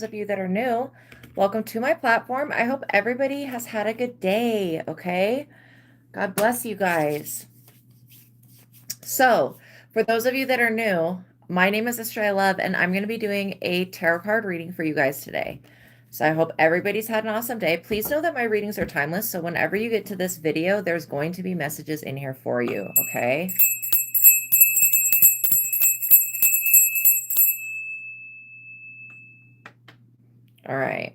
of you that are new, welcome to my platform. I hope everybody has had a good day, okay? God bless you guys. So, for those of you that are new, my name is Astraea, and I'm going to be doing a tarot card reading for you guys today. So I hope everybody's had an awesome day. Please know that my readings are timeless, so whenever you get to this video, there's going to be messages in here for you, okay? All right.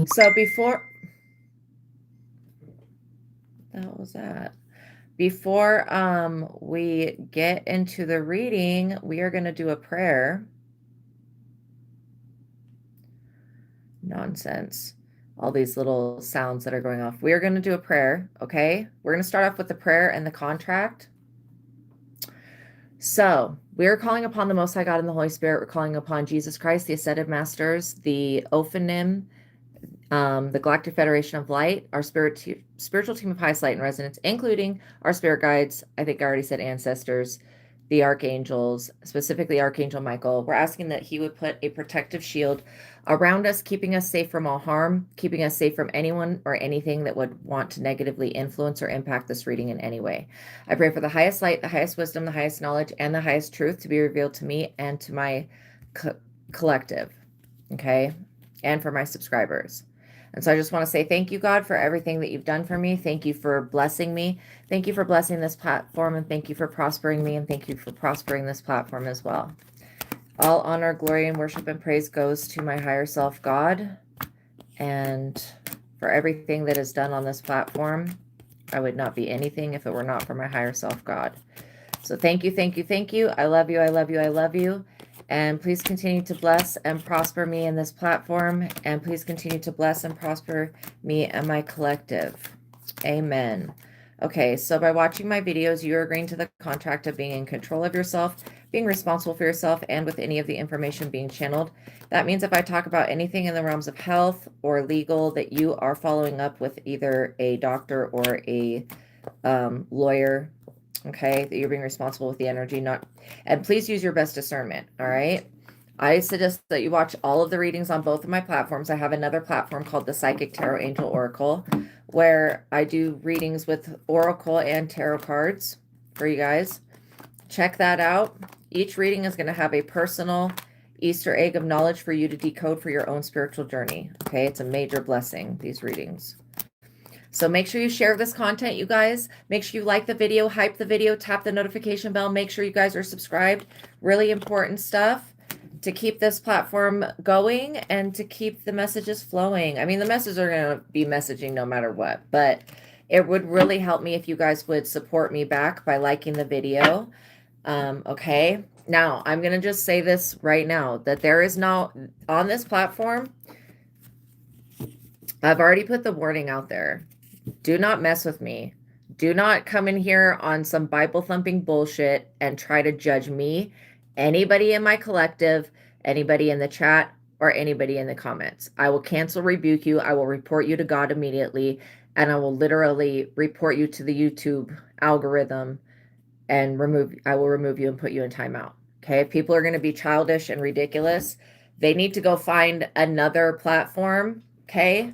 So before... What the hell was that? Before we get into the reading, we are going to do a prayer. Nonsense. All these little sounds that are going off. We are going to do a prayer, okay? We're going to start off with the prayer and the contract. So, we are calling upon the Most High God and the Holy Spirit. We're calling upon Jesus Christ, the Ascended Masters, the Ophanim, the Galactic Federation of Light, our spiritual team of highest light and resonance, including our spirit guides, I think I already said ancestors, the archangels, specifically Archangel Michael. We're asking that he would put a protective shield around us, keeping us safe from all harm, keeping us safe from anyone or anything that would want to negatively influence or impact this reading in any way. I pray for the highest light, the highest wisdom, the highest knowledge, and the highest truth to be revealed to me and to my collective, okay, and for my subscribers. And so I just want to say thank you, God, for everything that you've done for me. Thank you for blessing me. Thank you for blessing this platform, and thank you for prospering me, and thank you for prospering this platform as well. All honor, glory, and worship and praise goes to my higher self, God, and for everything that is done on this platform. I would not be anything if it were not for my higher self, God. So thank you, thank you, thank you. I love you, I love you, I love you. And please continue to bless and prosper me in this platform. And please continue to bless and prosper me and my collective. Amen. Okay, so by watching my videos, you're agreeing to the contract of being in control of yourself, being responsible for yourself, and with any of the information being channeled. That means if I talk about anything in the realms of health or legal, that you are following up with either a doctor or a lawyer, okay, that you're being responsible with the energy, and please use your best discernment. All right, I suggest that you watch all of the readings on both of my platforms. I have another platform called the Psychic Tarot Angel Oracle, where I do readings with oracle and tarot cards for you guys. Check that out. Each reading is going to have a personal Easter egg of knowledge for you to decode for your own spiritual journey. Okay, it's a major blessing, these readings. So make sure you share this content, you guys. Make sure you like the video, hype the video, tap the notification bell. Make sure you guys are subscribed. Really important stuff to keep this platform going and to keep the messages flowing. I mean, the messages are going to be messaging no matter what, but it would really help me if you guys would support me back by liking the video. Okay. Now, I'm going to just say this right now, that there is no, on this platform, I've already put the warning out there. Do not mess with me. Do not come in here on some Bible thumping bullshit and try to judge me, anybody in my collective, anybody in the chat, or anybody in the comments. I will cancel, rebuke you. I will report you to God immediately, and I will literally report you to the YouTube algorithm and I will remove you and put you in timeout. Okay, if people are going to be childish and ridiculous, they need to go find another platform, okay,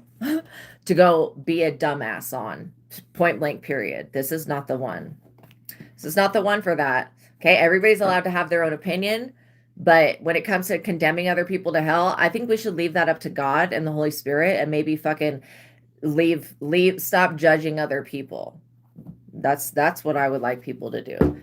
to go be a dumbass on. Point blank, period. This is not the one. This is not the one for that. Okay, everybody's allowed to have their own opinion, but when it comes to condemning other people to hell, I think we should leave that up to God and the Holy Spirit, and maybe fucking stop judging other people. That's what I would like people to do.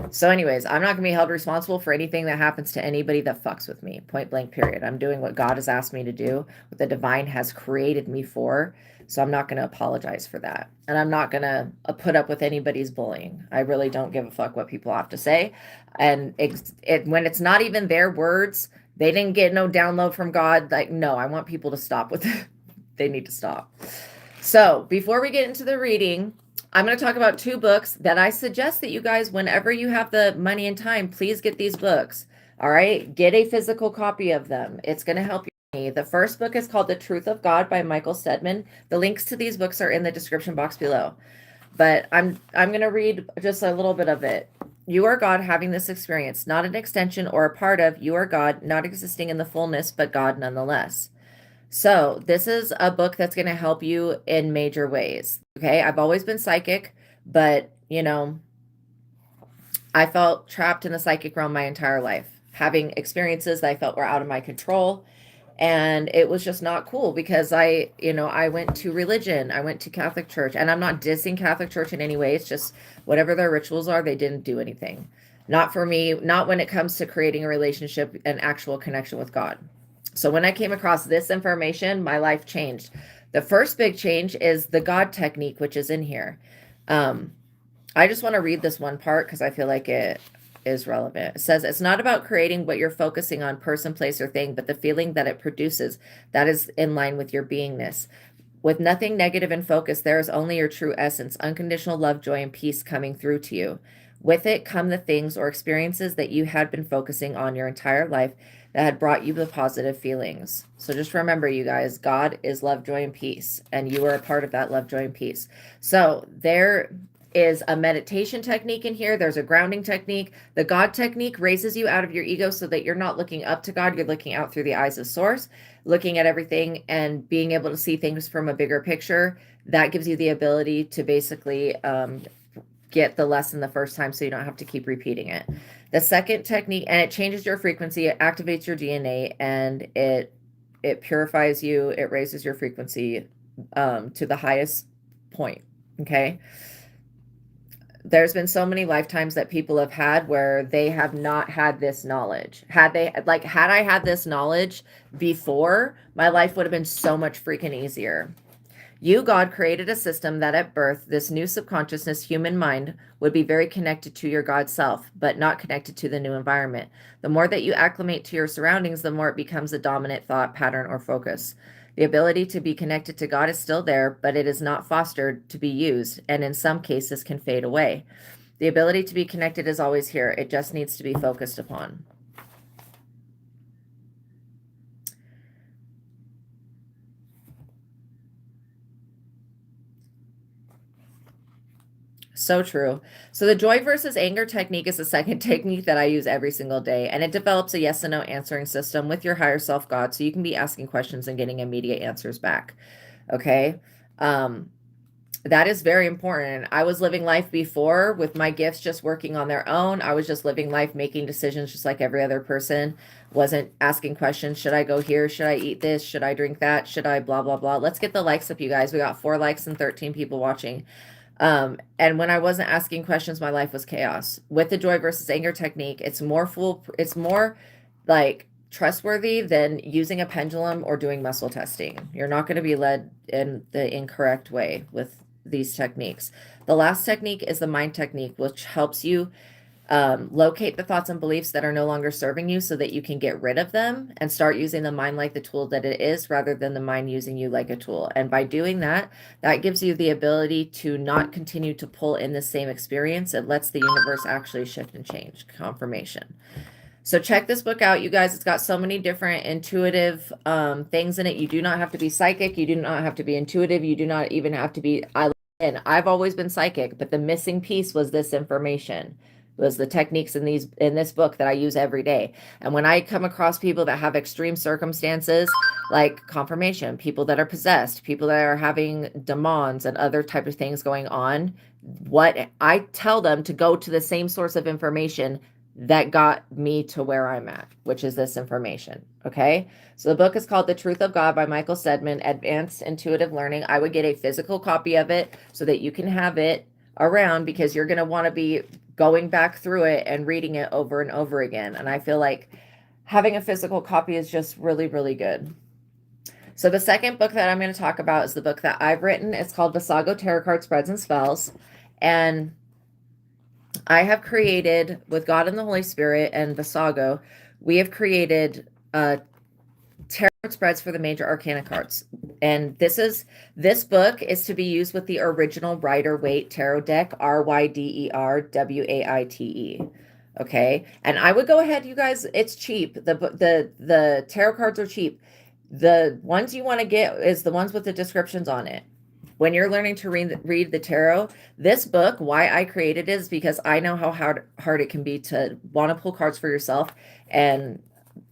So anyways, I'm not going to be held responsible for anything that happens to anybody that fucks with me. Point blank, period. I'm doing what God has asked me to do, what the divine has created me for. So I'm not going to apologize for that. And I'm not going to put up with anybody's bullying. I really don't give a fuck what people have to say. And when it's not even their words, they didn't get no download from God. Like, no, I want people to stop with it. They need to stop. So before we get into the reading, I'm going to talk about 2 books that I suggest that you guys, whenever you have the money and time, please get these books. All right. Get a physical copy of them. It's going to help you. The first book is called The Truth of God by Michael Steadman. The links to these books are in the description box below. But I'm going to read just a little bit of it. You are God having this experience, not an extension or a part of. You are God, not existing in the fullness, but God nonetheless. So this is a book that's going to help you in major ways. Okay. I've always been psychic, but I felt trapped in the psychic realm my entire life, having experiences that I felt were out of my control. And it was just not cool because I went to religion, I went to Catholic Church, and I'm not dissing Catholic Church in any way. It's just whatever their rituals are, they didn't do anything. Not for me, not when it comes to creating a relationship and actual connection with God. So when I came across this information, my life changed. The first big change is the God technique, which is in here. I just want to read this one part because I feel like it is relevant. It says, it's not about creating what you're focusing on, person, place, or thing, but the feeling that it produces that is in line with your beingness. With nothing negative in focus, there is only your true essence, unconditional love, joy, and peace coming through to you. With it come the things or experiences that you had been focusing on your entire life that had brought you the positive feelings. So just remember, you guys, God is love, joy, and peace, and you are a part of that love, joy, and peace. So there is a meditation technique in here. There's a grounding technique. The God technique raises you out of your ego so that you're not looking up to God. You're looking out through the eyes of Source, looking at everything and being able to see things from a bigger picture. That gives you the ability to basically get the lesson the first time so you don't have to keep repeating it. The second technique, and it changes your frequency, it activates your DNA, and it purifies you, it raises your frequency to the highest point. Okay. There's been so many lifetimes that people have had where they have not had this knowledge. Had I had this knowledge before, my life would have been so much freaking easier. You, God, created a system that at birth, this new subconsciousness human mind would be very connected to your God self, but not connected to the new environment. The more that you acclimate to your surroundings, the more it becomes a dominant thought pattern or focus. The ability to be connected to God is still there, but it is not fostered to be used, and in some cases can fade away. The ability to be connected is always here. It just needs to be focused upon. So true. So the joy versus anger technique is the second technique that I use every single day, and it develops a yes and no answering system with your higher self God, so you can be asking questions and getting immediate answers back. Okay. That is very important. I was living life before with my gifts just working on their own. I was just living life, making decisions just like every other person. Wasn't asking questions. Should I go here? Should I eat this? Should I drink that? Should I blah, blah, blah. Let's get the likes up, you guys. We got 4 likes and 13 people watching. And when I wasn't asking questions, my life was chaos. With the joy versus anger technique, it's more like trustworthy than using a pendulum or doing muscle testing. You're not going to be led in the incorrect way with these techniques. The last technique is the mind technique, which helps you locate the thoughts and beliefs that are no longer serving you so that you can get rid of them and start using the mind like the tool that it is rather than the mind using you like a tool. And by doing that, that gives you the ability to not continue to pull in the same experience. It lets the universe actually shift and change. Confirmation. So check this book out, you guys. It's got so many different intuitive things in it. You do not have to be psychic. You do not have to be intuitive. You do not even have to be, and I've always been psychic, but the missing piece was this information, was the techniques in this book that I use every day. And when I come across people that have extreme circumstances, like confirmation, people that are possessed, people that are having demons and other type of things going on, what I tell them to go to the same source of information that got me to where I'm at, which is this information. Okay. So the book is called The Truth of God by Michael Steadman, Advanced Intuitive Learning. I would get a physical copy of it so that you can have it around, because you're going to want to be going back through it and reading it over and over again. And I feel like having a physical copy is just really, really good. So the second book that I'm going to talk about is the book that I've written. It's called Visago Tarot Card Spreads and Spells. And I have created, with God and the Holy Spirit and Visago, we have created tarot spreads for the major arcana cards. And this book is to be used with the original Rider-Waite tarot deck, RYDERWAITE. Okay. And I would go ahead, you guys, it's cheap. The tarot cards are cheap. The ones you want to get is the ones with the descriptions on it. when you're learning to read the tarot, this book, why I created it is because I know how hard it can be to want to pull cards for yourself and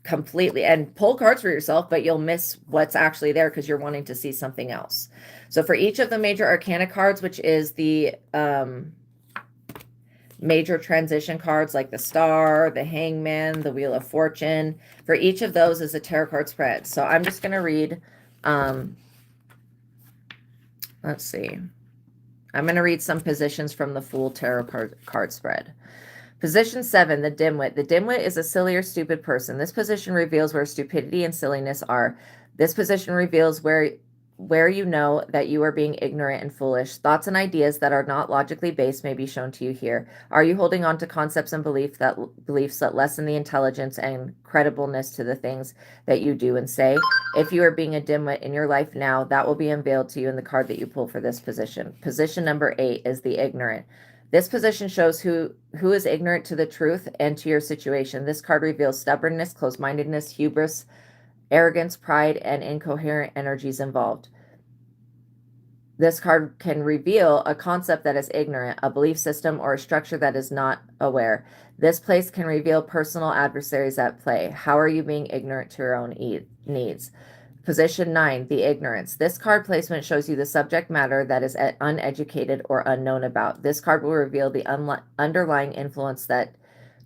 completely and pull cards for yourself, but you'll miss what's actually there because you're wanting to see something else. So for each of the major arcana cards, which is the major transition cards like the Star, the Hangman, the Wheel of Fortune, for each of those is a tarot card spread. So I'm just going to read, let's see. I'm going to read some positions from the Fool tarot card spread. Position 7, the dimwit. The dimwit is a silly or stupid person. This position reveals where stupidity and silliness are. This position reveals where you know that you are being ignorant and foolish. Thoughts and ideas that are not logically based may be shown to you here. Are you holding on to concepts and beliefs that lessen the intelligence and credibleness to the things that you do and say? If you are being a dimwit in your life now, that will be unveiled to you in the card that you pull for this position. Position number 8 is the ignorant. This position shows who is ignorant to the truth and to your situation. This card reveals stubbornness, closed-mindedness, hubris, arrogance, pride, and incoherent energies involved. This card can reveal a concept that is ignorant, a belief system, or a structure that is not aware. This place can reveal personal adversaries at play. How are you being ignorant to your own needs? Position 9, the ignorance. This card placement shows you the subject matter that is uneducated or unknown about. This card will reveal the underlying influence that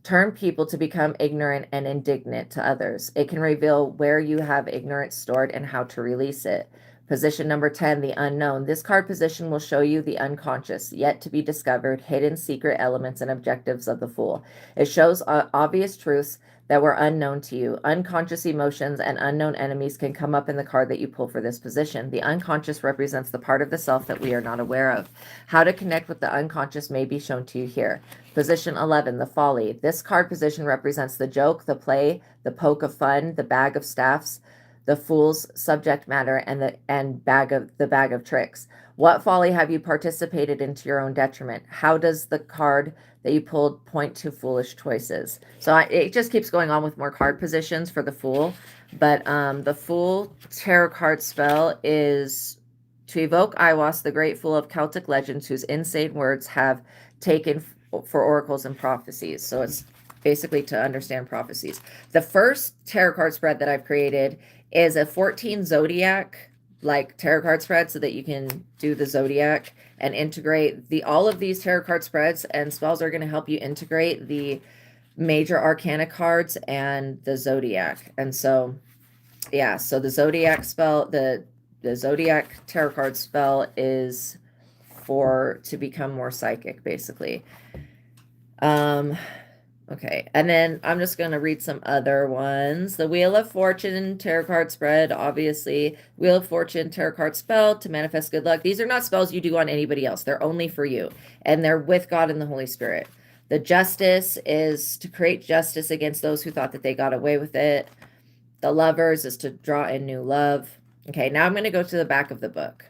turn people to become ignorant and indignant to others. It can reveal where you have ignorance stored and how to release it. Position number 10, the unknown. This card position will show you the unconscious, yet to be discovered, hidden secret elements and objectives of the Fool. It shows obvious truths that were unknown to you. Unconscious emotions and unknown enemies can come up in the card that you pull for this position. The unconscious represents the part of the self that we are not aware of. How to connect with the unconscious may be shown to you here. Position 11, the folly. This card position represents the joke, the play, the poke of fun, the bag of staffs, the fool's subject matter, and the bag of tricks. What folly have you participated in to your own detriment? How does the card that you pulled point to foolish choices? So it just keeps going on with more card positions for the Fool. But the Fool tarot card spell is to evoke Iwas, the great fool of Celtic legends, whose insane words have taken for oracles and prophecies. So it's basically to understand prophecies. The first tarot card spread that I've created is a 14 zodiac like tarot card spread, so that you can do the zodiac and integrate all of these tarot card spreads and spells are going to help you integrate the major arcana cards and the zodiac. And so yeah, so the zodiac spell, the zodiac tarot card spell is to become more psychic, basically. Okay, and then I'm just going to read some other ones. The Wheel of Fortune tarot card spread, obviously. Wheel of Fortune tarot card spell to manifest good luck. These are not spells you do on anybody else. They're only for you, and they're with God and the Holy Spirit. The Justice is to create justice against those who thought that they got away with it. The Lovers is to draw in new love. Okay, now I'm going to go to the back of the book.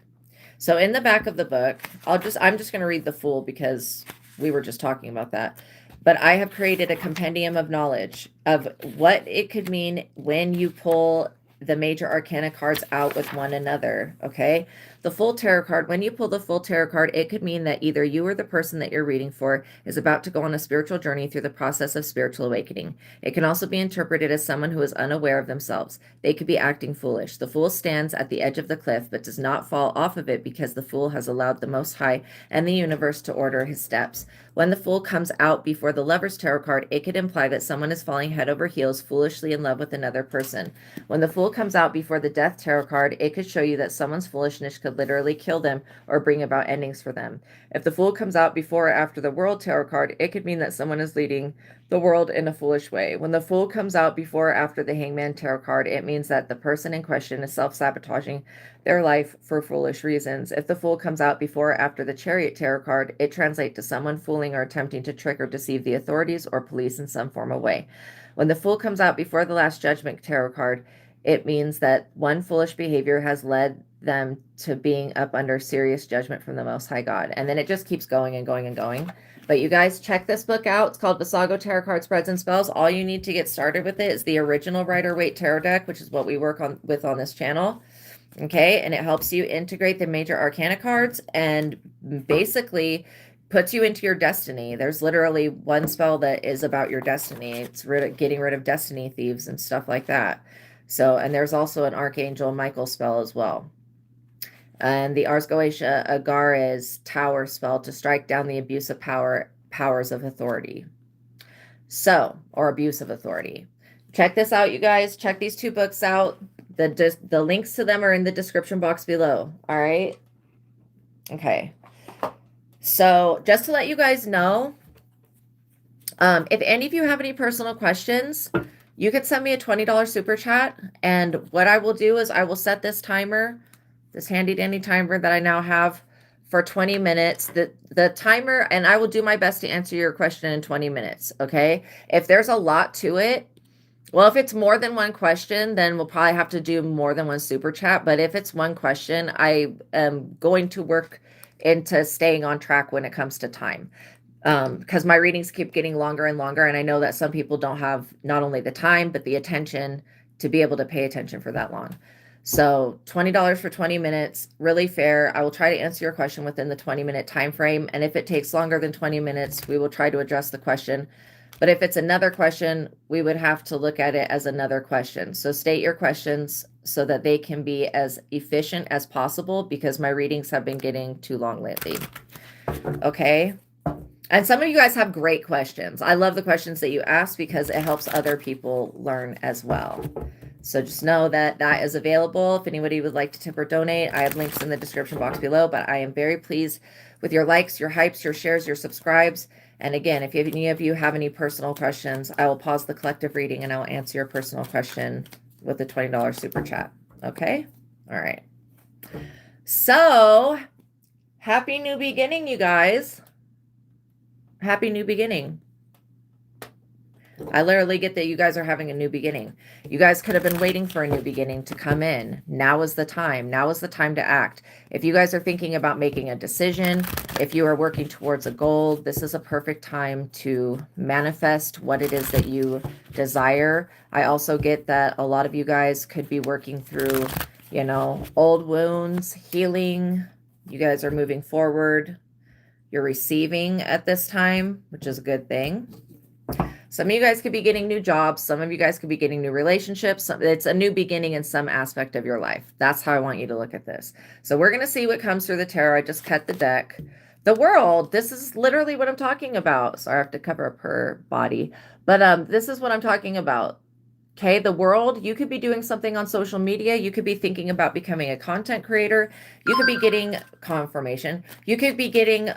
So in the back of the book, I'm just going to read the Fool because we were just talking about that. But I have created a compendium of knowledge of what it could mean when you pull the major arcana cards out with one another, okay? The Fool tarot card, when you pull the Fool tarot card, it could mean that either you or the person that you're reading for is about to go on a spiritual journey through the process of spiritual awakening. It can also be interpreted as someone who is unaware of themselves. They could be acting foolish. The Fool stands at the edge of the cliff, but does not fall off of it because the Fool has allowed the Most High and the universe to order his steps. When the Fool comes out before the Lover's tarot card, it could imply that someone is falling head over heels foolishly in love with another person. When the Fool comes out before the Death tarot card, it could show you that someone's foolishness could literally kill them or bring about endings for them. If the Fool comes out before or after the World tarot card, it could mean that someone is leading the world in a foolish way. When the Fool comes out before or after the Hangman tarot card, it means that the person in question is self-sabotaging their life for foolish reasons. If the Fool comes out before or after the Chariot tarot card, it translates to someone fooling or attempting to trick or deceive the authorities or police in some form or way. When the Fool comes out before the Last Judgment tarot card, it means that one foolish behavior has led them to being up under serious judgment from the Most High God. And then it just keeps going and going and going. But you guys check this book out. It's called Visago Tarot Card Spreads and Spells. All you need to get started with it is the original Rider-Waite Tarot deck, which is what we work on with on this channel. Okay, and it helps you integrate the major arcana cards and basically puts you into your destiny. There's literally one spell that is about your destiny. It's getting rid of destiny thieves and stuff like that. So, and there's also an Archangel Michael spell as well. And the Ars Goetia Agares Tower spell to strike down the abusive powers of authority. So, or abuse of authority. Check this out, you guys. Check these 2 books out. The links to them are in the description box below. All right. Okay. So just to let you guys know, if any of you have any personal questions, you could send me a $20 super chat. And what I will do is I will set this timer, this handy dandy timer that I now have for 20 minutes. The timer, and I will do my best to answer your question in 20 minutes. Okay. If there's a lot to it, well, if it's more than one question, then we'll probably have to do more than one super chat. But if it's one question, I am going to work into staying on track when it comes to time. Because my readings keep getting longer and longer. And I know that some people don't have not only the time, but the attention to be able to pay attention for that long. So $20 for 20 minutes, really fair. I will try to answer your question within the 20-minute time frame. And if it takes longer than 20 minutes, we will try to address the question. But if it's another question, we would have to look at it as another question. So state your questions so that they can be as efficient as possible, because my readings have been getting too long lately. Okay. And some of you guys have great questions. I love the questions that you ask because it helps other people learn as well. So just know that that is available. If anybody would like to tip or donate, I have links in the description box below. But I am very pleased with your likes, your hypes, your shares, your subscribes. And again, if any of you have any personal questions, I will pause the collective reading and I'll answer your personal question with a $20 super chat. Okay? All right. So, happy new beginning, you guys. Happy new beginning. I literally get that you guys are having a new beginning. You guys could have been waiting for a new beginning to come in. Now is the time. Now is the time to act. If you guys are thinking about making a decision, if you are working towards a goal, this is a perfect time to manifest what it is that you desire. I also get that a lot of you guys could be working through, you know, old wounds, healing. You guys are moving forward. You're receiving at this time, which is a good thing. Some of you guys could be getting new jobs. Some of you guys could be getting new relationships. It's a new beginning in some aspect of your life. That's how I want you to look at this. So we're going to see what comes through the tarot. I just cut the deck. The world. This is literally what I'm talking about. Sorry, I have to cover up her body. But this is what I'm talking about. Okay, the world, you could be doing something on social media. You could be thinking about becoming a content creator. You could be getting confirmation. You could be getting,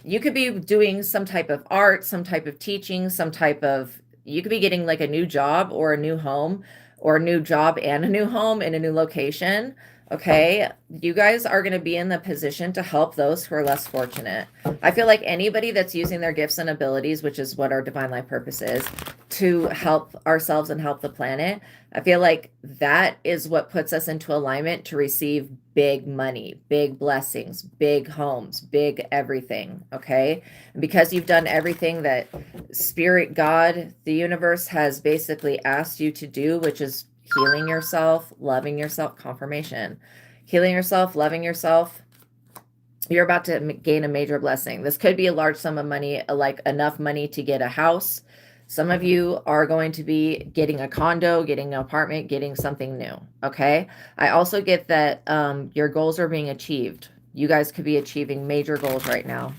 you could be doing some type of art, some type of teaching, some type of, you could be getting like a new job or a new home, or a new job and a new home in a new location. Okay, you guys are going to be in the position to help those who are less fortunate. I feel like anybody that's using their gifts and abilities, which is what our divine life purpose is, to help ourselves and help the planet, I feel like that is what puts us into alignment to receive big money, big blessings, big homes, big everything. Okay, and because you've done everything that Spirit, God, the universe has basically asked you to do, which is healing yourself, loving yourself, confirmation, healing yourself, loving yourself, you're about to gain a major blessing. This could be a large sum of money, like enough money to get a house. Some of you are going to be getting a condo, getting an apartment, getting something new. Okay. I also get that your goals are being achieved. You guys could be achieving major goals right now,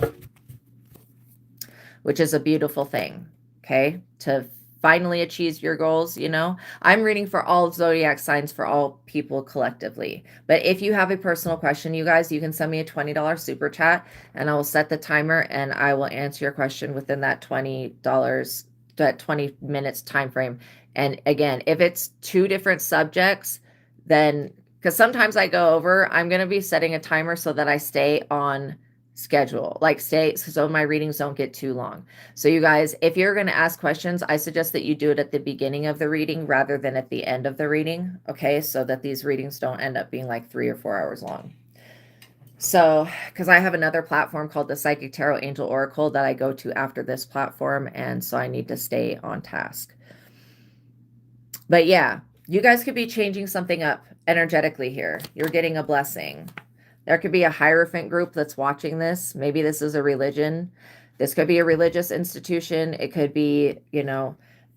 which is a beautiful thing. Okay. To finally achieve your goals, you know, I'm reading for all zodiac signs, for all people collectively. But if you have a personal question, you guys, you can send me a $20 super chat and I will set the timer and I will answer your question within that $20, that 20 minutes time frame. And again, if it's 2 different subjects, then, because sometimes I go over, I'm going to be setting a timer so that I stay on schedule, like stay, so my readings don't get too long. So you guys, if you're going to ask questions, I suggest that you do it at the beginning of the reading rather than at the end of the reading. Okay. So that these readings don't end up being like 3 or 4 hours long. So, because I have another platform called the Psychic Tarot Angel Oracle that I go to after this platform. And so I need to stay on task. But yeah, You guys could be changing something up energetically here. You're getting a blessing. There could be a Hierophant group that's watching this. Maybe this is a religion. This could be a religious institution. It could be, you know,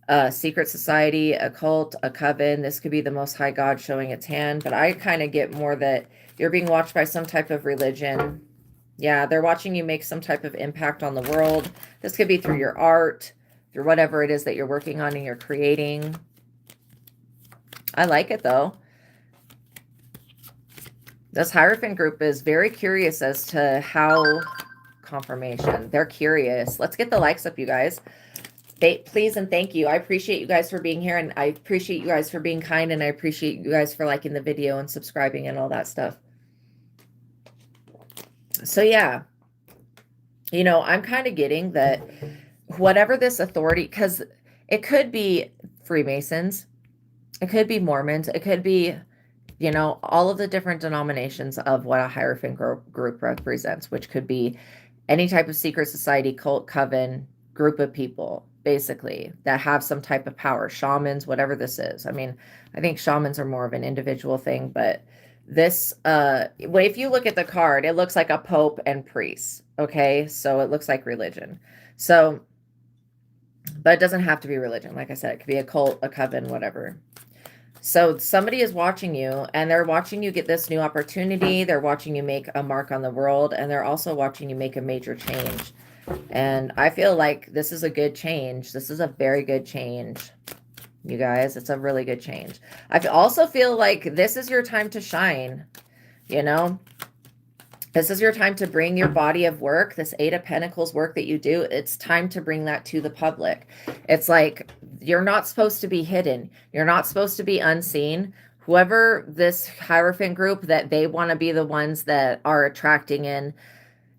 a secret society, a cult, a coven. This could be the Most High God showing its hand. But I kind of get more that you're being watched by some type of religion. Yeah, they're watching you make some type of impact on the world. This could be through your art, through whatever it is that you're working on and you're creating. I like it, though. This Hierophant group is very curious as to how confirmation. They're curious. Let's get the likes up, you guys. Please and thank you. I appreciate you guys for being here, and I appreciate you guys for being kind, and I appreciate you guys for liking the video and subscribing and all that stuff. So yeah, you know, I'm kind of getting that whatever this authority, because it could be Freemasons, it could be Mormons, it could be, you know, all of the different denominations of what a Hierophant group represents, which could be any type of secret society, cult, coven, group of people, basically, that have some type of power. Shamans, whatever this is. I mean, I think shamans are more of an individual thing, but this, if you look at the card, it looks like a pope and priests. Okay, so it looks like religion. So, but it doesn't have to be religion. Like I said, it could be a cult, a coven, whatever. So somebody is watching you, and they're watching you get this new opportunity. They're watching you make a mark on the world, and they're also watching you make a major change. And I feel like this is a good change. This is a very good change, you guys. It's a really good change. I also feel like this is your time to shine, you know? This is your time to bring your body of work, this Eight of Pentacles work that you do. It's time to bring that to the public. It's like you're not supposed to be hidden. You're not supposed to be unseen. Whoever this Hierophant group, that they want to be the ones that are attracting in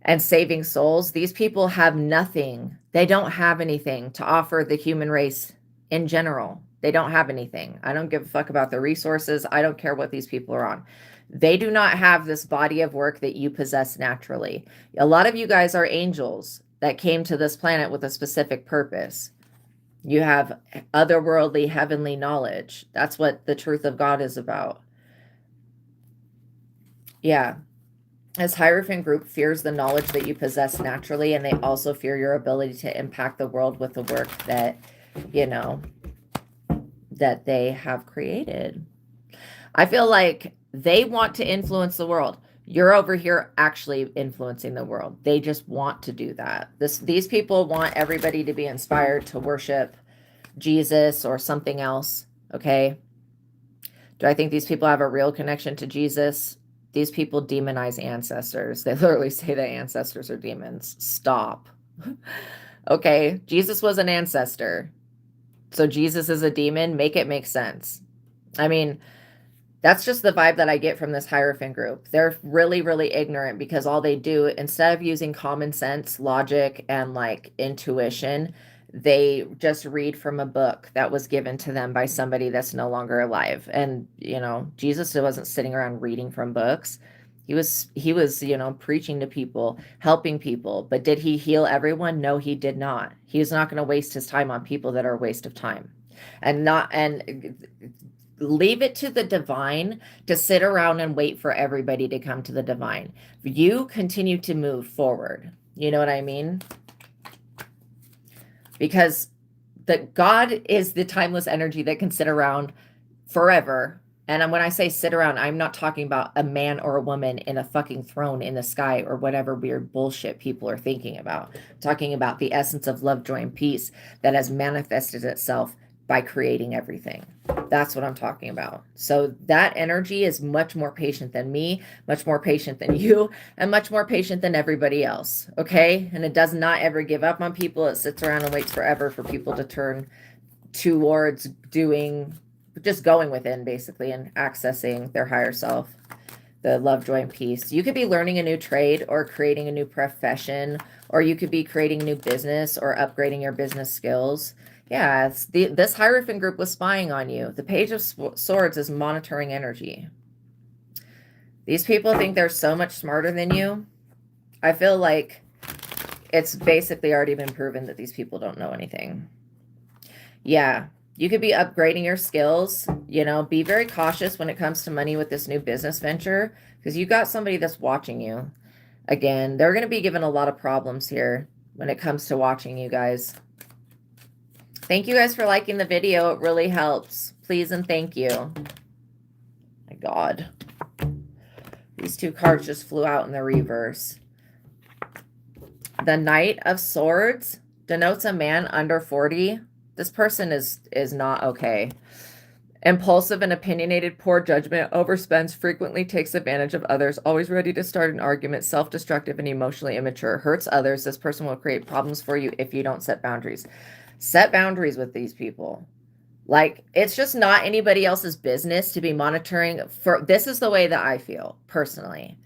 and saving souls, these people have nothing. They don't have anything to offer the human race in general. They don't have anything. I don't give a fuck about the resources. I don't care what these people are on. They do not have this body of work that you possess naturally. A lot of you guys are angels that came to this planet with a specific purpose. You have otherworldly, heavenly knowledge. That's what the truth of God is about. Yeah. This Hierophant group fears the knowledge that you possess naturally, and they also fear your ability to impact the world with the work that, you know, that they have created. I feel like they want to influence the world. You're over here actually influencing the world. They just want to do that. These people want everybody to be inspired to worship Jesus or something else. Okay. Do I think these people have a real connection to Jesus? These people demonize ancestors. They literally say that ancestors are demons. Stop. Okay. Jesus was an ancestor. So Jesus is a demon. Make it make sense. I mean, that's just the vibe that I get from this Hierophant group. They're really, really ignorant because all they do, instead of using common sense, logic, and like intuition, they just read from a book that was given to them by somebody that's no longer alive. And, you know, Jesus wasn't sitting around reading from books. He was, you know, preaching to people, helping people. But did he heal everyone? No, he did not. He was not going to waste his time on people that are a waste of time. And leave it to the divine to sit around and wait for everybody to come to the divine. You continue to move forward. You know what I mean? Because God is the timeless energy that can sit around forever. And when I say sit around, I'm not talking about a man or a woman in a fucking throne in the sky or whatever weird bullshit people are thinking about. I'm talking about the essence of love, joy, and peace that has manifested itself by creating everything. That's what I'm talking about. So that energy is much more patient than me, much more patient than you, and much more patient than everybody else. Okay? And it does not ever give up on people. It sits around and waits forever for people to turn towards just going within, basically, and accessing their higher self, the love, joy, and peace. You could be learning a new trade or creating a new profession, or you could be creating a new business or upgrading your business skills. Yeah, this Hierophant group was spying on you. The Page of Swords is monitoring energy. These people think they're so much smarter than you. I feel like it's basically already been proven that these people don't know anything. Yeah, You could be upgrading your skills, you know, be very cautious when it comes to money with this new business venture, because you got somebody that's watching you. Again, they're going to be given a lot of problems here when it comes to watching you guys. Thank you guys for liking the video. It really helps. Please and thank you. My God. These two cards just flew out in the reverse. The Knight of Swords denotes a man under 40. This person is not okay. Impulsive and opinionated, poor judgment, overspends, frequently takes advantage of others, always ready to start an argument, self-destructive and emotionally immature, hurts others. This person will create problems for you if you don't set boundaries. Set boundaries with these people. Like, it's just not anybody else's business to be monitoring. This is the way that I feel personally.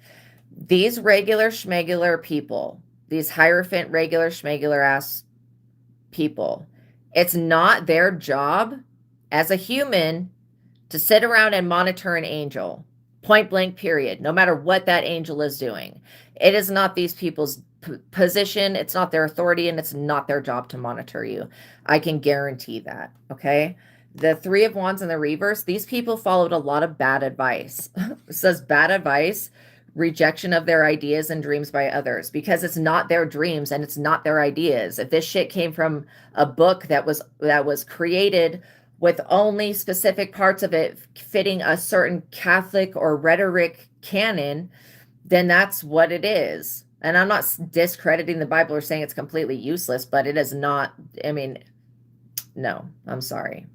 These regular schmegular people, these Hierophant regular schmegular ass people, it's not their job as a human to sit around and monitor an angel, point blank, period, no matter what that angel is doing. It is not these people's position, it's not their authority, and it's not their job to monitor you. I can guarantee that, okay? The Three of Wands in the reverse, these people followed a lot of bad advice. It says bad advice, rejection of their ideas and dreams by others, because it's not their dreams and it's not their ideas. If this shit came from a book that was created with only specific parts of it fitting a certain Catholic or rhetoric canon, then that's what it is. And I'm not discrediting the Bible or saying it's completely useless, but it is not, I mean, no, I'm sorry.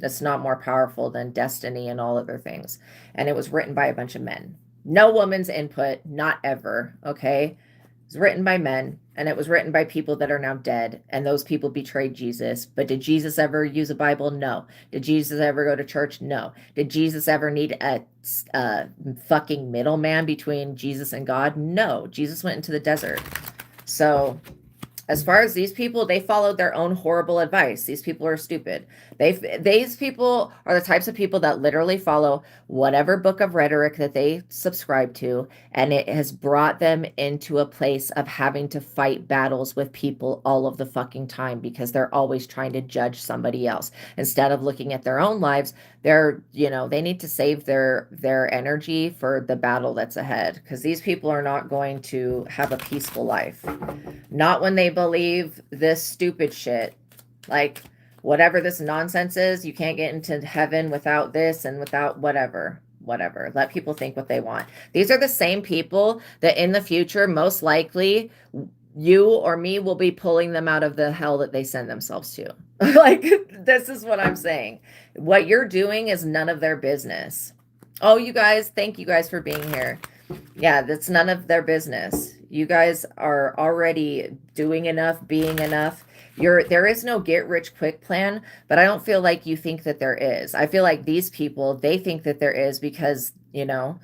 It's not more powerful than destiny and all other things. And it was written by a bunch of men. No woman's input, not ever, okay? It was written by men, and it was written by people that are now dead, and those people betrayed Jesus. But did Jesus ever use a Bible? No. Did Jesus ever go to church? No. Did Jesus ever need a fucking middleman between Jesus and God? No. Jesus went into the desert. So as far as these people, they followed their own horrible advice. These people are stupid. These people are the types of people that literally follow whatever book of rhetoric that they subscribe to, and it has brought them into a place of having to fight battles with people all of the fucking time because they're always trying to judge somebody else. Instead of looking at their own lives, they're, you know, they need to save their energy for the battle that's ahead, because these people are not going to have a peaceful life. Not when they believe this stupid shit. Like, whatever this nonsense is, you can't get into heaven without this and without whatever. Let people think what they want. These are the same people that in the future, most likely, you or me will be pulling them out of the hell that they send themselves to. Like, this is what I'm saying. What you're doing is none of their business. Oh, you guys, thank you guys for being here. Yeah, that's none of their business. You guys are already doing enough, being enough. There is no get rich quick plan, but I don't feel like you think that there is. I feel like these people, they think that there is because, you know,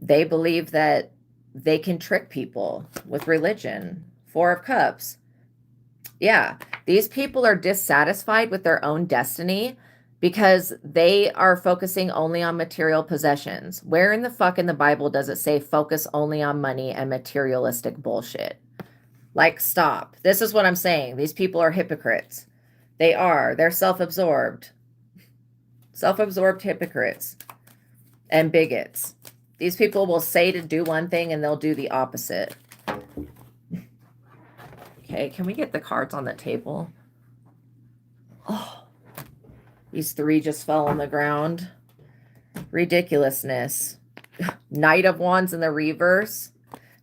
they believe that they can trick people with religion. Four of Cups. Yeah, these people are dissatisfied with their own destiny because they are focusing only on material possessions. Where in the fuck in the Bible does it say focus only on money and materialistic bullshit? Like, stop. This is what I'm saying. These people are hypocrites. They are. They're self-absorbed. Self-absorbed hypocrites and bigots. These people will say to do one thing and they'll do the opposite. Okay, can we get the cards on the table? Oh, these three just fell on the ground. Ridiculousness. Knight of Wands in the reverse.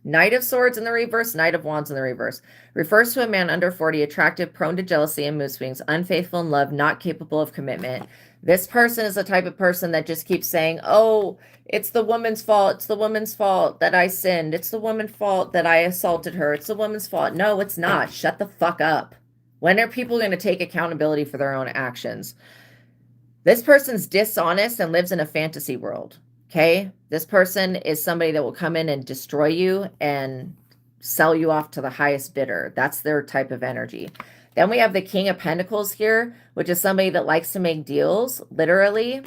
Knight of Swords in the reverse, Knight of Wands in the reverse. Refers to a man under 40, attractive, prone to jealousy and mood swings, unfaithful in love, not capable of commitment. This person is the type of person that just keeps saying, oh, it's the woman's fault. It's the woman's fault that I sinned. It's the woman's fault that I assaulted her. It's the woman's fault. No, it's not. Shut the fuck up. When are people going to take accountability for their own actions? This person's dishonest and lives in a fantasy world. Okay, this person is somebody that will come in and destroy you and sell you off to the highest bidder. That's their type of energy. Then we have the King of Pentacles here, which is somebody that likes to make deals, literally.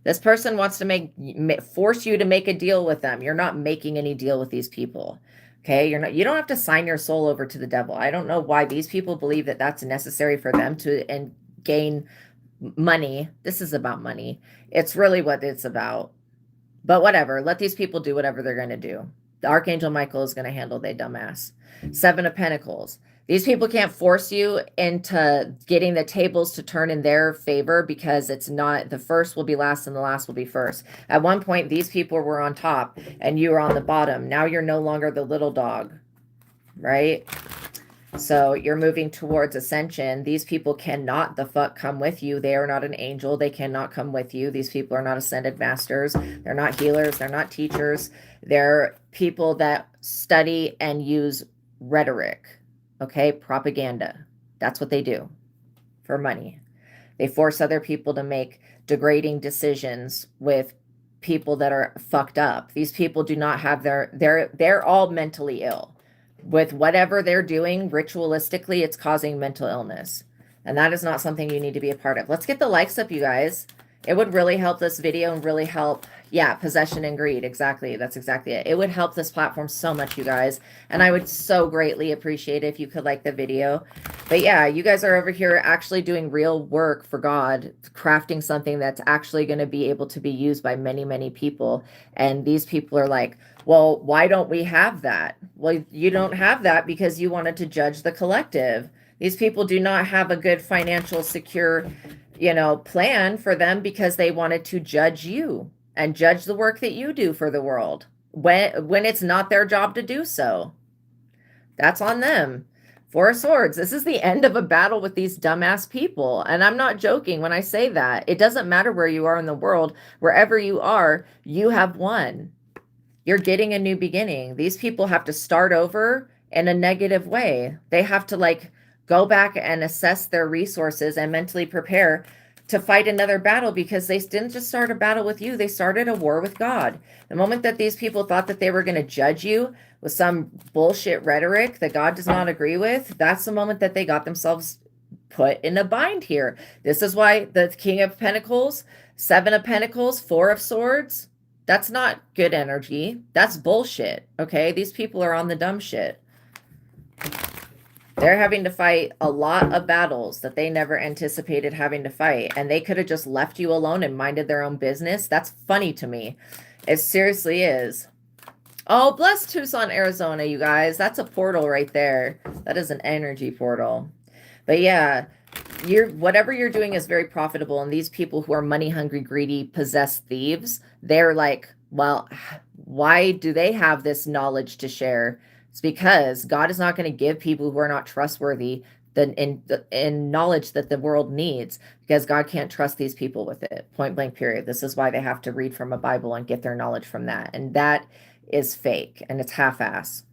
This person wants to force you to make a deal with them. You're not making any deal with these people. Okay, you don't have to sign your soul over to the devil. I don't know why these people believe that that's necessary for them to gain money. This is about money. It's really what it's about. But whatever, let these people do whatever they're going to do. The Archangel Michael is going to handle they dumbass. Seven of Pentacles. These people can't force you into getting the tables to turn in their favor, because it's not, the first will be last and the last will be first. At one point, these people were on top and you were on the bottom. Now you're no longer the little dog, right? So you're moving towards ascension. These people cannot the fuck come with you. They are not an angel. They cannot come with you. These people are not ascended masters. They're not healers. They're not teachers. They're people that study and use rhetoric. Okay, propaganda. That's what they do for money. They force other people to make degrading decisions with people that are fucked up. These people do not have they're all mentally ill. With whatever they're doing ritualistically, it's causing mental illness. And that is not something you need to be a part of. Let's get the likes up, you guys. It would really help this video and really help, yeah, possession and greed. Exactly. That's exactly it. It would help this platform so much, you guys. And I would so greatly appreciate it if you could like the video. But yeah, you guys are over here actually doing real work for God, crafting something that's actually going to be able to be used by many, many people. And these people are like, well, why don't we have that? Well, you don't have that because you wanted to judge the collective. These people do not have a good financial secure, plan for them, because they wanted to judge you and judge the work that you do for the world when it's not their job to do so. That's on them. Four of Swords. This is the end of a battle with these dumbass people. And I'm not joking when I say that. It doesn't matter where you are in the world. Wherever you are, you have won. You're getting a new beginning. These people have to start over in a negative way. They have to go back and assess their resources and mentally prepare to fight another battle, because they didn't just start a battle with you. They started a war with God. The moment that these people thought that they were going to judge you with some bullshit rhetoric that God does not agree with, that's the moment that they got themselves put in a bind here. This is why the King of Pentacles, Seven of Pentacles, Four of Swords, that's not good energy. That's bullshit. Okay. These people are on the dumb shit. They're having to fight a lot of battles that they never anticipated having to fight. And they could have just left you alone and minded their own business. That's funny to me. It seriously is. Oh, bless Tucson, Arizona, you guys. That's a portal right there. That is an energy portal. But yeah, whatever you're doing is very profitable. And these people who are money hungry, greedy, possessed thieves, they're like, well, why do they have this knowledge to share? It's because God is not going to give people who are not trustworthy in knowledge that the world needs, because God can't trust these people with it. Point blank, period. This is why they have to read from a Bible and get their knowledge from that. And that is fake and it's half-ass.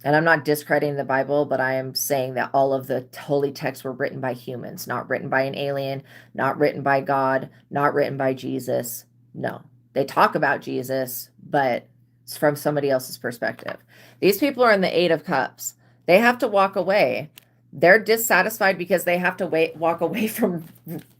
And I'm not discrediting the Bible, but I am saying that all of the holy texts were written by humans, not written by an alien, not written by God, not written by Jesus. No, they talk about Jesus, but it's from somebody else's perspective. These people are in the Eight of Cups. They have to walk away. They're dissatisfied because they have to walk away from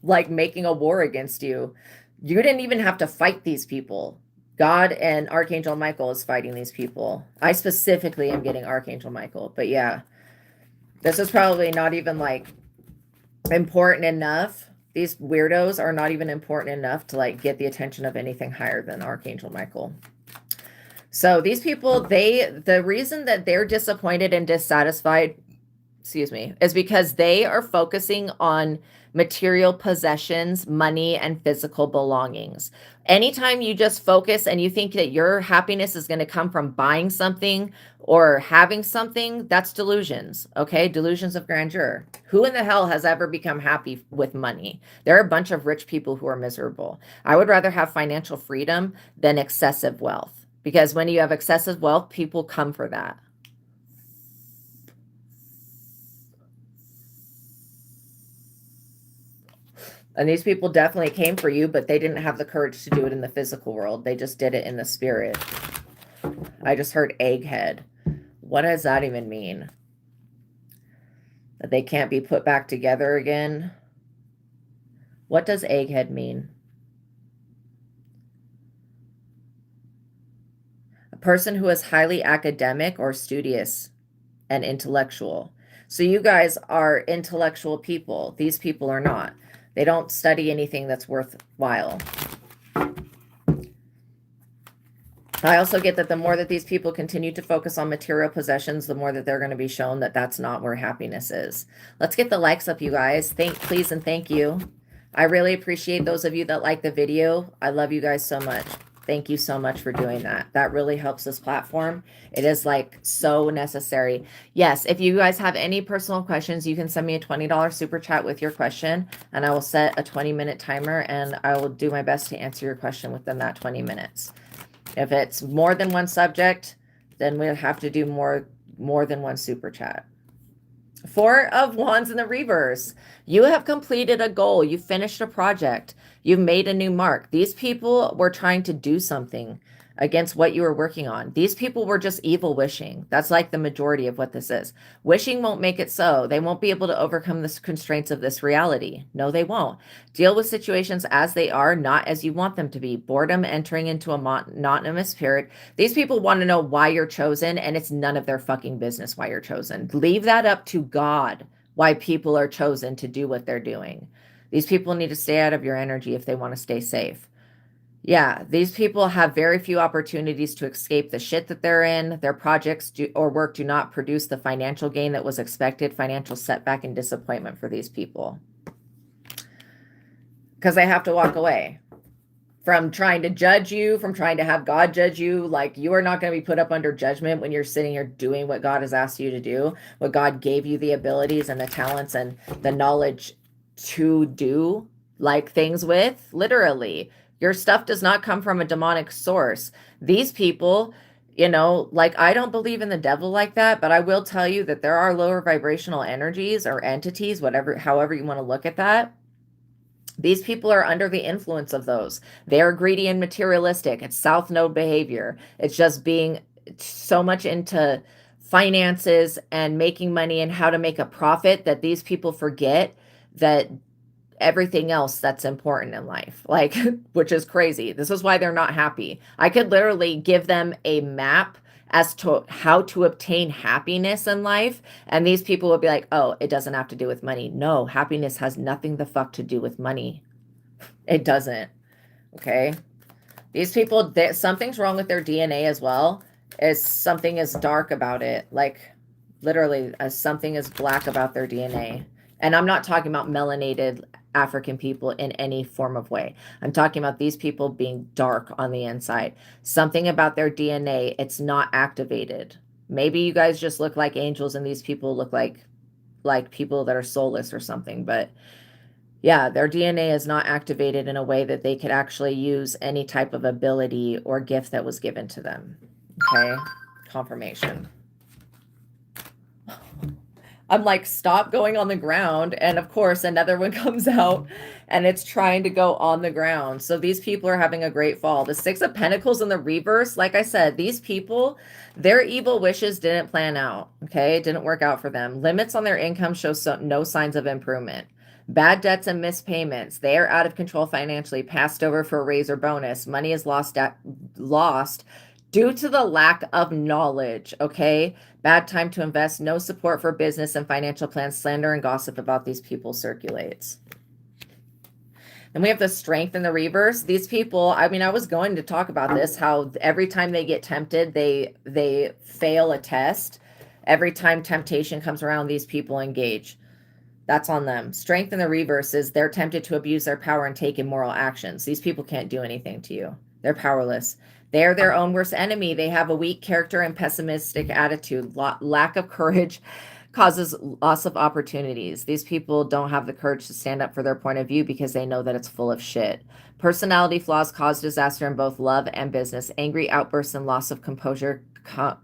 making a war against you. You didn't even have to fight these people. God and Archangel Michael is fighting these people. I specifically am getting Archangel Michael. But yeah, this is probably not even important enough. These weirdos are not even important enough to get the attention of anything higher than Archangel Michael. So these people, the reason that they're disappointed and dissatisfied, is because they are focusing on material possessions, money, and physical belongings. Anytime you just focus and you think that your happiness is going to come from buying something or having something, that's delusions, okay? Delusions of grandeur. Who in the hell has ever become happy with money? There are a bunch of rich people who are miserable. I would rather have financial freedom than excessive wealth, because when you have excessive wealth, people come for that. And these people definitely came for you, but they didn't have the courage to do it in the physical world. They just did it in the spirit. I just heard egghead. What does that even mean? That they can't be put back together again? What does egghead mean? A person who is highly academic or studious and intellectual. So you guys are intellectual people. These people are not. They don't study anything that's worthwhile. I also get that the more that these people continue to focus on material possessions, the more that they're going to be shown that that's not where happiness is. Let's get the likes up, you guys. Please, and thank you. I really appreciate those of you that like the video. I love you guys so much. Thank you so much for doing that. That really helps this platform. It is like so necessary. Yes, if you guys have any personal questions, you can send me a $20 super chat with your question, and I will set a 20-minute timer, and I will do my best to answer your question within that 20 minutes. If it's more than one subject, then we'll have to do more than one super chat. 4 of Wands in the reverse. You have completed a goal. You finished a project. You've made a new mark. These people were trying to do something against what you were working on. These people were just evil wishing. That's like the majority of what this is. Wishing won't make it so. They won't be able to overcome the constraints of this reality. No, they won't. Deal with situations as they are, not as you want them to be. Boredom entering into a monotonous period. These people want to know why you're chosen, and it's none of their fucking business why you're chosen. Leave that up to God, why people are chosen to do what they're doing. These people need to stay out of your energy if they want to stay safe. Yeah, these people have very few opportunities to escape the shit that they're in. Their projects or work do not produce the financial gain that was expected. Financial setback and disappointment for these people. Because they have to walk away from trying to judge you, from trying to have God judge you. Like, you are not going to be put up under judgment when you're sitting here doing what God has asked you to do, what God gave you the abilities and the talents and the knowledge to do, like, things with, literally. Your stuff does not come from a demonic source. These people, you know, like, I don't believe in the devil like that, but I will tell you that there are lower vibrational energies or entities, however you want to look at that. These people are under the influence of those. They're greedy and materialistic. It's South Node behavior. It's just being so much into finances and making money and how to make a profit that these people forget that everything else that's important in life, like, which is crazy. This is why they're not happy. I could literally give them a map as to how to obtain happiness in life, and these people would be like, oh, it doesn't have to do with money. No, happiness has nothing the fuck to do with money. It doesn't. Okay, these people, something's wrong with their DNA as well. Is something is dark about it, like, literally, something is black about their DNA. And I'm not talking about melanated African people in any form of way. I'm talking about these people being dark on the inside. Something about their DNA, it's not activated. Maybe you guys just look like angels and these people look like people that are soulless or something. But yeah, their DNA is not activated in a way that they could actually use any type of ability or gift that was given to them. Okay, confirmation. I'm like, stop going on the ground. And of course, another one comes out and it's trying to go on the ground. So these people are having a great fall. The 6 of Pentacles in the reverse, like I said, these people, their evil wishes didn't plan out. Okay, it didn't work out for them. Limits on their income show no signs of improvement. Bad debts and missed payments. They are out of control financially, passed over for a raise or bonus. Money is lost due to the lack of knowledge, okay? Bad time to invest, no support for business and financial plans, slander and gossip about these people circulates. And we have the Strength in the reverse. These people, I mean, I was going to talk about this, how every time they get tempted, they fail a test. Every time temptation comes around, these people engage. That's on them. Strength in the reverse is they're tempted to abuse their power and take immoral actions. These people can't do anything to you. They're powerless. They're their own worst enemy. They have a weak character and pessimistic attitude. Lack of courage causes loss of opportunities. These people don't have the courage to stand up for their point of view because they know that it's full of shit. Personality flaws cause disaster in both love and business. Angry outbursts and loss of composure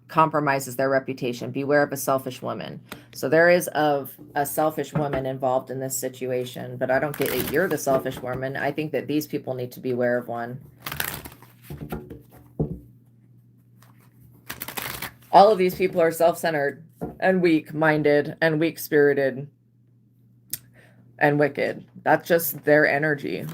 compromises their reputation. Beware of a selfish woman. So there is a selfish woman involved in this situation, but I don't get it. You're the selfish woman. I think that these people need to beware of one. All of these people are self-centered and weak-minded and weak-spirited and wicked. That's just their energy.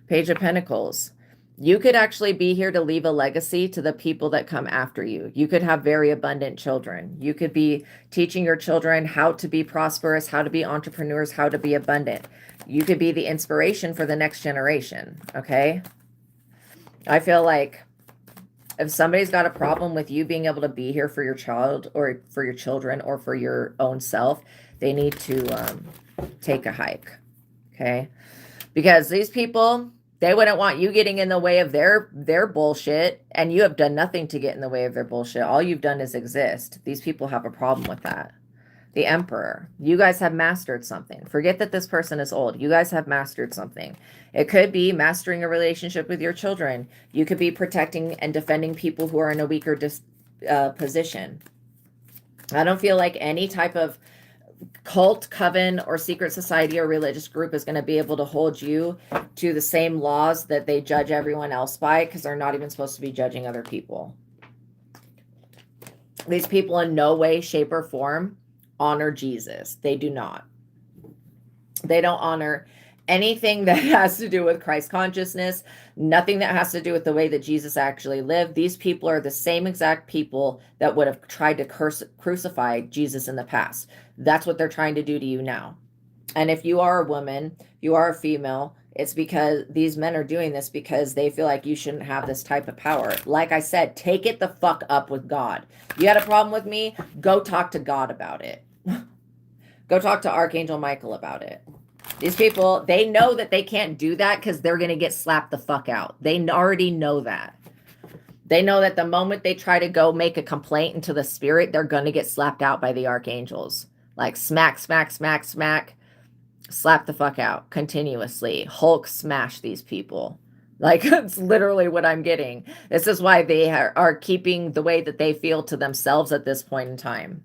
Page of Pentacles. You could actually be here to leave a legacy to the people that come after you. You could have very abundant children. You could be teaching your children how to be prosperous, how to be entrepreneurs, how to be abundant. You could be the inspiration for the next generation, okay? I feel like if somebody's got a problem with you being able to be here for your child or for your children or for your own self, they need to take a hike, okay? Because these people, they wouldn't want you getting in the way of their bullshit, and you have done nothing to get in the way of their bullshit. All you've done is exist. These people have a problem with that. The Emperor, you guys have mastered something. Forget that this person is old. You guys have mastered something. It could be mastering a relationship with your children. You could be protecting and defending people who are in a weaker position. I don't feel like any type of cult, coven, or secret society or religious group is going to be able to hold you to the same laws that they judge everyone else by, because they're not even supposed to be judging other people. These people in no way, shape, or form honor Jesus. They do not. They don't honor anything that has to do with Christ consciousness, nothing that has to do with the way that Jesus actually lived. These people are the same exact people that would have tried to crucify Jesus in the past. That's what they're trying to do to you now. And if you are a woman, you are a female, it's because these men are doing this because they feel like you shouldn't have this type of power. Like I said, take it the fuck up with God. You had a problem with me? Go talk to God about it. Go talk to Archangel Michael about it. These people, they know that they can't do that because they're going to get slapped the fuck out. They already know that. They know that the moment they try to go make a complaint into the spirit, they're going to get slapped out by the archangels. Like smack, smack, smack, smack. Slap the fuck out continuously. Hulk smash these people. Like, that's literally what I'm getting. This is why they are keeping the way that they feel to themselves at this point in time.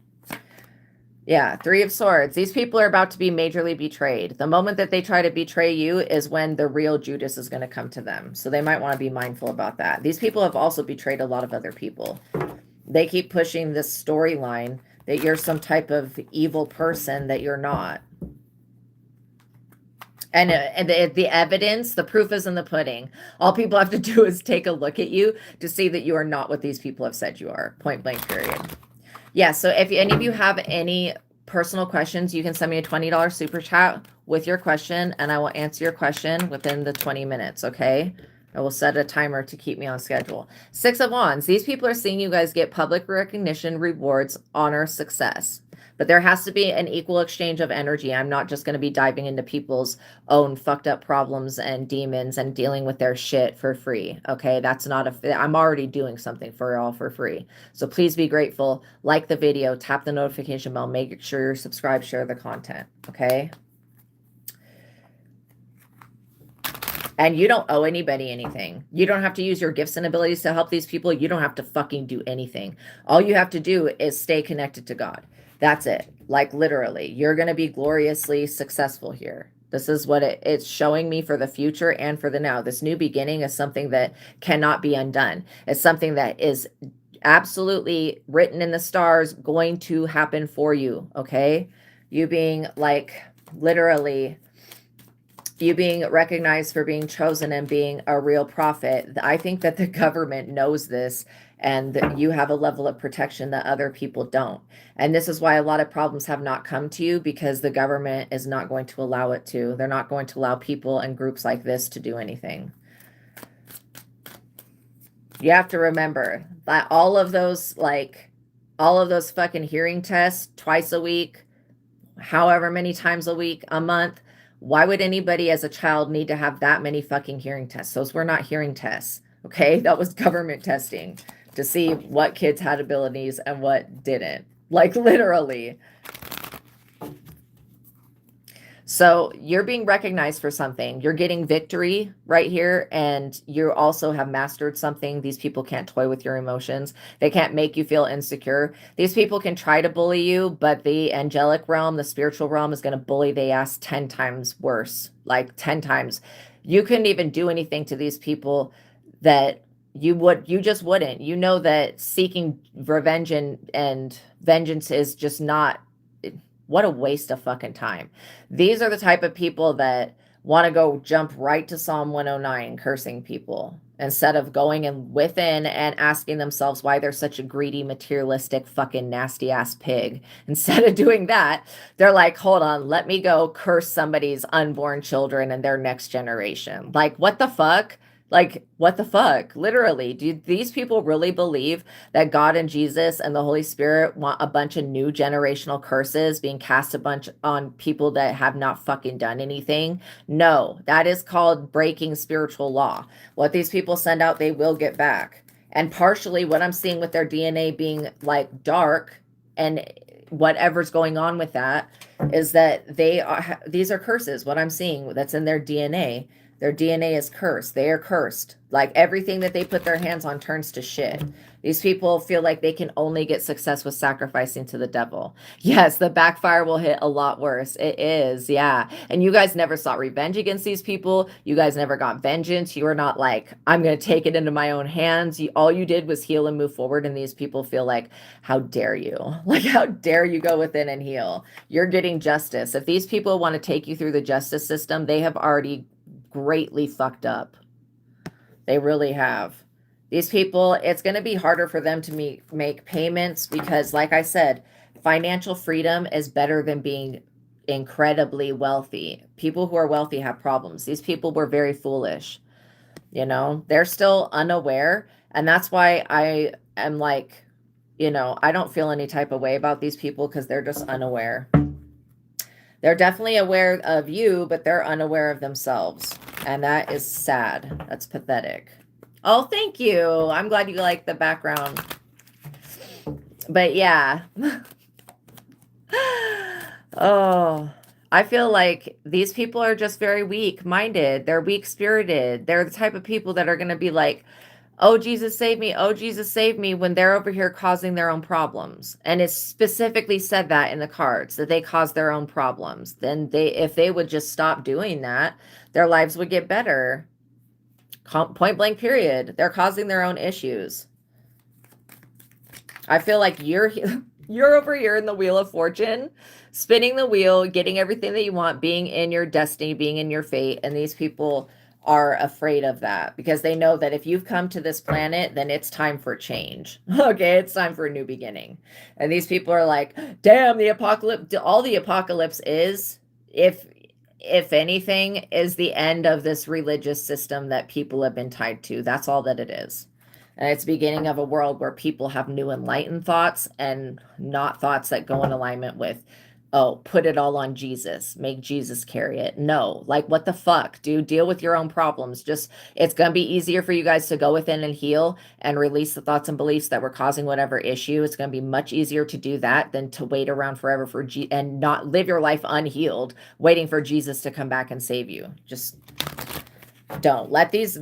Yeah, Three of Swords. These people are about to be majorly betrayed. The moment that they try to betray you is when the real Judas is going to come to them. So they might want to be mindful about that. These people have also betrayed a lot of other people. They keep pushing this storyline that you're some type of evil person that you're not. And the evidence, the proof is in the pudding. All people have to do is take a look at you to see that you are not what these people have said you are. Point blank, period. Yeah, so if any of you have any personal questions, you can send me a $20 super chat with your question, and I will answer your question within the 20 minutes, okay? I will set a timer to keep me on schedule. Six of Wands. These people are seeing you guys get public recognition, rewards, honor, success. But there has to be an equal exchange of energy. I'm not just going to be diving into people's own fucked up problems and demons and dealing with their shit for free. Okay, that's not I'm already doing something for y'all for free. So please be grateful. Like the video, tap the notification bell, make sure you're subscribed, share the content. Okay. And you don't owe anybody anything. You don't have to use your gifts and abilities to help these people. You don't have to fucking do anything. All you have to do is stay connected to God. That's it. Like literally, you're going to be gloriously successful here. This is what it's showing me for the future and for the now. This new beginning is something that cannot be undone. It's something that is absolutely written in the stars, going to happen for you. Okay. You being like literally, you being recognized for being chosen and being a real prophet. I think that the government knows this, and that you have a level of protection that other people don't. And this is why a lot of problems have not come to you, because the government is not going to allow it to. They're not going to allow people and groups like this to do anything. You have to remember that all of those fucking hearing tests twice a week, however many times a week, a month, why would anybody as a child need to have that many fucking hearing tests? Those were not hearing tests, okay? That was government testing to see what kids had abilities and what didn't. Like literally. So you're being recognized for something. You're getting victory right here, and you also have mastered something. These people can't toy with your emotions. They can't make you feel insecure. These people can try to bully you, but the angelic realm, the spiritual realm, is going to bully the ass 10 times worse, like 10 times. You couldn't even do anything to these people that you just wouldn't. You know that seeking revenge and vengeance is just not. What a waste of fucking time. These are the type of people that want to go jump right to Psalm 109 cursing people instead of going and within and asking themselves why they're such a greedy, materialistic, fucking nasty ass pig. Instead of doing that, they're like, hold on, let me go curse somebody's unborn children and their next generation. Like, what the fuck? Like, what the fuck? Literally, do these people really believe that God and Jesus and the Holy Spirit want a bunch of new generational curses being cast a bunch on people that have not fucking done anything? No, that is called breaking spiritual law. What these people send out, they will get back. And partially what I'm seeing with their DNA being like dark and whatever's going on with that is that these are curses. What I'm seeing that's in their DNA. Their DNA is cursed. They are cursed. Like everything that they put their hands on turns to shit. These people feel like they can only get success with sacrificing to the devil. Yes, the backfire will hit a lot worse. It is, yeah. And you guys never sought revenge against these people. You guys never got vengeance. You were not like, I'm going to take it into my own hands. All you did was heal and move forward. And these people feel like, how dare you? Like, how dare you go within and heal? You're getting justice. If these people want to take you through the justice system, they have already greatly fucked up. They really have. These people, it's going to be harder for them to make payments because, like I said, financial freedom is better than being incredibly wealthy. People who are wealthy have problems. These people were very foolish. You know, they're still unaware. And that's why I am like, you know, I don't feel any type of way about these people because they're just unaware. They're definitely aware of you, but they're unaware of themselves. And that is sad. That's pathetic. Oh, thank you. I'm glad you like the background. But yeah. Oh, I feel like these people are just very weak-minded. They're weak-spirited. They're the type of people that are going to be like, oh, Jesus, save me. Oh, Jesus, save me, when they're over here causing their own problems. And it's specifically said that in the cards, that they cause their own problems. Then if they would just stop doing that, their lives would get better. Point blank period. They're causing their own issues. I feel like you're over here in the Wheel of Fortune, spinning the wheel, getting everything that you want, being in your destiny, being in your fate. And these people are afraid of that because they know that if you've come to this planet, then it's time for change. Okay, it's time for a new beginning. And these people are like, damn, the apocalypse, all the apocalypse is, if anything, is the end of this religious system that people have been tied to. That's all that it is. And it's the beginning of a world where people have new enlightened thoughts and not thoughts that go in alignment with, oh, put it all on Jesus, make Jesus carry it. No, like what the fuck, dude? Deal with your own problems. Just, it's going to be easier for you guys to go within and heal and release the thoughts and beliefs that were causing whatever issue. It's going to be much easier to do that than to wait around forever for and not live your life unhealed, waiting for Jesus to come back and save you. Just don't let these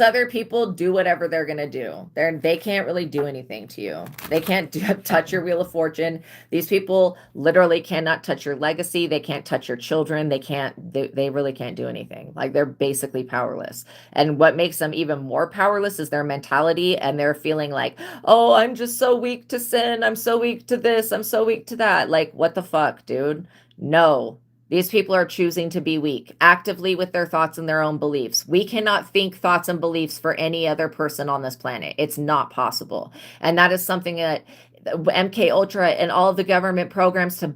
other people do whatever they're gonna do. They can't really do anything to you. They can't touch your Wheel of Fortune. These people literally cannot touch your legacy. They can't touch your children. They really can't do anything. Like, they're basically powerless. And what makes them even more powerless is their mentality, and they're feeling like, oh, I'm just so weak to sin. I'm so weak to this. I'm so weak to that. Like, what the fuck, dude? No. These people are choosing to be weak, actively with their thoughts and their own beliefs. We cannot think thoughts and beliefs for any other person on this planet. It's not possible. And that is something that MK Ultra and all of the government programs to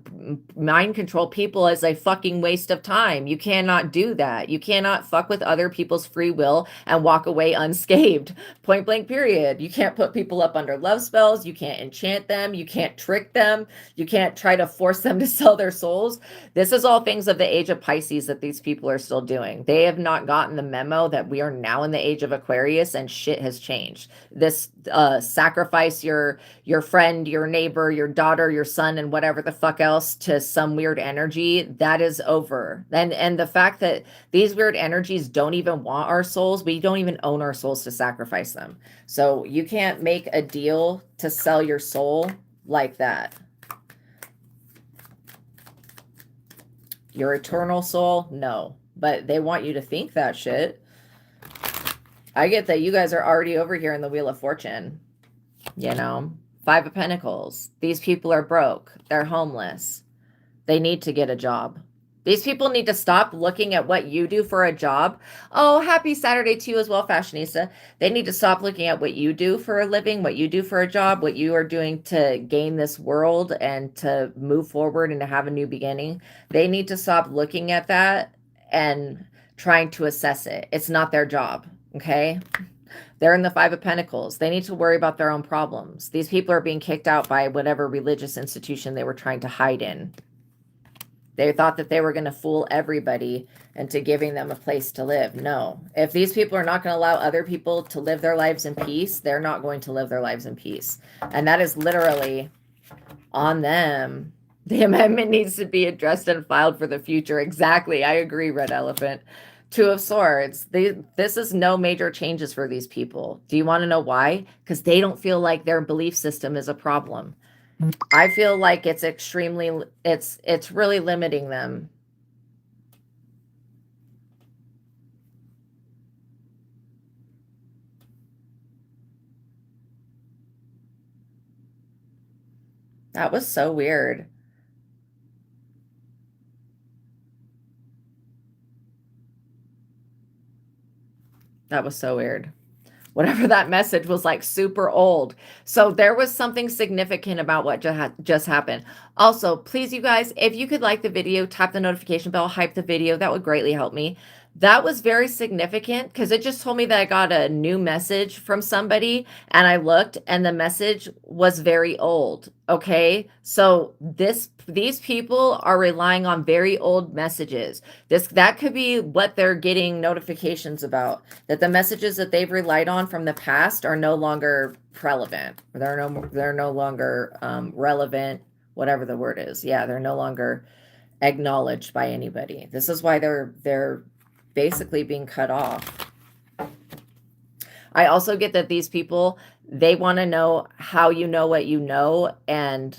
mind control people is a fucking waste of time. You cannot do that. You cannot fuck with other people's free will and walk away unscathed. Point blank period. You can't put people up under love spells. You can't enchant them. You can't trick them. You can't try to force them to sell their souls. This is all things of the age of Pisces that these people are still doing. They have not gotten the memo that we are now in the age of Aquarius and shit has changed. This sacrifice your friend, your neighbor, your daughter, your son, and whatever the fuck else to some weird energy, that is over. And the fact that these weird energies don't even want our souls, we don't even own our souls to sacrifice them. So you can't make a deal to sell your soul like that. Your eternal soul, no. But they want you to think that shit. I get that you guys are already over here in the Wheel of Fortune. You know? 5 of Pentacles. These people are broke. They're homeless. They need to get a job. These people need to stop looking at what you do for a job. Oh, happy Saturday to you as well, Fashionista. They need to stop looking at what you do for a living, what you do for a job, what you are doing to gain this world and to move forward and to have a new beginning. They need to stop looking at that and trying to assess it. It's not their job, okay? They're in the Five of Pentacles. They need to worry about their own problems. These people are being kicked out by whatever religious institution they were trying to hide in. They thought that they were going to fool everybody into giving them a place to live. No. If these people are not going to allow other people to live their lives in peace, they're not going to live their lives in peace. And that is literally on them. The amendment needs to be addressed and filed for the future. Exactly. I agree, Red Elephant. Two of Swords. This is no major changes for these people. Do you want to know why? Because they don't feel like their belief system is a problem. I feel like it's extremely, it's really limiting them. That was so weird. That was so weird. Whatever that message was, like, super old. So there was something significant about what just happened. Also, please, you guys, if you could like the video, tap the notification bell, hype the video. That would greatly help me. That was very significant because it just told me that I got a new message from somebody, and I looked and the message was very old. Okay. So these people are relying on very old messages. That could be what they're getting notifications about, that the messages that they've relied on from the past are no longer relevant. They're no longer relevant, whatever the word is. Yeah, they're no longer acknowledged by anybody. This is why they're basically being cut off. I also get that these people, they want to know how you know what you know, and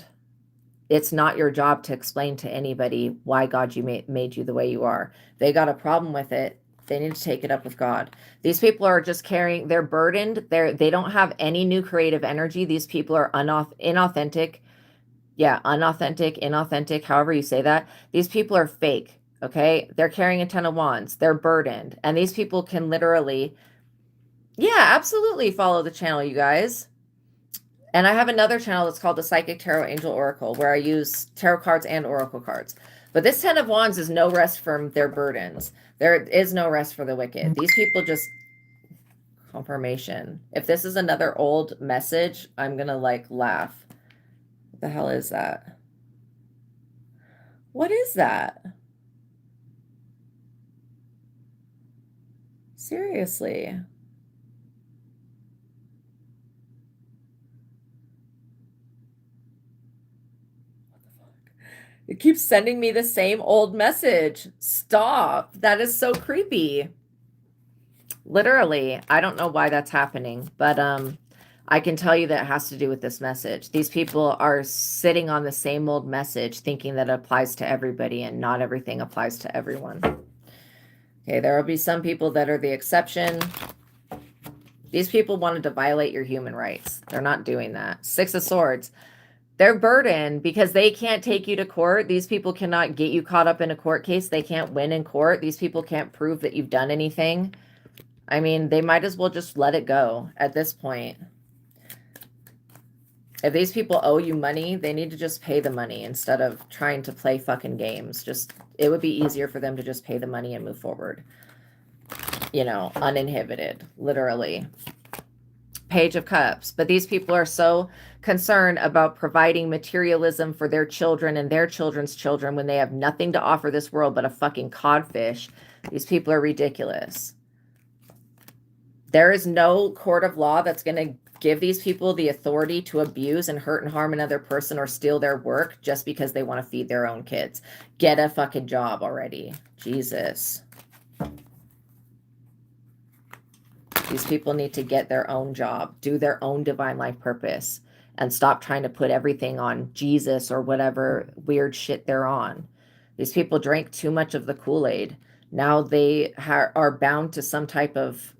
it's not your job to explain to anybody why God made you the way you are. They got a problem with it. They need to take it up with God. These people are just carrying, they're burdened. They don't have any new creative energy. These people are inauthentic. Yeah, unauthentic, inauthentic, however you say that. These people are fake. Okay, they're carrying a 10 of Wands. They're burdened. And these people can literally, yeah, absolutely follow the channel, you guys. And I have another channel that's called the Psychic Tarot Angel Oracle, where I use tarot cards and oracle cards. But this 10 of Wands is no rest from their burdens. There is no rest for the wicked. These people just, confirmation. If this is another old message, I'm going to like laugh. What the hell is that? What is that? Seriously. What the fuck? It keeps sending me the same old message. Stop. That is so creepy. Literally, I don't know why that's happening, but I can tell you that it has to do with this message. These people are sitting on the same old message, thinking that it applies to everybody, and not everything applies to everyone. Okay, there will be some people that are the exception. These people wanted to violate your human rights. They're not doing that. Six of Swords. They're burdened because they can't take you to court. These people cannot get you caught up in a court case. They can't win in court. These people can't prove that you've done anything. I mean, they might as well just let it go at this point. If these people owe you money, they need to just pay the money instead of trying to play fucking games. It would be easier for them to just pay the money and move forward. You know, uninhibited, literally. Page of Cups. But these people are so concerned about providing materialism for their children and their children's children when they have nothing to offer this world but a fucking codfish. These people are ridiculous. There is no court of law that's going to give these people the authority to abuse and hurt and harm another person or steal their work just because they want to feed their own kids. Get a fucking job already. Jesus. These people need to get their own job, do their own divine life purpose, and stop trying to put everything on Jesus or whatever weird shit they're on. These people drank too much of the Kool-Aid. Now they are bound to some type of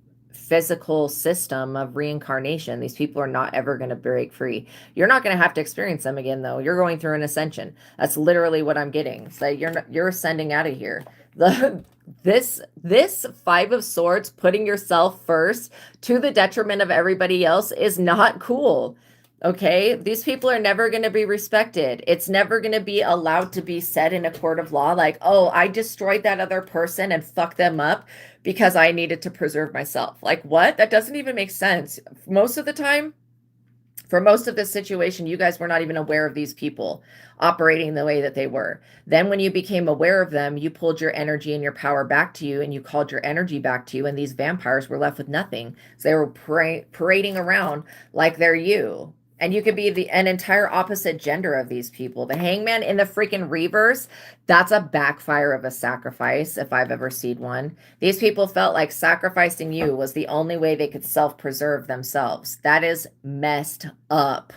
physical system of reincarnation. These people are not ever going to break free. You're not going to have to experience them again, though. You're going through an ascension. That's literally what I'm getting. So you're ascending out of here. This Five of Swords, putting yourself first to the detriment of everybody else, is not cool. Okay, these people are never going to be respected. It's never going to be allowed to be said in a court of law like, oh, I destroyed that other person and fucked them up because I needed to preserve myself. Like, what? That doesn't even make sense. Most of the time, for most of this situation, you guys were not even aware of these people operating the way that they were. Then when you became aware of them, you pulled your energy and your power back to you, and you called your energy back to you, and these vampires were left with nothing. So they were parading around like they're you. And you could be an entire opposite gender of these people. The Hangman in the freaking reverse, that's a backfire of a sacrifice if I've ever seen one. These people felt like sacrificing you was the only way they could self-preserve themselves. That is messed up.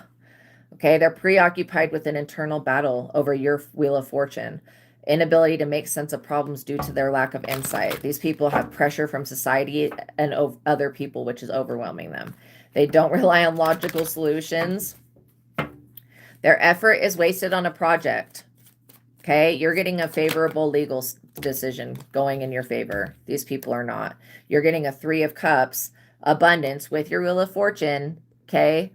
Okay, they're preoccupied with an internal battle over your Wheel of Fortune. Inability to make sense of problems due to their lack of insight. These people have pressure from society and other people, which is overwhelming them. They don't rely on logical solutions. Their effort is wasted on a project. Okay, you're getting a favorable legal decision going in your favor. These people are not. You're getting a Three of Cups, abundance with your Wheel of Fortune. Okay,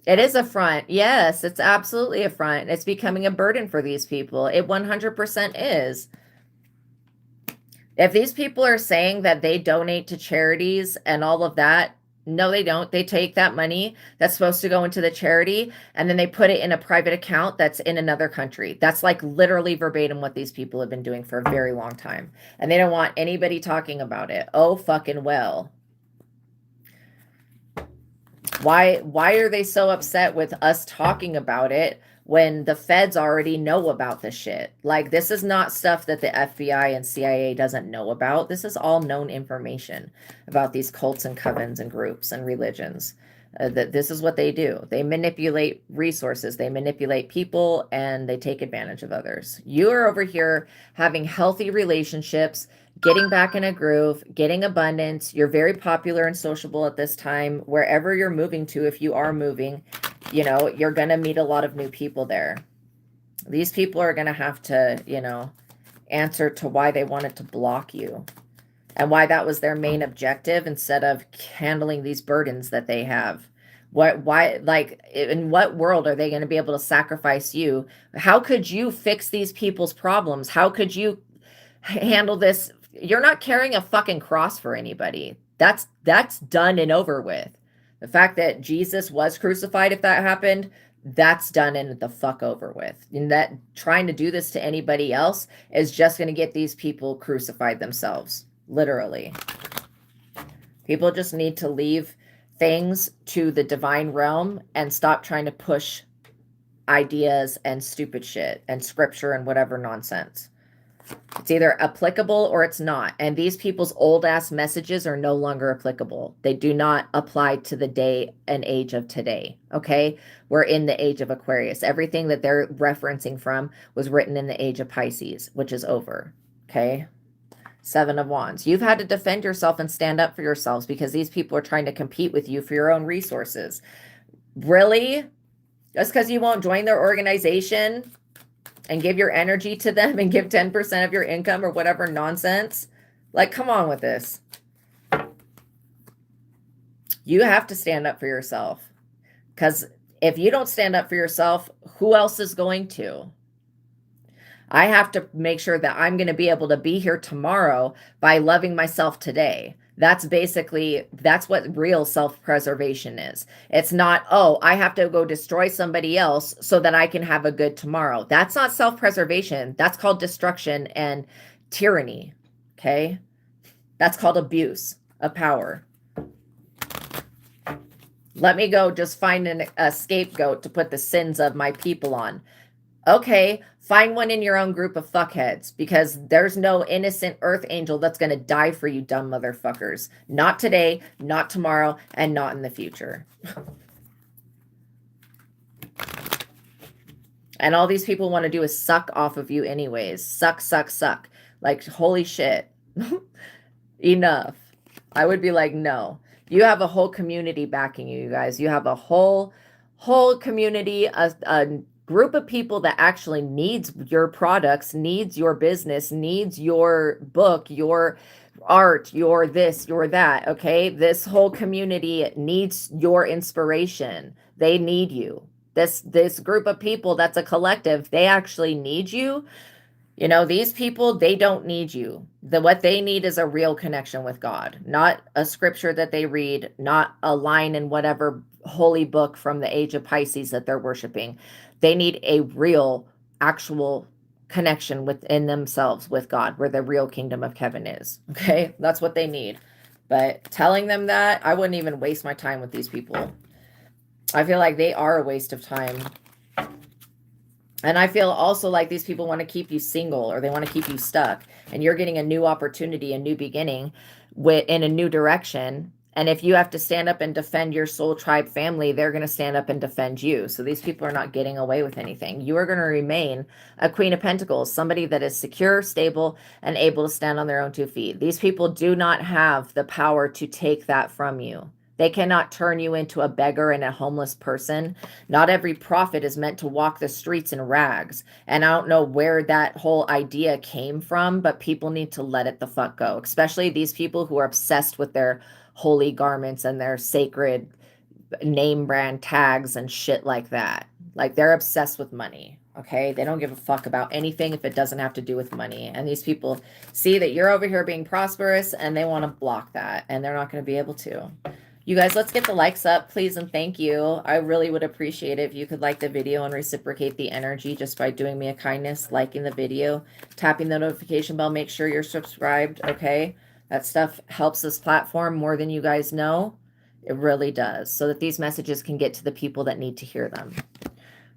it is a front. Yes, it's absolutely a front. It's becoming a burden for these people. It 100% is. If these people are saying that they donate to charities and all of that, no, they don't. They take that money that's supposed to go into the charity and then they put it in a private account that's in another country. That's like literally verbatim what these people have been doing for a very long time. And they don't want anybody talking about it. Oh, fucking well. Why are they so upset with us talking about it when the feds already know about this shit? Like, this is not stuff that the FBI and CIA doesn't know about. This is all known information about these cults and covens and groups and religions. That this is what they do. They manipulate resources, they manipulate people, and they take advantage of others. You are over here having healthy relationships, getting back in a groove, getting abundance. You're very popular and sociable at this time. Wherever you're moving to, if you are moving, you know, you're going to meet a lot of new people there. These people are going to have to, you know, answer to why they wanted to block you and why that was their main objective instead of handling these burdens that they have. Why, like, in what world are they going to be able to sacrifice you? How could you fix these people's problems? How could you handle this? You're not carrying a fucking cross for anybody. That's done and over with. The fact that Jesus was crucified, if that happened, that's done and the fuck over with. And that trying to do this to anybody else is just going to get these people crucified themselves. Literally. People just need to leave things to the divine realm and stop trying to push ideas and stupid shit and scripture and whatever nonsense. It's either applicable or it's not. And these people's old ass messages are no longer applicable. They do not apply to the day and age of today. Okay. We're in the age of Aquarius. Everything that they're referencing from was written in the age of Pisces, which is over. Okay. Seven of Wands. You've had to defend yourself and stand up for yourselves because these people are trying to compete with you for your own resources. Really? Just because you won't join their organization and give your energy to them and give 10% of your income or whatever nonsense? Like, come on with this. You have to stand up for yourself. Because if you don't stand up for yourself, who else is going to? I have to make sure that I'm going to be able to be here tomorrow by loving myself today. That's what real self-preservation is. It's not, oh, I have to go destroy somebody else so that I can have a good tomorrow. That's not self-preservation. That's called destruction and tyranny. Okay? That's called abuse of power. Let me go just find a scapegoat to put the sins of my people on. Okay, find one in your own group of fuckheads because there's no innocent earth angel that's going to die for you dumb motherfuckers. Not today, not tomorrow, and not in the future. And all these people want to do is suck off of you anyways. Suck, suck, suck. Like, holy shit. Enough. I would be like, no. You have a whole community backing you, you guys. You have a whole community, a group of people that actually needs your products, needs your business, needs your book, your art, your this, your that, okay? This whole community needs your inspiration. They need you. This group of people that's a collective, they actually need you. You know, these people, they don't need you. What they need is a real connection with God, not a scripture that they read, not a line in whatever holy book from the age of Pisces that they're worshiping. They need a real, actual connection within themselves with God, where the real kingdom of heaven is. Okay, that's what they need. But telling them that, I wouldn't even waste my time with these people. I feel like they are a waste of time. And I feel also like these people want to keep you single, or they want to keep you stuck, and you're getting a new opportunity, a new beginning in a new direction. And if you have to stand up and defend your soul tribe family, they're going to stand up and defend you. So these people are not getting away with anything. You are going to remain a Queen of Pentacles, somebody that is secure, stable, and able to stand on their own 2 feet. These people do not have the power to take that from you. They cannot turn you into a beggar and a homeless person. Not every prophet is meant to walk the streets in rags. And I don't know where that whole idea came from, but people need to let it the fuck go. Especially these people who are obsessed with their holy garments and their sacred name brand tags and shit like that. Like, they're obsessed with money. Okay, they don't give a fuck about anything if it doesn't have to do with money. And these people see that you're over here being prosperous, and they want to block that, and they're not going to be able to. You guys, let's get the likes up, please, and thank you. I really would appreciate it if you could like the video and reciprocate the energy just by doing me a kindness, liking the video, tapping the notification bell, make sure you're subscribed, okay? That stuff helps this platform more than you guys know. It really does, so that these messages can get to the people that need to hear them.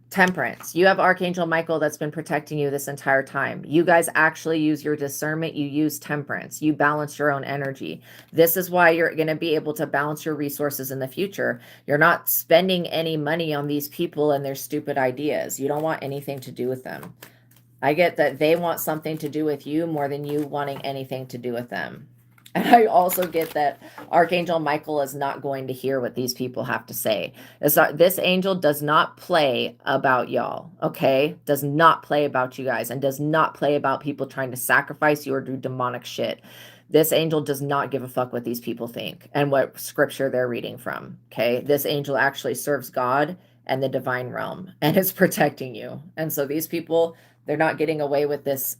Temperance. You have Archangel Michael that's been protecting you this entire time. You guys actually use your discernment. You use temperance. You balance your own energy. This is why you're going to be able to balance your resources in the future. You're not spending any money on these people and their stupid ideas. You don't want anything to do with them. I get that they want something to do with you more than you wanting anything to do with them. And I also get that Archangel Michael is not going to hear what these people have to say. This angel does not play about y'all, okay? Does not play about you guys, and does not play about people trying to sacrifice you or do demonic shit. This angel does not give a fuck what these people think and what scripture they're reading from, okay? This angel actually serves God and the divine realm and is protecting you. And so these people, they're not getting away with this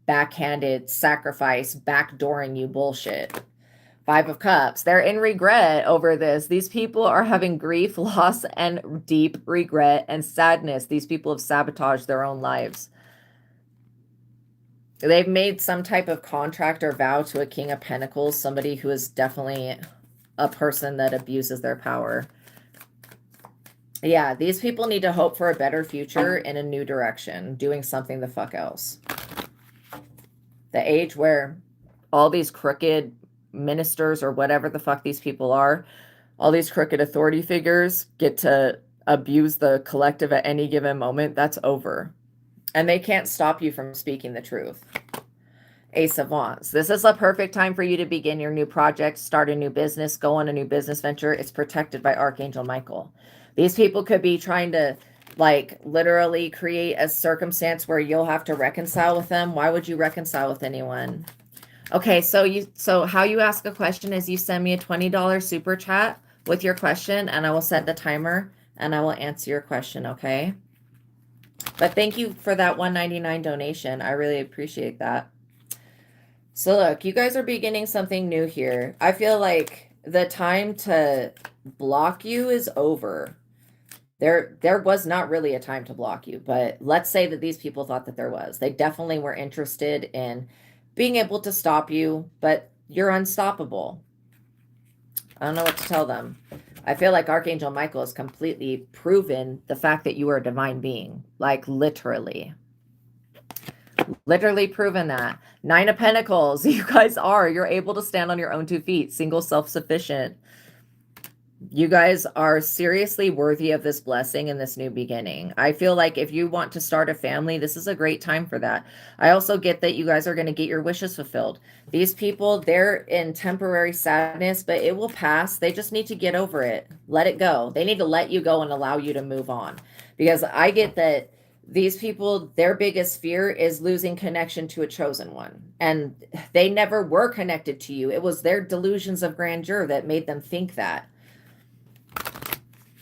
backhanded sacrifice, backdooring you bullshit. 5 of Cups. They're in regret over this. These people are having grief, loss, and deep regret and sadness. These people have sabotaged their own lives. They've made some type of contract or vow to a King of Pentacles, somebody who is definitely a person that abuses their power. Yeah, these people need to hope for a better future in a new direction, doing something the fuck else. The age where all these crooked ministers or whatever the fuck these people are, all these crooked authority figures get to abuse the collective at any given moment, that's over. And they can't stop you from speaking the truth. Ace of Wands. This is a perfect time for you to begin your new project, start a new business, go on a new business venture. It's protected by Archangel Michael. These people could be trying to, like, literally create a circumstance where you'll have to reconcile with them. Why would you reconcile with anyone? Okay, so how you ask a question is you send me a $20 super chat with your question, and I will set the timer and I will answer your question, okay? But thank you for that $1.99 donation. I really appreciate that. So look, you guys are beginning something new here. I feel like the time to block you is over. There was not really a time to block you, but let's say that these people thought that there was. They definitely were interested in being able to stop you, but you're unstoppable. I don't know what to tell them. I feel like Archangel Michael has completely proven the fact that you are a divine being. Like, literally. Literally proven that. 9 of Pentacles. You guys are. You're able to stand on your own 2 feet. Single, self-sufficient. You guys are seriously worthy of this blessing and this new beginning. I feel like if you want to start a family, this is a great time for that. I also get that you guys are going to get your wishes fulfilled. These people, they're in temporary sadness, but it will pass. They just need to get over it. Let it go. They need to let you go and allow you to move on. Because I get that these people, their biggest fear is losing connection to a chosen one. And they never were connected to you. It was their delusions of grandeur that made them think that.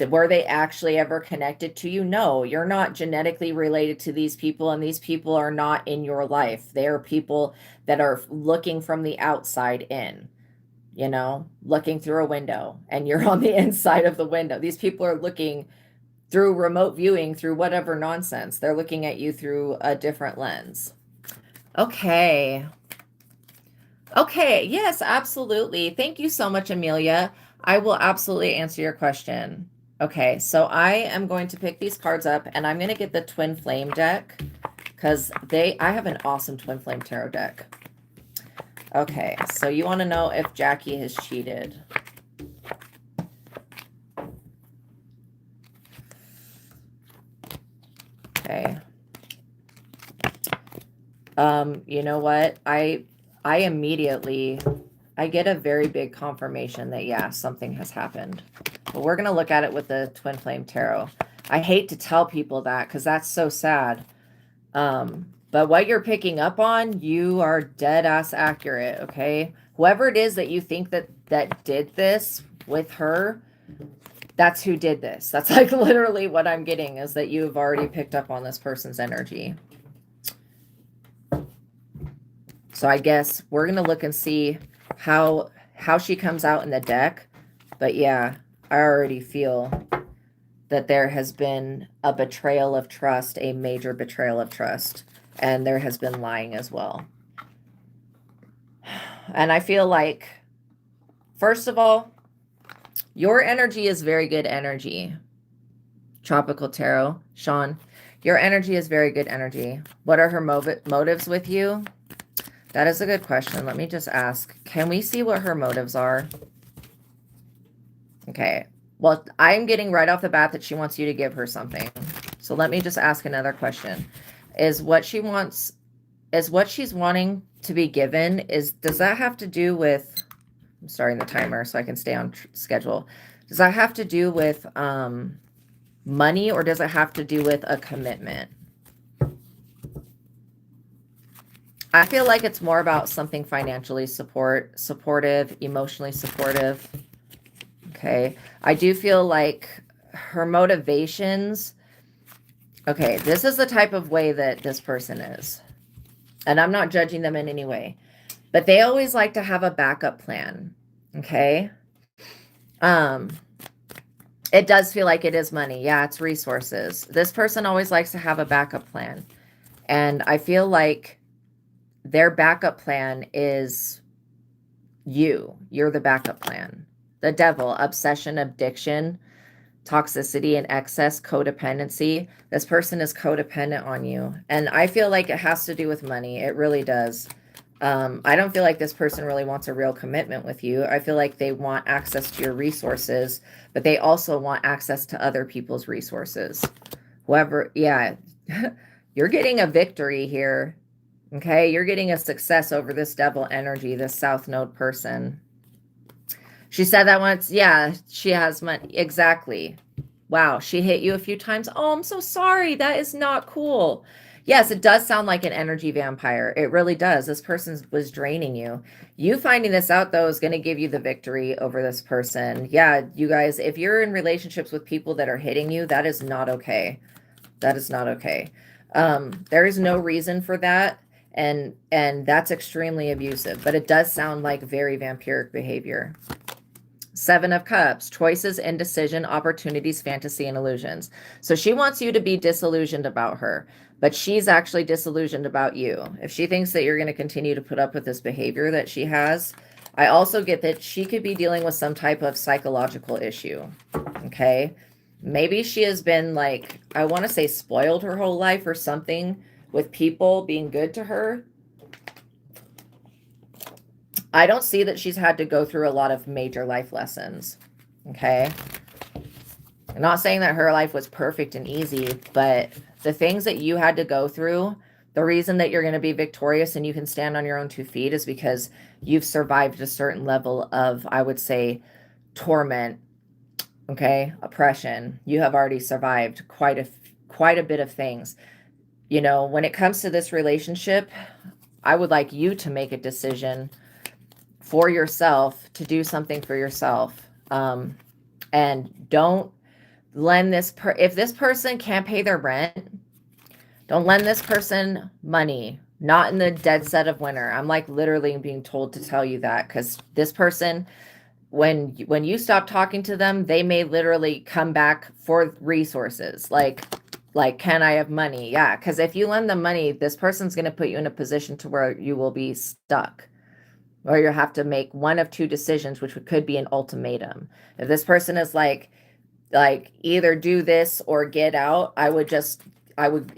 Were they actually ever connected to you? No, you're not genetically related to these people, and these people are not in your life. They are people that are looking from the outside in, looking through a window, and you're on the inside of the window. These people are looking through remote viewing, through whatever nonsense. They're looking at you through a different lens. Okay. Okay, yes, absolutely. Thank you so much, Amelia. I will absolutely answer your question. Okay, so I am going to pick these cards up, and I'm going to get the Twin Flame deck because I have an awesome Twin Flame tarot deck. Okay, so you want to know if Jackie has cheated. Okay. You know what? I immediately get a very big confirmation that, yeah, something has happened. But we're going to look at it with the Twin Flame Tarot. I hate to tell people that because that's so sad. But what you're picking up on, you are dead ass accurate, okay? Whoever it is that you think that did this with her, that's who did this. That's like literally what I'm getting, is that you've already picked up on this person's energy. So I guess we're going to look and see how she comes out in the deck. But yeah, I already feel that there has been a betrayal of trust, a major betrayal of trust, and there has been lying as well. And I feel like, first of all, your energy is very good energy. Tropical Tarot, Sean, your energy is very good energy. What are her motives with you? That is a good question. Let me just ask. Can we see what her motives are? Okay. Well, I'm getting right off the bat that she wants you to give her something. So let me just ask another question. Is what she's wanting to be given, does that have to do with, I'm starting the timer so I can stay on schedule. Does that have to do with money, or does it have to do with a commitment? I feel like it's more about something financially supportive, emotionally supportive. Okay. I do feel like her motivations. Okay. This is the type of way that this person is. And I'm not judging them in any way, but they always like to have a backup plan. Okay. It does feel like it is money. Yeah. It's resources. This person always likes to have a backup plan. And I feel like their backup plan is you. You're the backup plan. The devil, obsession, addiction, toxicity and excess, codependency. This person is codependent on you. And I feel like it has to do with money. It really does. I don't feel like this person really wants a real commitment with you. I feel like they want access to your resources, but they also want access to other people's resources. Whoever, yeah, you're getting a victory here. Okay, you're getting a success over this devil energy, this South Node person. She said that once. Yeah, she has money. Exactly. Wow, she hit you a few times. Oh, I'm so sorry. That is not cool. Yes, it does sound like an energy vampire. It really does. This person was draining you. You finding this out, though, is going to give you the victory over this person. Yeah, you guys, if you're in relationships with people that are hitting you, that is not okay. That is not okay. There is no reason for that. And that's extremely abusive, but it does sound like very vampiric behavior. 7 of Cups, choices, indecision, opportunities, fantasy, and illusions. So she wants you to be disillusioned about her, but she's actually disillusioned about you. If she thinks that you're going to continue to put up with this behavior that she has, I also get that she could be dealing with some type of psychological issue. Okay. Maybe she has been, like, I want to say spoiled her whole life or something, with people being good to her. I don't see that she's had to go through a lot of major life lessons. Okay. I'm not saying that her life was perfect and easy, but the things that you had to go through, the reason that you're going to be victorious and you can stand on your own 2 feet is because you've survived a certain level of, I would say, torment, okay, oppression. You have already survived quite a bit of things. You know, when it comes to this relationship, I would like you to make a decision for yourself to do something for yourself. And don't lend this if this person can't pay their rent, don't lend this person money. Not in the dead set of winter. I'm like literally being told to tell you that, because this person, when you stop talking to them, they may literally come back for resources. Like, can I have money? Yeah, because if you lend them money, this person's going to put you in a position to where you will be stuck, or you have to make one of two decisions, which could be an ultimatum. If this person is like either do this or get out, I would,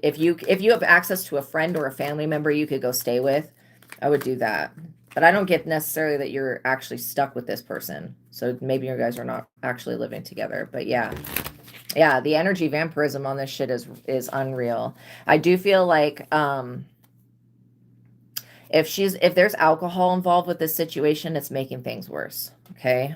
if you have access to a friend or a family member you could go stay with, I would do that. But I don't get necessarily that you're actually stuck with this person. So maybe you guys are not actually living together. But yeah, the energy vampirism on this shit is unreal. I do feel like if there's alcohol involved with this situation, it's making things worse. Okay.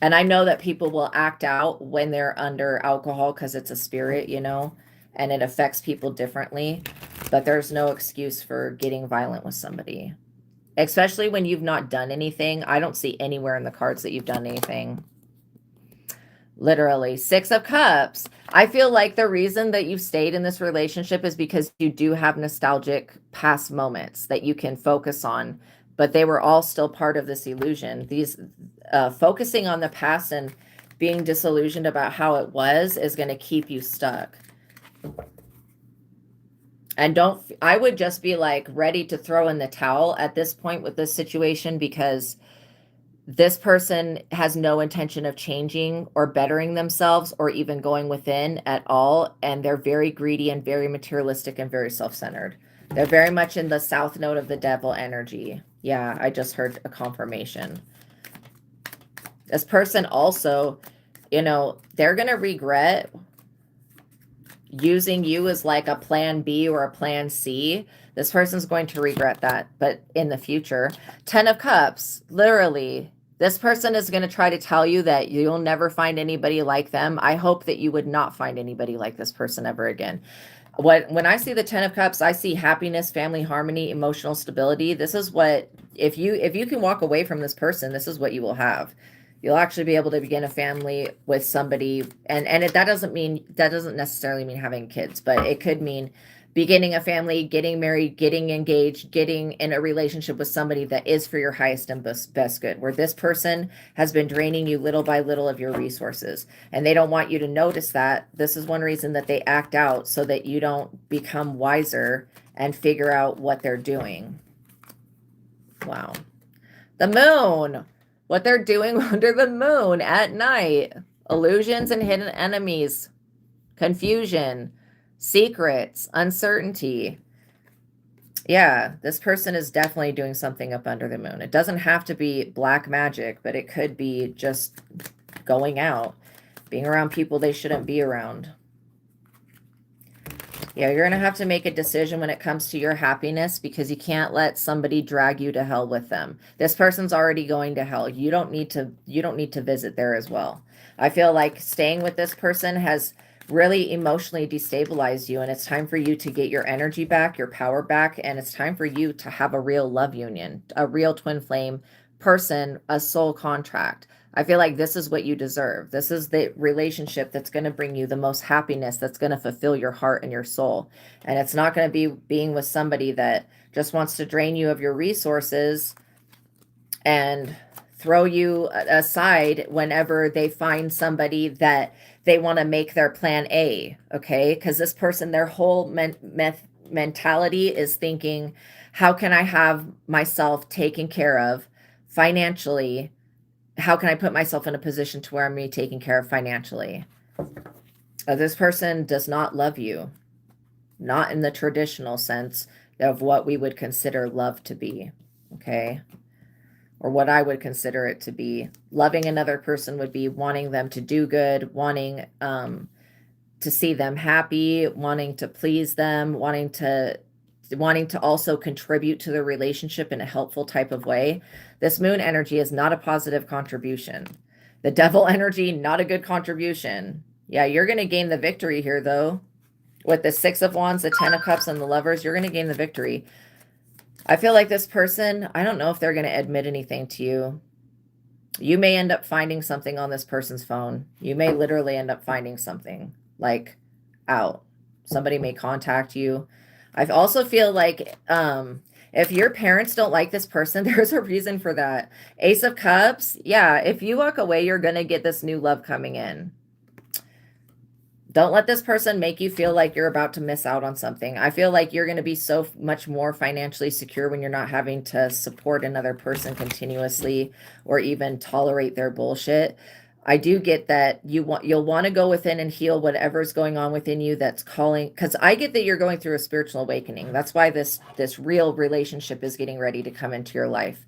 And I know that people will act out when they're under alcohol because it's a spirit, you know, and it affects people differently. But there's no excuse for getting violent with somebody, especially when you've not done anything. I don't see anywhere in the cards that you've done anything. Literally, 6 of Cups. I feel like the reason that you've stayed in this relationship is because you do have nostalgic past moments that you can focus on, but they were all still part of this illusion. These focusing on the past and being disillusioned about how it was is going to keep you stuck. And I would just be like ready to throw in the towel at this point with this situation, because this person has no intention of changing or bettering themselves or even going within at all. And they're very greedy and very materialistic and very self-centered. They're very much in the south node of the devil energy. Yeah, I just heard a confirmation. This person also, you know, they're going to regret using you as like a plan B or a plan C. This person's going to regret that, but in the future. 10 of Cups, literally, this person is going to try to tell you that you'll never find anybody like them. I hope that you would not find anybody like this person ever again. When I see the 10 of Cups, I see happiness, family harmony, emotional stability. This is what, if you can walk away from this person, this is what you will have. You'll actually be able to begin a family with somebody, and that doesn't necessarily mean having kids, but it could mean beginning a family, getting married, getting engaged, getting in a relationship with somebody that is for your highest and best good, where this person has been draining you little by little of your resources, and they don't want you to notice that. This is one reason that they act out, so that you don't become wiser and figure out what they're doing. Wow. The moon. What they're doing under the moon at night. Illusions and hidden enemies. Confusion. Secrets. Uncertainty. Yeah, this person is definitely doing something up under the moon. It doesn't have to be black magic, but it could be just going out, being around people they shouldn't be around. Yeah, you're going to have to make a decision when it comes to your happiness, because you can't let somebody drag you to hell with them. This person's already going to hell. You don't need to visit there as well. I feel like staying with this person has really emotionally destabilized you, and it's time for you to get your energy back, your power back, and it's time for you to have a real love union, a real twin flame person, a soul contract. I feel like this is what you deserve. This is the relationship that's going to bring you the most happiness, that's going to fulfill your heart and your soul. And it's not going to be being with somebody that just wants to drain you of your resources and throw you aside whenever they find somebody that they want to make their plan A, okay? Because this person, their whole mentality is thinking, how can I have myself taken care of financially? How can I put myself in a position to where I'm being taken care of financially? This person does not love you, not in the traditional sense of what we would consider love to be, okay? or what I would consider it to be. Loving another person would be wanting them to do good, wanting to see them happy, wanting to please them, wanting to also contribute to the relationship in a helpful type of way. This moon energy is not a positive contribution. The devil energy, not a good contribution. Yeah, you're going to gain the victory here, though. With the Six of Wands, the Ten of Cups, and the Lovers, you're going to gain the victory. I feel like this person, I don't know if they're going to admit anything to you. You may end up finding something on this person's phone. You may literally end up finding something, like, out. Somebody may contact you. I also feel like if your parents don't like this person, there's a reason for that. Ace of Cups, yeah, if you walk away, you're going to get this new love coming in. Don't let this person make you feel like you're about to miss out on something. I feel like you're going to be so much more financially secure when you're not having to support another person continuously or even tolerate their bullshit. I do get that you'll want to go within and heal whatever's going on within you that's calling, because I get that you're going through a spiritual awakening. That's why this real relationship is getting ready to come into your life.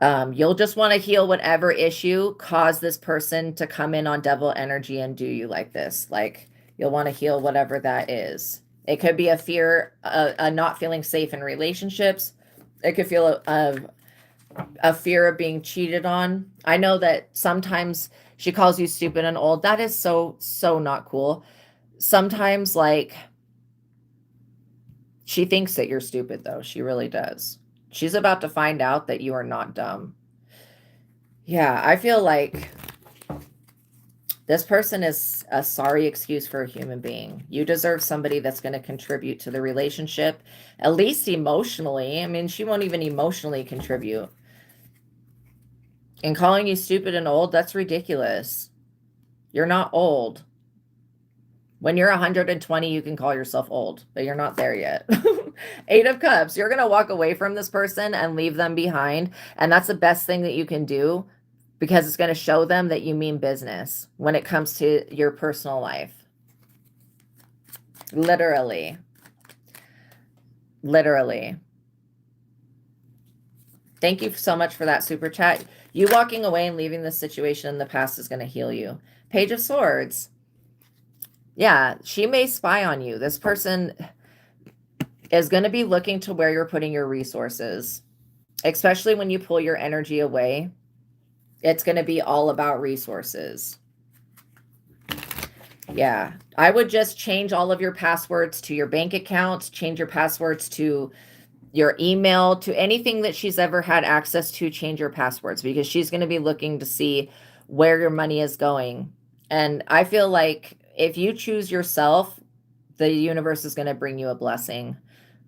You'll just want to heal whatever issue caused this person to come in on devil energy and do you like this. Like, you'll want to heal whatever that is. It could be a fear, a not feeling safe in relationships. It could feel a fear of being cheated on. I know that sometimes she calls you stupid and old. That is so not cool. Sometimes, like, she thinks that you're stupid, though. She really does. She's about to find out that you are not dumb. Yeah, I feel like this person is a sorry excuse for a human being. You deserve somebody that's going to contribute to the relationship, at least emotionally. I mean, she won't even emotionally contribute. And calling you stupid and old, that's ridiculous. You're not old. When you're 120, you can call yourself old, but you're not there yet. Eight of Cups, you're going to walk away from this person and leave them behind. And that's the best thing that you can do, because it's going to show them that you mean business when it comes to your personal life. Literally. Literally. Thank you so much for that super chat. You walking away and leaving this situation in the past is going to heal you. Page of Swords. Yeah, she may spy on you. This person is going to be looking to where you're putting your resources, especially when you pull your energy away. It's going to be all about resources. Yeah, I would just change all of your passwords to your bank accounts, change your passwords to your email, to anything that she's ever had access to. Change your passwords, because she's going to be looking to see where your money is going. And I feel like if you choose yourself, the universe is going to bring you a blessing.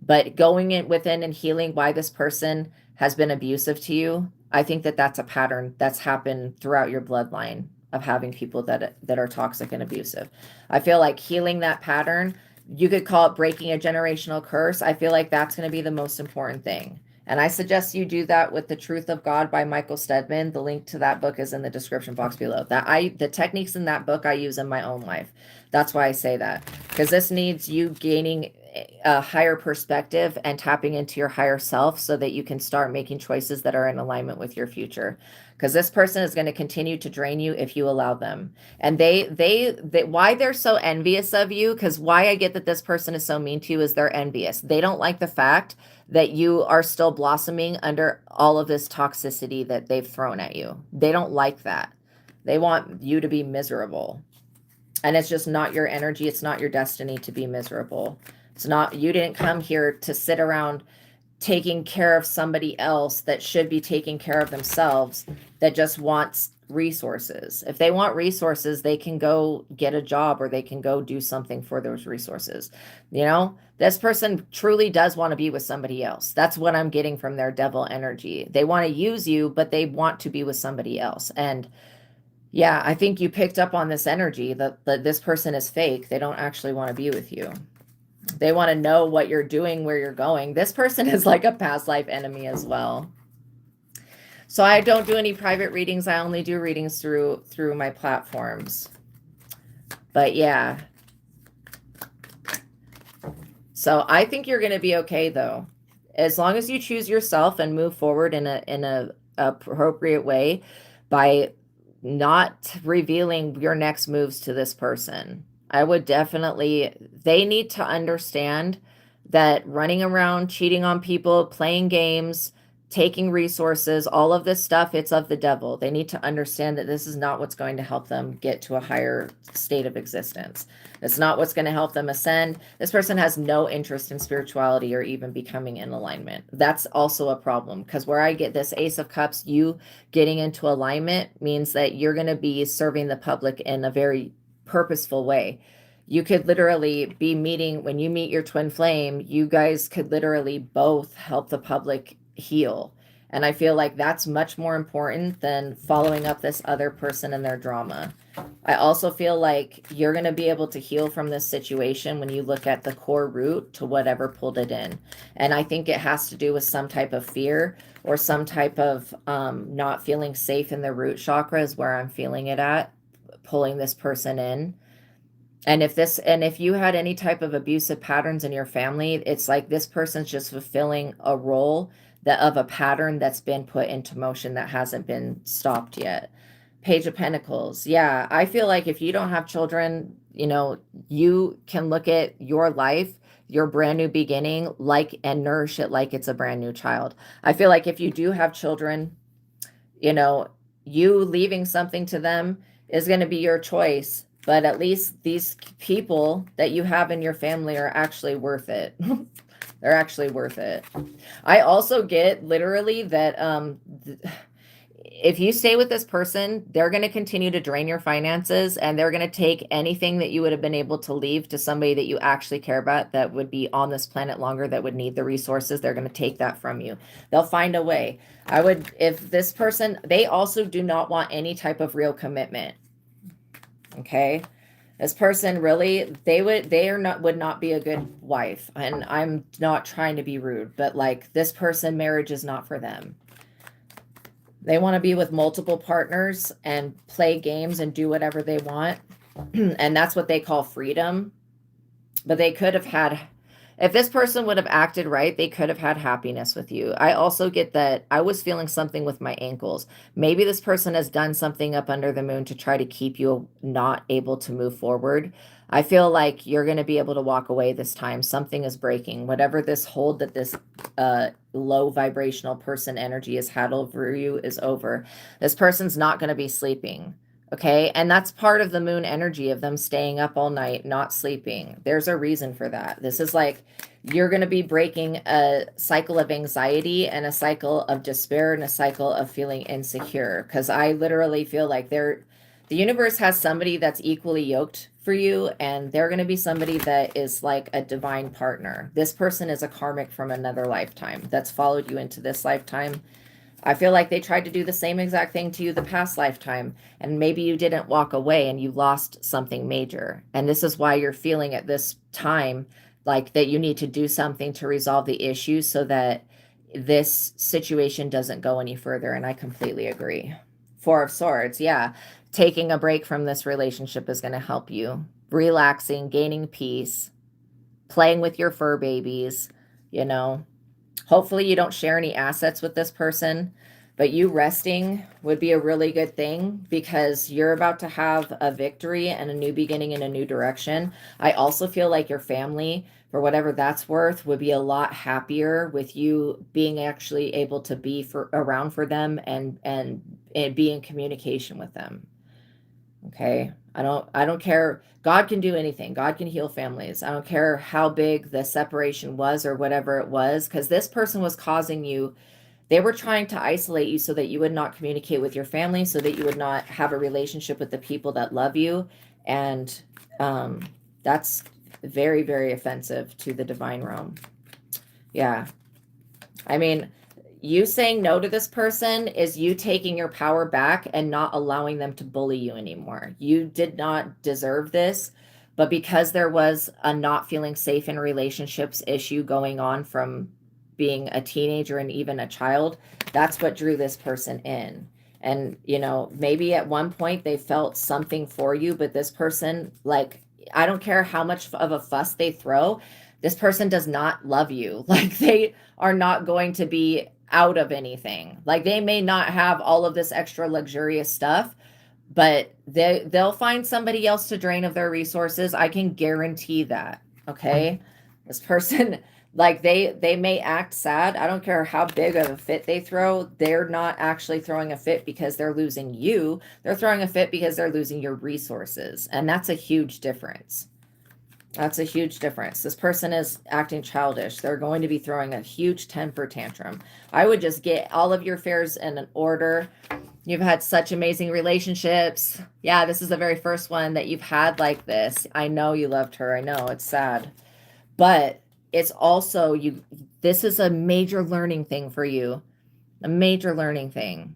But going in within and healing why this person has been abusive to you, I think that that's a pattern that's happened throughout your bloodline of having people that are toxic and abusive. I feel like healing that pattern, you could call it breaking a generational curse. I feel like that's going to be the most important thing. And I suggest you do that with The Truth of God by Michael Steadman. The link to that book is in the description box below. The techniques in that book I use in my own life. That's why I say that, because this needs you gaining a higher perspective and tapping into your higher self so that you can start making choices that are in alignment with your future. Because this person is going to continue to drain you if you allow them. And they why they're so envious of you, because why I get that this person is so mean to you is they're envious. They don't like the fact that you are still blossoming under all of this toxicity that they've thrown at you. They don't like that. They want you to be miserable. And it's just not your energy. It's not your destiny to be miserable. It's not, you didn't come here to sit around taking care of somebody else that should be taking care of themselves, that just wants resources. If they want resources, they can go get a job, or they can go do something for those resources. You know, this person truly does want to be with somebody else. That's what I'm getting from their devil energy. They want to use you, but they want to be with somebody else. And yeah, I think you picked up on this energy that this person is fake. They don't actually want to be with you. They want to know what you're doing, where you're going. This person is like a past life enemy as well. So I don't do any private readings. I only do readings through my platforms. But yeah. So I think you're going to be okay, though. As long as you choose yourself and move forward in a appropriate way by not revealing your next moves to this person. I would definitely, they need to understand that running around, cheating on people, playing games, taking resources, all of this stuff, it's of the devil. They need to understand that this is not what's going to help them get to a higher state of existence. It's not what's going to help them ascend. This person has no interest in spirituality or even becoming in alignment. That's also a problem, because where I get this Ace of Cups, you getting into alignment means that you're going to be serving the public in a very purposeful way. You could literally be meeting, when you meet your twin flame, you guys could literally both help the public heal. And I feel like that's much more important than following up this other person and their drama. I also feel like you're going to be able to heal from this situation when you look at the core root to whatever pulled it in. And I think it has to do with some type of fear or some type of not feeling safe in the root chakra is where I'm feeling it at, pulling this person in. And if you had any type of abusive patterns in your family, it's like this person's just fulfilling a role that of a pattern that's been put into motion that hasn't been stopped yet. Page of Pentacles. Yeah, I feel like if you don't have children, you can look at your life, your brand new beginning, and nourish it like it's a brand new child. I feel like if you do have children, you leaving something to them is going to be your choice. But at least these people that you have in your family are actually worth it. They're actually worth it. I also get literally that if you stay with this person, they're going to continue to drain your finances, and they're going to take anything that you would have been able to leave to somebody that you actually care about that would be on this planet longer, that would need the resources. They're going to take that from you. They'll find a way. If this person, they also do not want any type of real commitment. Okay, this person really, would not be a good wife. And I'm not trying to be rude, but like, this person, marriage is not for them. They want to be with multiple partners and play games and do whatever they want. And that's what they call freedom. But they could have had, if this person would have acted right, they could have had happiness with you. I also get that I was feeling something with my ankles. Maybe this person has done something up under the moon to try to keep you not able to move forward. I feel like you're going to be able to walk away this time. Something is breaking. Whatever this hold that this low vibrational person energy has had over you is over. This person's not going to be sleeping. Okay. And that's part of the moon energy of them staying up all night, not sleeping. There's a reason for that. This is like, you're going to be breaking a cycle of anxiety and a cycle of despair and a cycle of feeling insecure. Because I literally feel like the universe has somebody that's equally yoked for you, and they're going to be somebody that is like a divine partner. This person is a karmic from another lifetime that's followed you into this lifetime. I feel like they tried to do the same exact thing to you the past lifetime, and maybe you didn't walk away and you lost something major. And this is why you're feeling at this time like that you need to do something to resolve the issue so that this situation doesn't go any further. And I completely agree. Four of Swords. Yeah. Taking a break from this relationship is going to help you. Relaxing, gaining peace, playing with your fur babies, Hopefully you don't share any assets with this person, but you resting would be a really good thing because you're about to have a victory and a new beginning in a new direction. I also feel like your family, for whatever that's worth, would be a lot happier with you being actually able to be around for them and be in communication with them. Okay. I don't care. God can do anything. God can heal families. I don't care how big the separation was or whatever it was, because this person was causing you, they were trying to isolate you so that you would not communicate with your family, so that you would not have a relationship with the people that love you. And that's very, very offensive to the divine realm. Yeah. I mean, you saying no to this person is you taking your power back and not allowing them to bully you anymore. You did not deserve this, but because there was a not feeling safe in relationships issue going on from being a teenager and even a child, that's what drew this person in. And, maybe at one point they felt something for you, but this person, like, I don't care how much of a fuss they throw, this person does not love you. Like, they are not going to be out of anything. Like they may not have all of this extra luxurious stuff, but they'll find somebody else to drain of their resources. I can guarantee that. Okay. This person, like they may act sad. I don't care how big of a fit they throw. They're not actually throwing a fit because they're losing you. They're throwing a fit because they're losing your resources. And that's a huge difference. That's a huge difference. This person is acting childish. They're going to be throwing a huge temper tantrum. I would just get all of your affairs in an order. You've had such amazing relationships. Yeah, this is the very first one that you've had like this. I know you loved her. I know it's sad. But it's also this is a major learning thing for you. A major learning thing.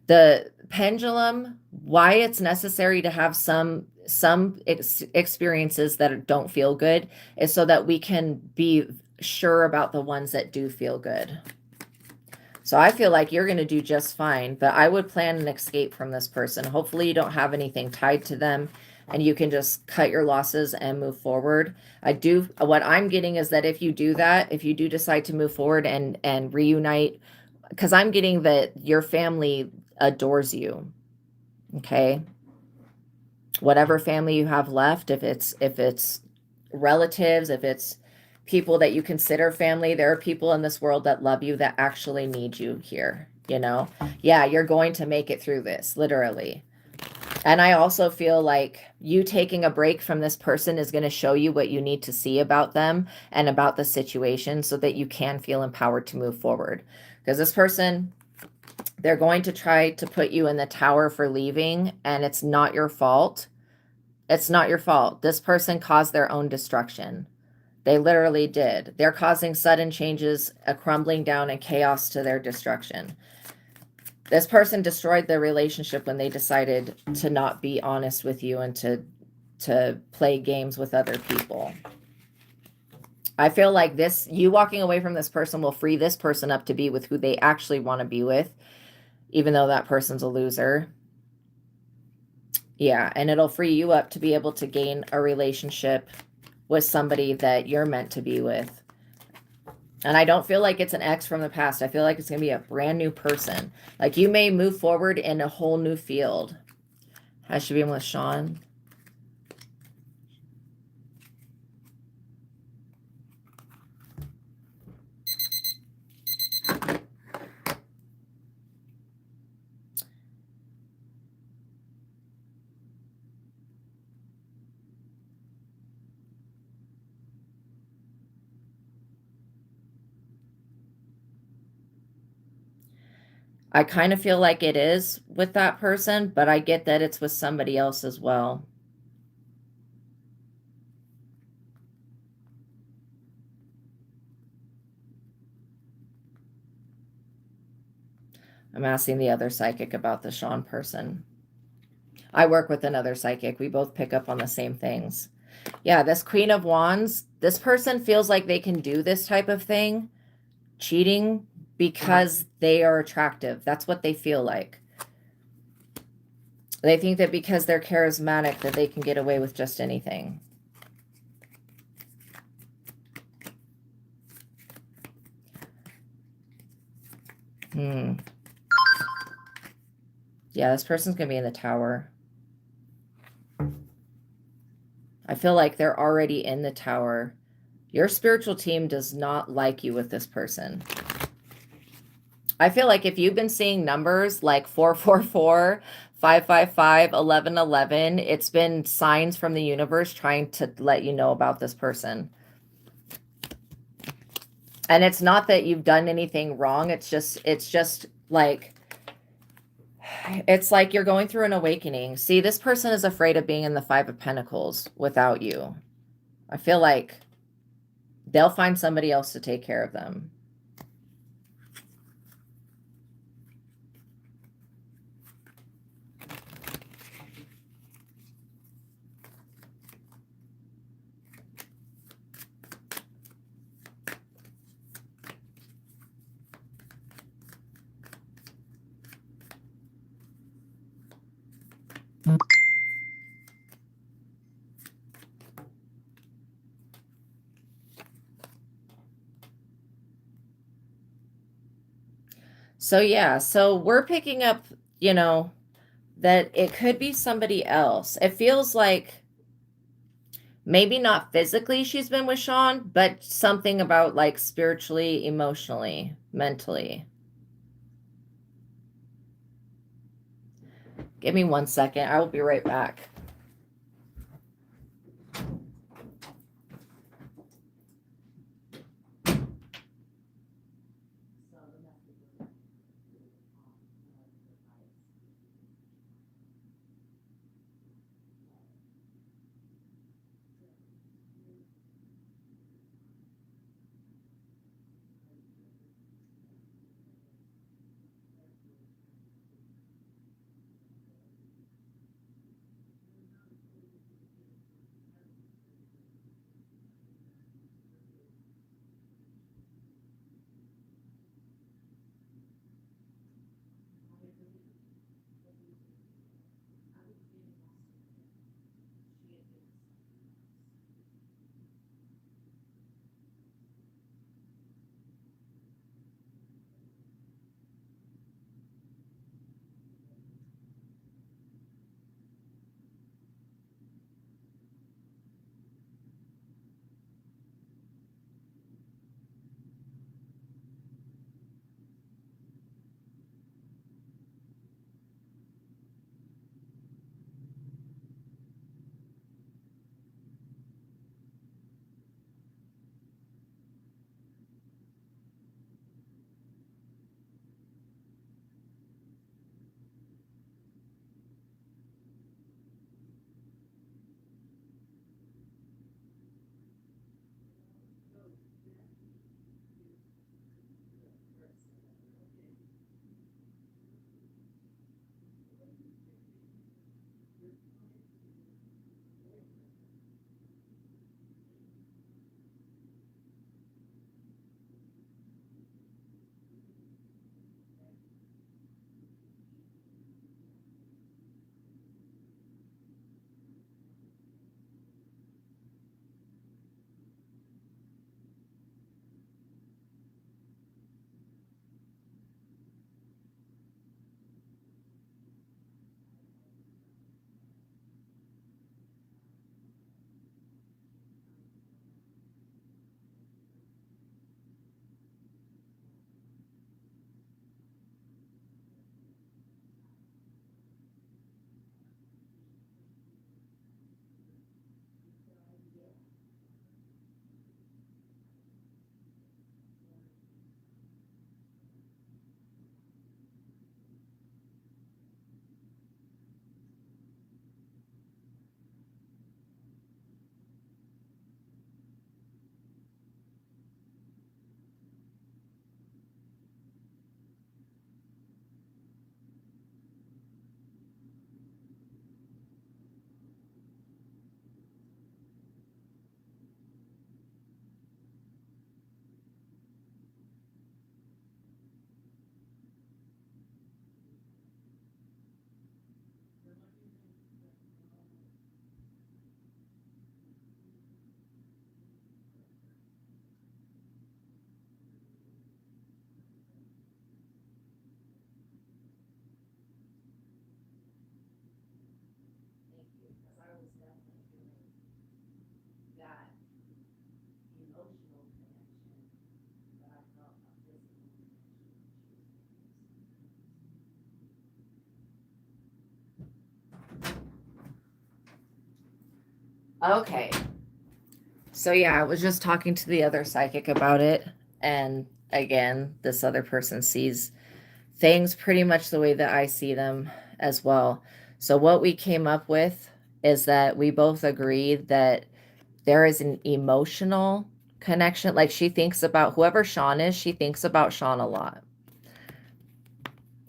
The pendulum, why it's necessary to have some experiences that don't feel good is so that we can be sure about the ones that do feel good. So I feel like you're going to do just fine, but I would plan an escape from this person. Hopefully you don't have anything tied to them and you can just cut your losses and move forward. What I'm getting is that if you do that, if you do decide to move forward and reunite, because I'm getting that your family adores you. Okay. Whatever family you have left, if it's relatives, if it's people that you consider family, there are people in this world that love you, that actually need you here, you know? Yeah, you're going to make it through this, literally. And I also feel like you taking a break from this person is going to show you what you need to see about them and about the situation so that you can feel empowered to move forward. Because this person, they're going to try to put you in the tower for leaving, and it's not your fault. It's not your fault. This person caused their own destruction. They literally did. They're causing sudden changes, a crumbling down, and chaos to their destruction. This person destroyed the relationship when they decided to not be honest with you and to play games with other people. I feel like you walking away from this person will free this person up to be with who they actually want to be with, even though that person's a loser. Yeah, and it'll free you up to be able to gain a relationship with somebody that you're meant to be with. And I don't feel like it's an ex from the past. I feel like it's going to be a brand new person. Like you may move forward in a whole new field. I should be in with Sean. I kind of feel like it is with that person, but I get that it's with somebody else as well. I'm asking the other psychic about the Sean person. I work with another psychic. We both pick up on the same things. Yeah, this Queen of Wands, this person feels like they can do this type of thing, cheating, because they are attractive. That's what they feel like. They think that because they're charismatic that they can get away with just anything. Yeah, this person's going to be in the tower. I feel like they're already in the tower. Your spiritual team does not like you with this person. I feel like if you've been seeing numbers like 444, 555, 1111, it's been signs from the universe trying to let you know about this person. And it's not that you've done anything wrong. It's just like, it's like you're going through an awakening. See, this person is afraid of being in the Five of Pentacles without you. I feel like they'll find somebody else to take care of them. So yeah, so we're picking up, you know, that it could be somebody else. It feels like maybe not physically she's been with Sean, but something about like spiritually, emotionally, mentally. Give me 1 second. I will be right back. Okay. So yeah, I was just talking to the other psychic about it, and again, this other person sees things pretty much the way that I see them as well. So what we came up with is that we both agree that there is an emotional connection. Like she thinks about whoever Sean is, she thinks about Sean a lot.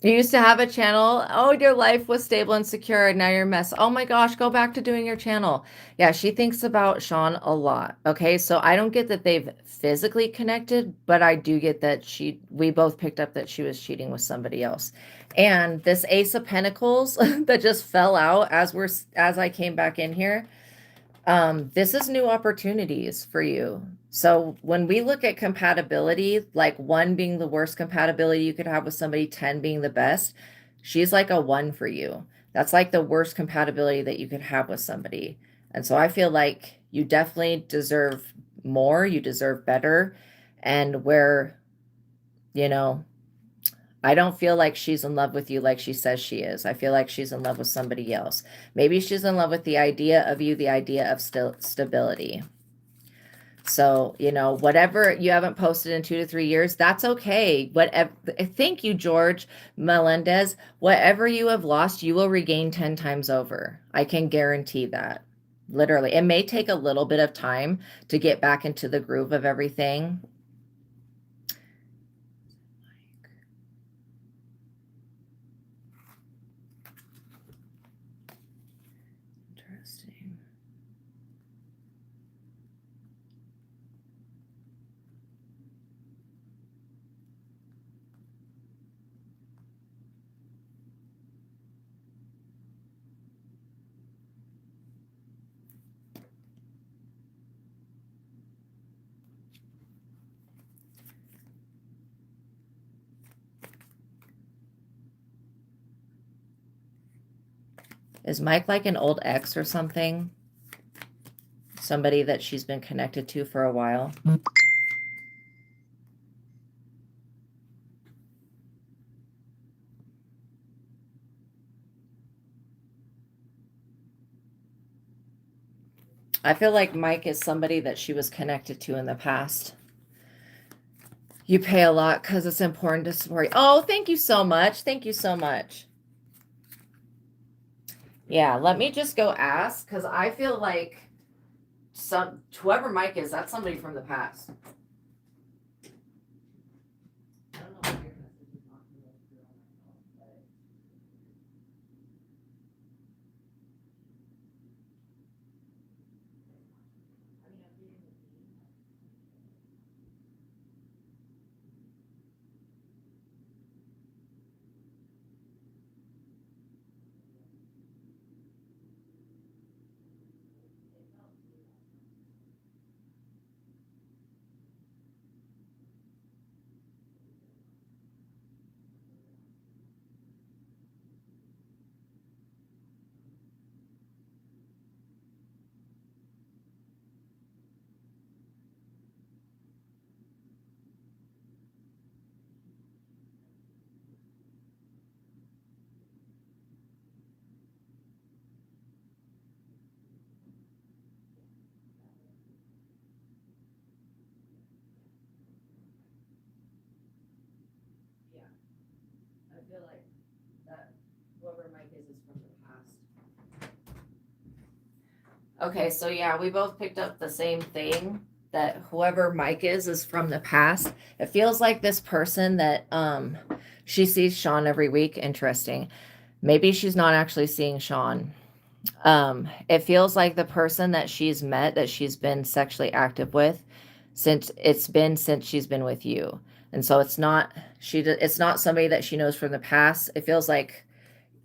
You used to have a channel. Oh, your life was stable and secure. Now you're a mess. Oh my gosh, go back to doing your channel. Yeah, she thinks about Sean a lot. Okay, so I don't get that they've physically connected, but I do get that we both picked up that she was cheating with somebody else. And this Ace of Pentacles that just fell out as I came back in here. This is new opportunities for you. So when we look at compatibility, like 1 being the worst compatibility you could have with somebody, 10 being the best, she's like a 1 for you. That's like the worst compatibility that you could have with somebody. And so I feel like you definitely deserve more, you deserve better. And where, you know, I don't feel like she's in love with you like she says she is. I feel like she's in love with somebody else. Maybe she's in love with the idea of you, the idea of stability. So, whatever you haven't posted in 2 to 3 years, that's okay. Whatever, thank you, George Melendez. Whatever you have lost, you will regain 10 times over. I can guarantee that. Literally. It may take a little bit of time to get back into the groove of everything. Interesting. Is Mike like an old ex or something? Somebody that she's been connected to for a while? I feel like Mike is somebody that she was connected to in the past. You pay a lot because it's important to support. Oh, thank you so much. Thank you so much. Yeah, let me just go ask because I feel like whoever Mike is, that's somebody from the past. I don't know why your message is not coming through on my phone, but I mean, I'm reading the theme. Yeah, I feel like that whoever Mike is from the past. Okay, so yeah, we both picked up the same thing that whoever Mike is from the past. It feels like this person that she sees Sean every week. Interesting. Maybe she's not actually seeing Sean. It feels like the person that she's met that she's been sexually active with since she's been with you. And so it's not somebody that she knows from the past. It feels like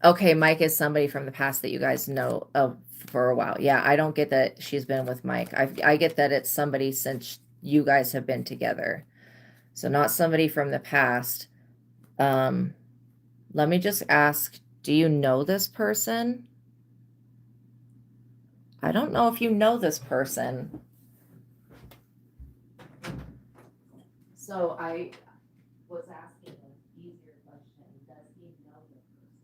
okay, Mike is somebody from the past that you guys know of for a while. Yeah, I don't get that she's been with Mike. I get that it's somebody since you guys have been together. So not somebody from the past. Um, Let me just ask, do you know this person? I don't know if you know this person. So I was asking an easier question. Does he know this person?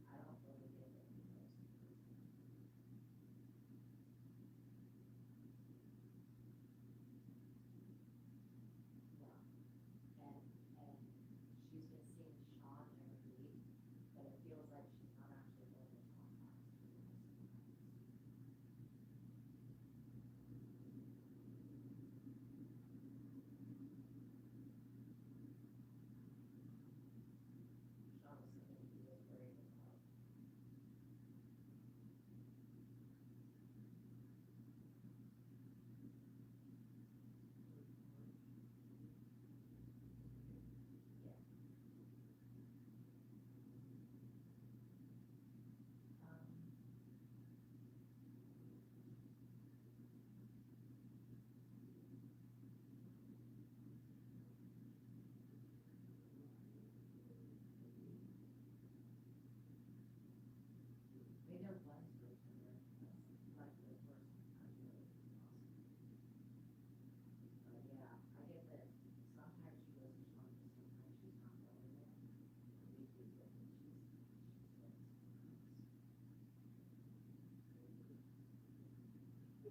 I don't really get it. And she's been seeing Sean every week, but it feels like she's not actually going to Sean.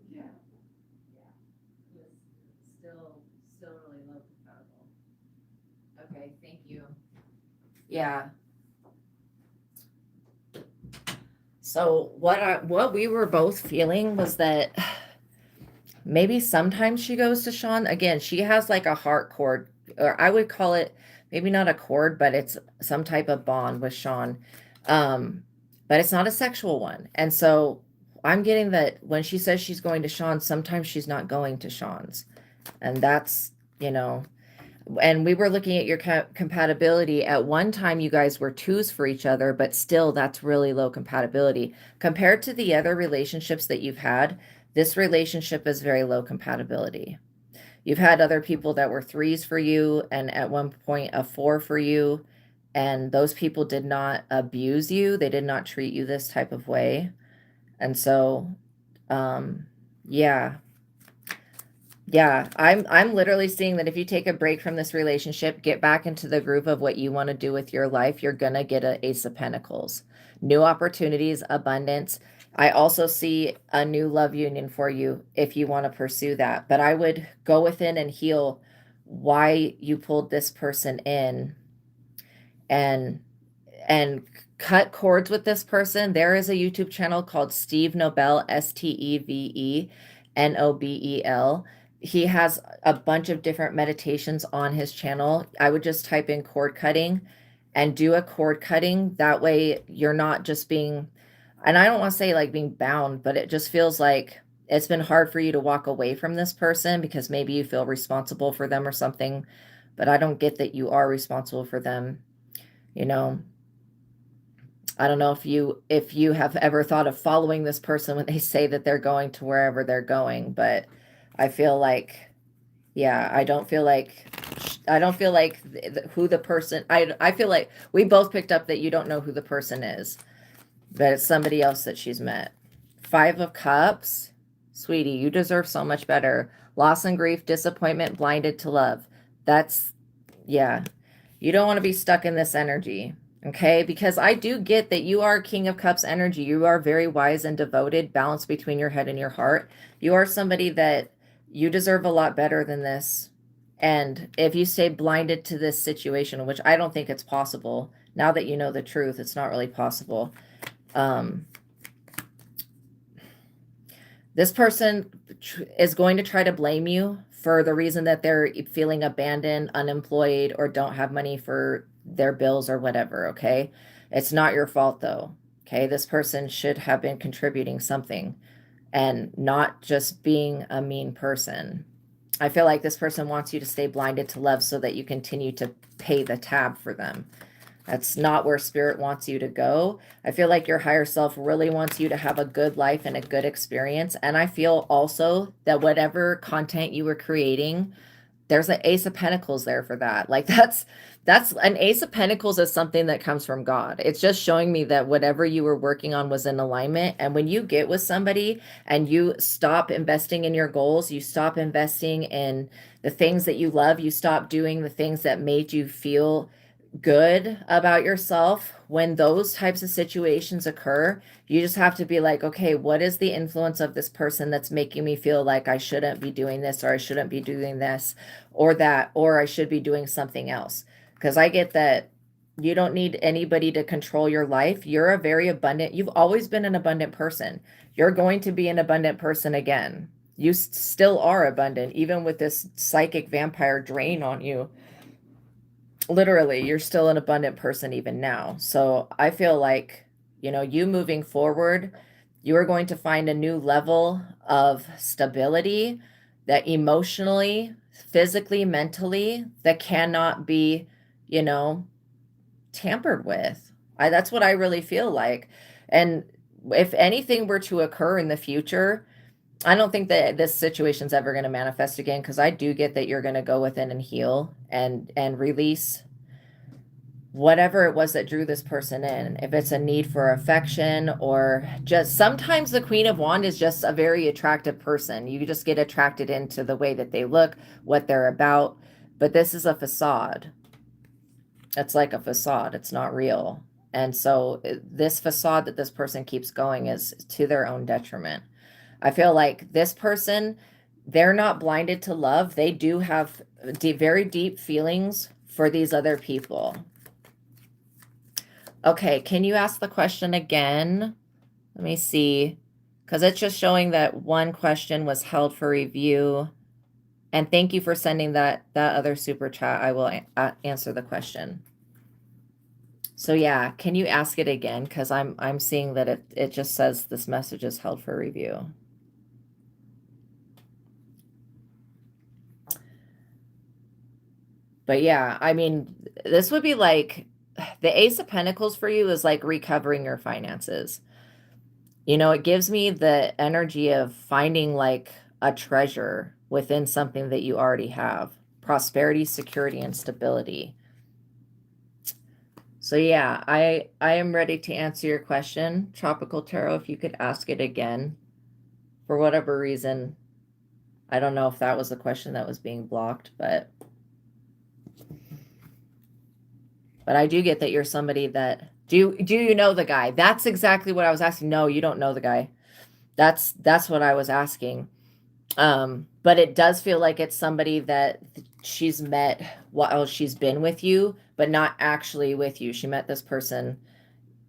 Yeah. Yeah. It was still really low compatible. Okay, thank you. Yeah. So what we were both feeling was that maybe sometimes she goes to Sean. Again, she has like a heart cord, or I would call it maybe not a cord, but it's some type of bond with Sean. Um, but it's not a sexual one. And so I'm getting that when she says she's going to Sean, sometimes she's not going to Sean's. And that's, you know, and we were looking at your compatibility. At one time, you guys were twos for each other, but still, that's really low compatibility. Compared to the other relationships that you've had, this relationship is very low compatibility. You've had other people that were threes for you, and at one point, a four for you, and those people did not abuse you. They did not treat you this type of way. And so, yeah. Yeah, I'm literally seeing that if you take a break from this relationship, get back into the groove of what you want to do with your life, you're gonna get an Ace of Pentacles. New opportunities, abundance. I also see a new love union for you if you want to pursue that. But I would go within and heal why you pulled this person in and and cut cords with this person. There is a YouTube channel called Steve Nobel, Stevenobel. He has a bunch of different meditations on his channel. I would just type in cord cutting and do a cord cutting. That way you're not just being, and I don't want to say like being bound, but it just feels like it's been hard for you to walk away from this person because maybe you feel responsible for them or something. But I don't get that you are responsible for them, you know. I don't know if you have ever thought of following this person when they say that they're going to wherever they're going, but I feel like, yeah, I don't feel like who the person, I feel like we both picked up that you don't know who the person is, but it's somebody else that she's met. Five of Cups, sweetie, you deserve so much better. Loss and grief, disappointment, blinded to love. That's, yeah, you don't want to be stuck in this energy. Okay, because I do get that you are King of Cups energy. You are very wise and devoted, balanced between your head and your heart. You are somebody that you deserve a lot better than this. And if you stay blinded to this situation, which I don't think it's possible, now that you know the truth, it's not really possible. This person is going to try to blame you for the reason that they're feeling abandoned, unemployed, or don't have money for their bills or whatever, okay? It's not your fault though, okay? This person should have been contributing something and not just being a mean person. I feel like this person wants you to stay blinded to love so that you continue to pay the tab for them. That's not where spirit wants you to go. I feel like your higher self really wants you to have a good life and a good experience. And I feel also that whatever content you were creating, there's an Ace of Pentacles there for that. Like that's an Ace of Pentacles is something that comes from God. It's just showing me that whatever you were working on was in alignment. And when you get with somebody and you stop investing in your goals, you stop investing in the things that you love, you stop doing the things that made you feel good about yourself. When those types of situations occur, you just have to be like, okay, what is the influence of this person that's making me feel like I shouldn't be doing this, or I shouldn't be doing this, or that, or I should be doing something else? Because I get that you don't need anybody to control your life. You're a very abundant, you've always been an abundant person. You're going to be an abundant person again. You still are abundant, even with this psychic vampire drain on you. Literally, you're still an abundant person even now. So I feel like, you know, you moving forward, you are going to find a new level of stability that emotionally, physically, mentally, that cannot be, you know, tampered with. That's what I really feel like. And if anything were to occur in the future, I don't think that this situation's ever going to manifest again, because I do get that you're going to go within and heal and release whatever it was that drew this person in. If it's a need for affection, or just sometimes the Queen of Wands is just a very attractive person. You just get attracted into the way that they look, what they're about. But this is a facade. It's like a facade. It's not real. And so this facade that this person keeps going is to their own detriment. I feel like this person, they're not blinded to love. They do have very deep feelings for these other people. Okay, can you ask the question again? Let me see, because it's just showing that one question was held for review. And thank you for sending that other super chat. I will answer the question. So yeah, can you ask it again? Because I'm seeing that it just says this message is held for review. But yeah, I mean, this would be like the Ace of Pentacles for you is like recovering your finances. You know, it gives me the energy of finding like a treasure within something that you already have. Prosperity, security, and stability. So yeah, I am ready to answer your question, Tropical Tarot, if you could ask it again. For whatever reason, I don't know if that was the question that was being blocked, but I do get that you're somebody that do you know the guy? That's exactly what I was asking. No, you don't know the guy. That's what I was asking. But it does feel like it's somebody that she's met while she's been with you, but not actually with you. She met this person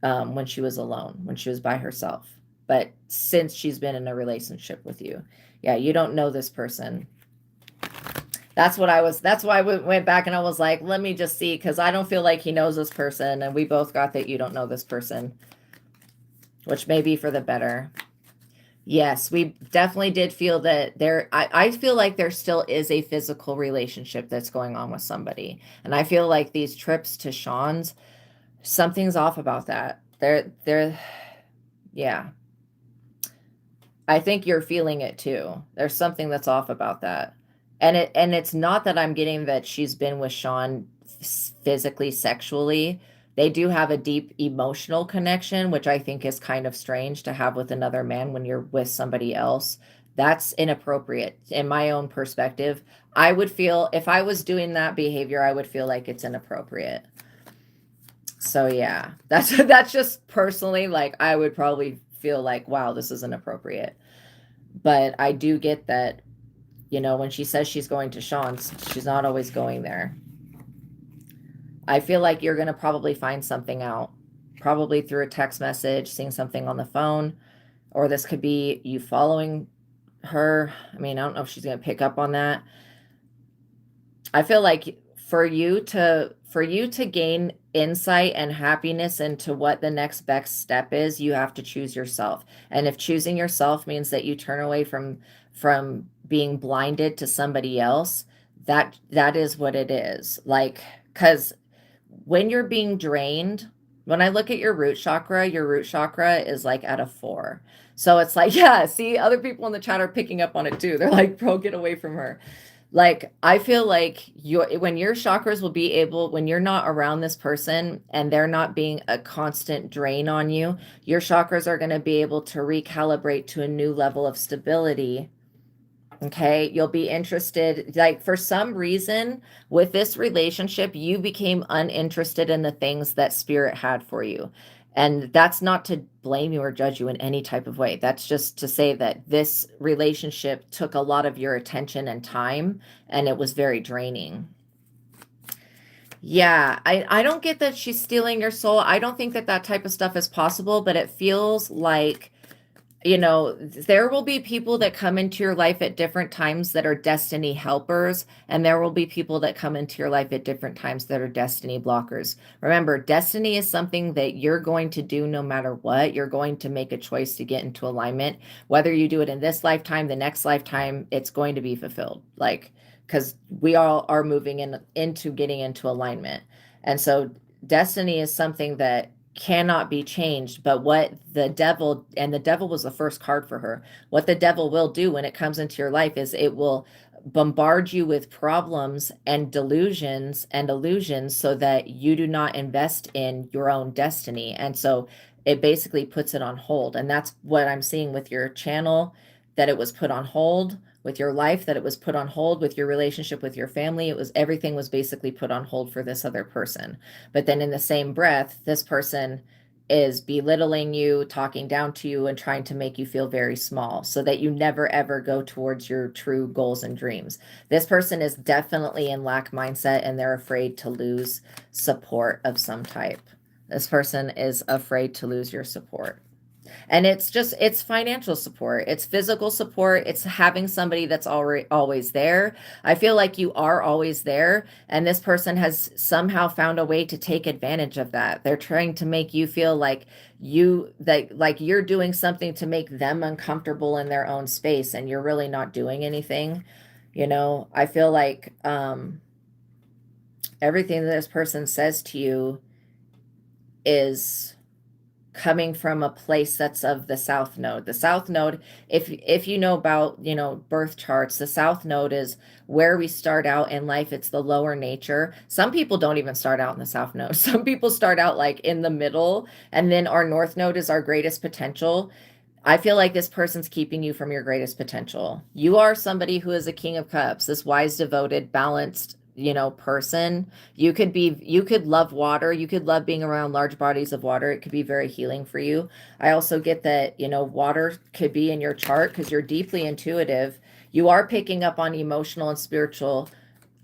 when she was alone, when she was by herself. But since she's been in a relationship with you, yeah, you don't know this person. That's why I went back and I was like, let me just see, because I don't feel like he knows this person. And we both got that you don't know this person, which may be for the better. Yes, we definitely did feel that I feel like there still is a physical relationship that's going on with somebody. And I feel like these trips to Sean's, something's off about that. Yeah. I think you're feeling it too. There's something that's off about that. And it's not that I'm getting that she's been with Sean physically, sexually. They do have a deep emotional connection, which I think is kind of strange to have with another man when you're with somebody else. That's inappropriate in my own perspective. I would feel, if I was doing that behavior, I would feel like it's inappropriate. So yeah, that's just personally, like, I would probably feel like, wow, this is inappropriate. But I do get that, you know, when she says she's going to Sean's, she's not always going there. I feel like you're going to probably find something out, probably through a text message, seeing something on the phone, or this could be you following her. I mean, I don't know if she's going to pick up on that. I feel like for you to gain insight and happiness into what the next best step is, you have to choose yourself. And if choosing yourself means that you turn away from being blinded to somebody else, that is what it is. Like, because when you're being drained, when I look at your root chakra is like at a 4. So it's like, yeah, see, other people in the chat are picking up on it too. They're like, bro, get away from her. Like, I feel like when your chakras will be able, when you're not around this person and they're not being a constant drain on you, your chakras are going to be able to recalibrate to a new level of stability. Okay, you'll be interested, like, for some reason with this relationship, you became uninterested in the things that spirit had for you. And that's not to blame you or judge you in any type of way. That's just to say that this relationship took a lot of your attention and time, and it was very draining. Yeah, I don't get that she's stealing your soul. I don't think that type of stuff is possible, but it feels like, you know, there will be people that come into your life at different times that are destiny helpers, and there will be people that come into your life at different times that are destiny blockers. Remember, destiny is something that you're going to do no matter what. You're going to make a choice to get into alignment. Whether you do it in this lifetime, the next lifetime, it's going to be fulfilled. Like, because we all are moving into getting into alignment. And so destiny is something that cannot be changed. But what the devil, and the devil was the first card for her, what the devil will do when it comes into your life is it will bombard you with problems and delusions and illusions so that you do not invest in your own destiny. And so it basically puts it on hold. And that's what I'm seeing with your channel, that it was put on hold, with your life, that it was put on hold, with your relationship with your family. It was, everything was basically put on hold for this other person. But then in the same breath, this person is belittling you, talking down to you, and trying to make you feel very small so that you never ever go towards your true goals and dreams. This person is definitely in lack mindset and they're afraid to lose support of some type. This person is afraid to lose your support. And it's financial support, it's physical support, it's having somebody that's already always there. I feel like you are always there, and this person has somehow found a way to take advantage of that. They're trying to make you feel like you're doing something to make them uncomfortable in their own space, and you're really not doing anything. I feel like everything that this person says to you is coming from a place that's of the south node. The south node, if you know about, birth charts, the south node is where we start out in life. It's the lower nature. Some people don't even start out in the south node. Some people start out like in the middle, and then our north node is our greatest potential. I feel like this person's keeping you from your greatest potential. You are somebody who is a king of cups, this wise, devoted, balanced, person. You could love water. You could love being around large bodies of water. It could be very healing for you. I also get that, water could be in your chart because you're deeply intuitive. You are picking up on emotional and spiritual.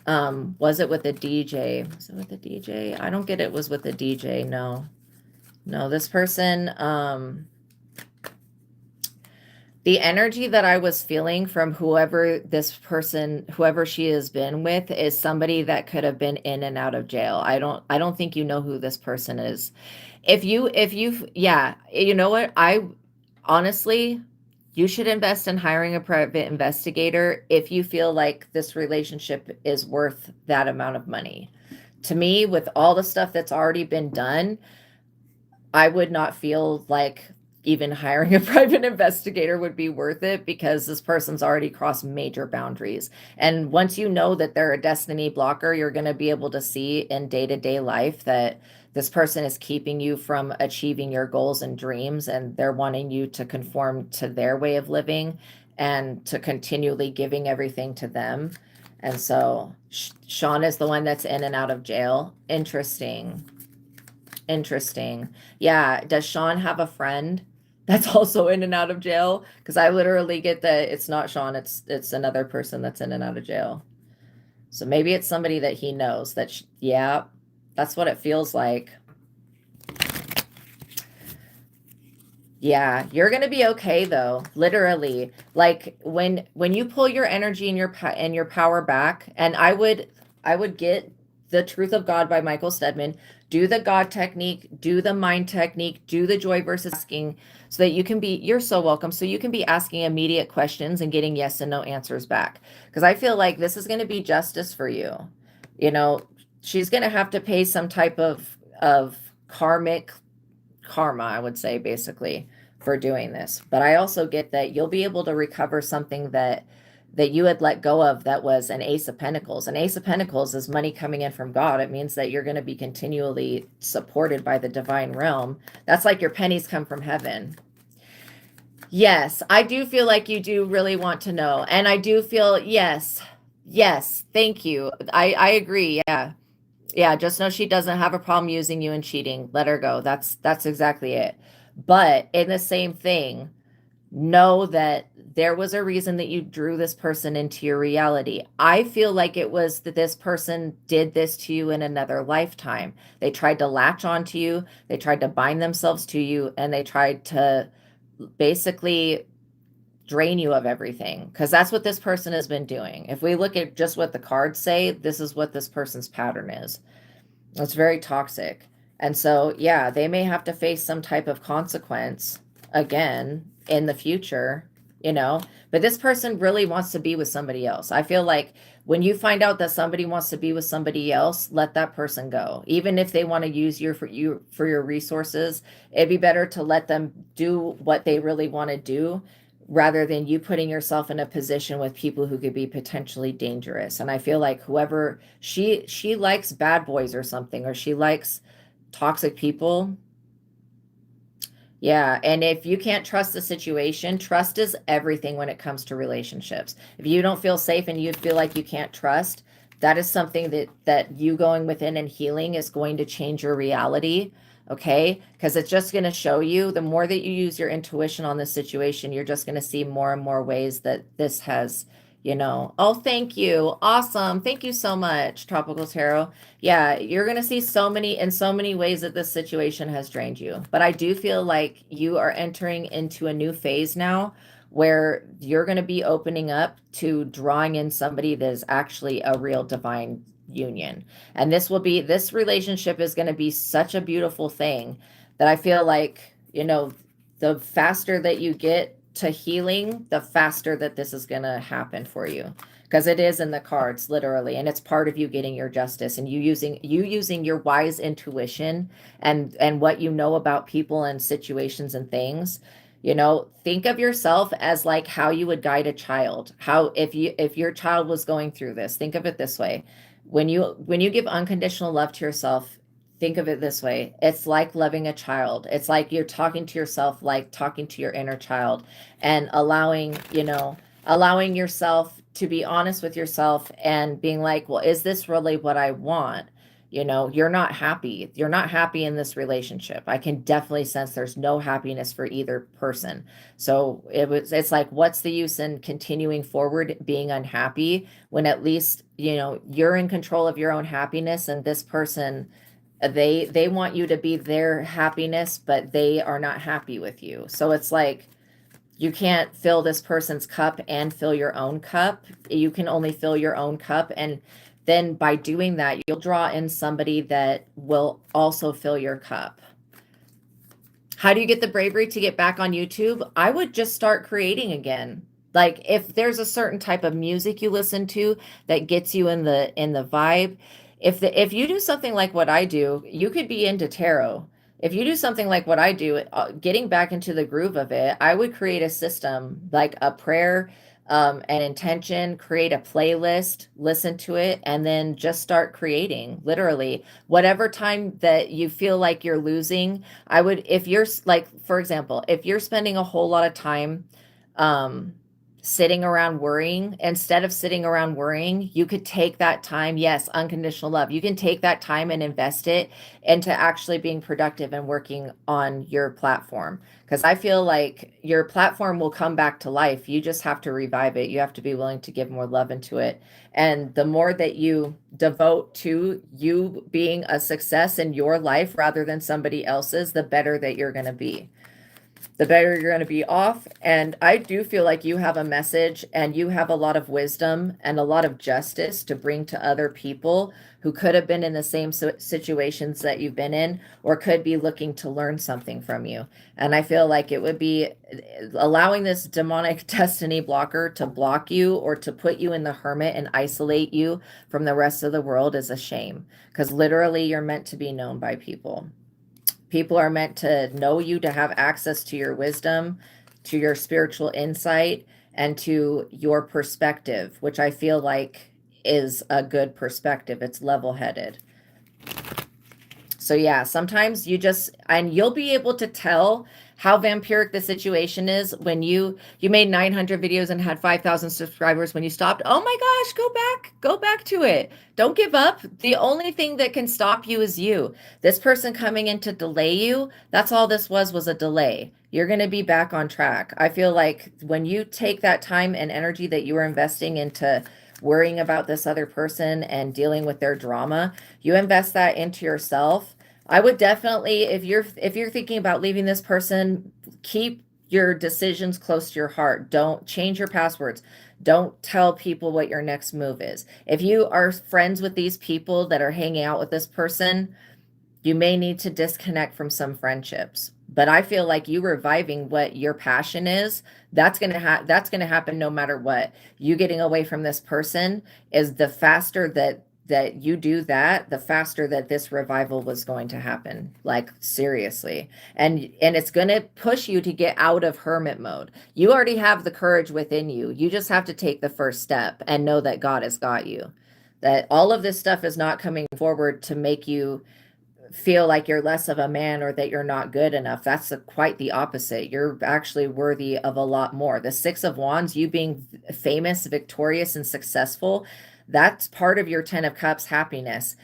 Was it with the DJ? Was it with the DJ? I don't get it was with the DJ. No, this person, the energy that I was feeling from whoever she has been with is somebody that could have been in and out of jail. I don't think you know who this person is. Yeah, you know what? Honestly, you should invest in hiring a private investigator if you feel like this relationship is worth that amount of money. To me, with all the stuff that's already been done, I would not feel like even hiring a private investigator would be worth it because this person's already crossed major boundaries. And once you know that they're a destiny blocker, you're going to be able to see in day-to-day life that this person is keeping you from achieving your goals and dreams, and they're wanting you to conform to their way of living and to continually giving everything to them. And so Sean is the one that's in and out of jail. Interesting. Yeah. Does Sean have a friend that's also in and out of jail? Because I literally get that it's not Sean, it's another person that's in and out of jail. So maybe it's somebody that he knows that, yeah, that's what it feels like. Yeah, you're going to be okay though. Literally, like when you pull your energy and your power back, and I would get The Truth of God by Michael Steadman, do the God technique, do the mind technique, do the joy versus asking, so that you're so welcome. So you can be asking immediate questions and getting yes and no answers back. Because I feel like this is going to be justice for you. She's going to have to pay some type of karma, I would say, basically, for doing this. But I also get that you'll be able to recover something that you had let go of, that was an Ace of Pentacles. An Ace of Pentacles is money coming in from God. It means that you're going to be continually supported by the divine realm. That's like your pennies come from heaven. Yes, I do feel like you do really want to know. And I do feel, yes, thank you. I agree, yeah. Yeah, just know she doesn't have a problem using you and cheating. Let her go. That's exactly it. But in the same thing, know that there was a reason that you drew this person into your reality. I feel like it was that this person did this to you in another lifetime. They tried to latch onto you, they tried to bind themselves to you, and they tried to basically drain you of everything, because that's what this person has been doing. If we look at just what the cards say, this is what this person's pattern is. It's very toxic. And so, yeah, they may have to face some type of consequence again in the future, but this person really wants to be with somebody else. I feel like when you find out that somebody wants to be with somebody else, let that person go. Even if they want to use you for your resources, it'd be better to let them do what they really want to do, rather than you putting yourself in a position with people who could be potentially dangerous. And I feel like whoever she likes bad boys or something, or she likes toxic people. Yeah, and if you can't trust the situation, trust is everything when it comes to relationships. If you don't feel safe and you feel like you can't trust, That is something that you going within and healing is going to change your reality. Okay, because it's just going to show you, the more that you use your intuition on this situation, you're just going to see more and more ways that this has, oh, thank you. Awesome. Thank you so much, Tropical Tarot. Yeah, you're going to see in so many ways that this situation has drained you. But I do feel like you are entering into a new phase now where you're going to be opening up to drawing in somebody that is actually a real divine union. And this relationship is going to be such a beautiful thing that I feel like, the faster that you get to healing, the faster that this is going to happen for you. Because it is in the cards, literally, and it's part of you getting your justice and you using your wise intuition and what you know about people and situations and things. Think of yourself as like how you would guide a child. How if your child was going through this, think of it this way. When you give unconditional love to yourself, think of it this way. It's like loving a child. It's like you're talking to yourself, like talking to your inner child, and allowing yourself to be honest with yourself and being like, well, is this really what I want? You're not happy. You're not happy in this relationship. I can definitely sense there's no happiness for either person. So it's like, what's the use in continuing forward being unhappy when at least, you're in control of your own happiness, and this person, they want you to be their happiness, but they are not happy with you. So it's like, you can't fill this person's cup and fill your own cup. You can only fill your own cup. And then by doing that, you'll draw in somebody that will also fill your cup. How do you get the bravery to get back on YouTube? I would just start creating again. Like if there's a certain type of music you listen to that gets you in the vibe, if you do something like what I do, you could be into tarot. If you do something like what I do, getting back into the groove of it, I would create a system like a prayer, an intention, create a playlist, listen to it, and then just start creating. Literally, whatever time that you feel like you're losing, I would, if you're like, for example, if you're spending a whole lot of time, um, sitting around worrying, instead of sitting around worrying, you could take that time. Yes, unconditional love. You can take that time and invest it into actually being productive and working on your platform. Because I feel like your platform will come back to life. You just have to revive it. You have to be willing to give more love into it. And the more that you devote to you being a success in your life rather than somebody else's, the better that you're going to be, the better you're going to be off. And I do feel like you have a message and you have a lot of wisdom and a lot of justice to bring to other people who could have been in the same situations that you've been in, or could be looking to learn something from you. And I feel like it would be allowing this demonic destiny blocker to block you or to put you in the hermit and isolate you from the rest of the world is a shame, because literally you're meant to be known by people. People are meant to know you, to have access to your wisdom, to your spiritual insight, and to your perspective, which I feel like is a good perspective. It's level-headed. So yeah, sometimes you'll be able to tell how vampiric the situation is when you made 900 videos and had 5,000 subscribers. When you stopped, oh my gosh, go back to it. Don't give up. The only thing that can stop you is you. This person coming in to delay you, that's all this was a delay. You're going to be back on track. I feel like when you take that time and energy that you were investing into worrying about this other person and dealing with their drama, you invest that into yourself. I would definitely, if you're thinking about leaving this person, keep your decisions close to your heart. Don't change your passwords. Don't tell people what your next move is. If you are friends with these people that are hanging out with this person, you may need to disconnect from some friendships. But I feel like you reviving what your passion is, that's going to happen no matter what. You getting away from this person is the faster that you do that, the faster that this revival was going to happen. Like seriously. And it's going to push you to get out of hermit mode. You already have the courage within you. You just have to take the first step and know that God has got you. That all of this stuff is not coming forward to make you feel like you're less of a man or that you're not good enough. That's quite the opposite. You're actually worthy of a lot more. The Six of Wands, you being famous, victorious, and successful, That's part of your 10 of Cups happiness.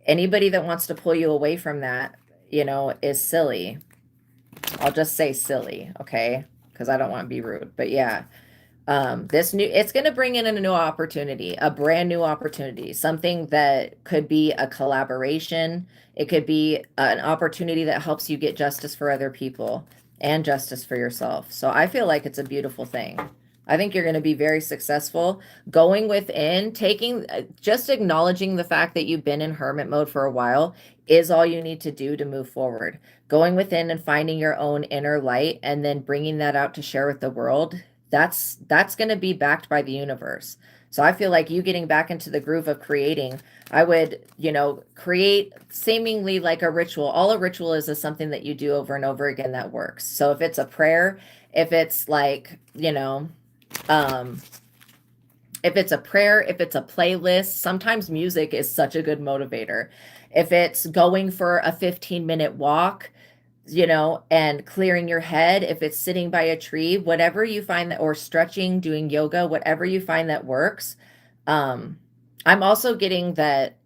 Anybody that wants to pull you away from that, you know, is silly. I'll just say silly, okay? Because I don't want to be rude. But yeah, it's going to bring in a new opportunity, a brand new opportunity, something that could be a collaboration. It could be an opportunity that helps you get justice for other people and justice for yourself. So I feel like it's a beautiful thing. I think you're going to be very successful going within, taking, just acknowledging the fact that you've been in hermit mode for a while is all you need to do to move forward. Going within and finding your own inner light and then bringing that out to share with the world, that's going to be backed by the universe. So I feel like you getting back into the groove of creating, I would, you know, create seemingly like a ritual. All a ritual is something that you do over and over again that works. So if it's a prayer, if it's like, you know, if it's a prayer, if it's a playlist, sometimes music is such a good motivator. If it's going for a 15-minute walk, you know, and clearing your head, if it's sitting by a tree, whatever you find that, or stretching, doing yoga, whatever you find that works. I'm also getting that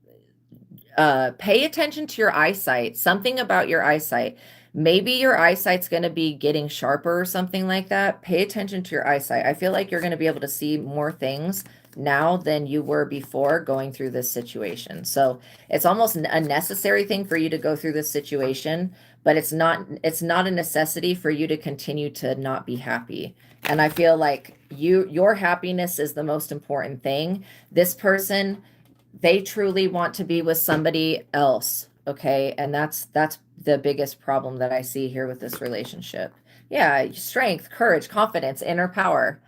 pay attention to your eyesight, something about your eyesight. Maybe your eyesight's going to be getting sharper or something like that. Pay attention to your eyesight. I feel like you're going to be able to see more things now than you were before going through this situation. So it's almost a necessary thing for you to go through this situation, but it's not a necessity for you to continue to not be happy. And I feel like your happiness is the most important thing. This person, they truly want to be with somebody else, okay? And that's the biggest problem that I see here with this relationship. Yeah, strength, courage, confidence, inner power.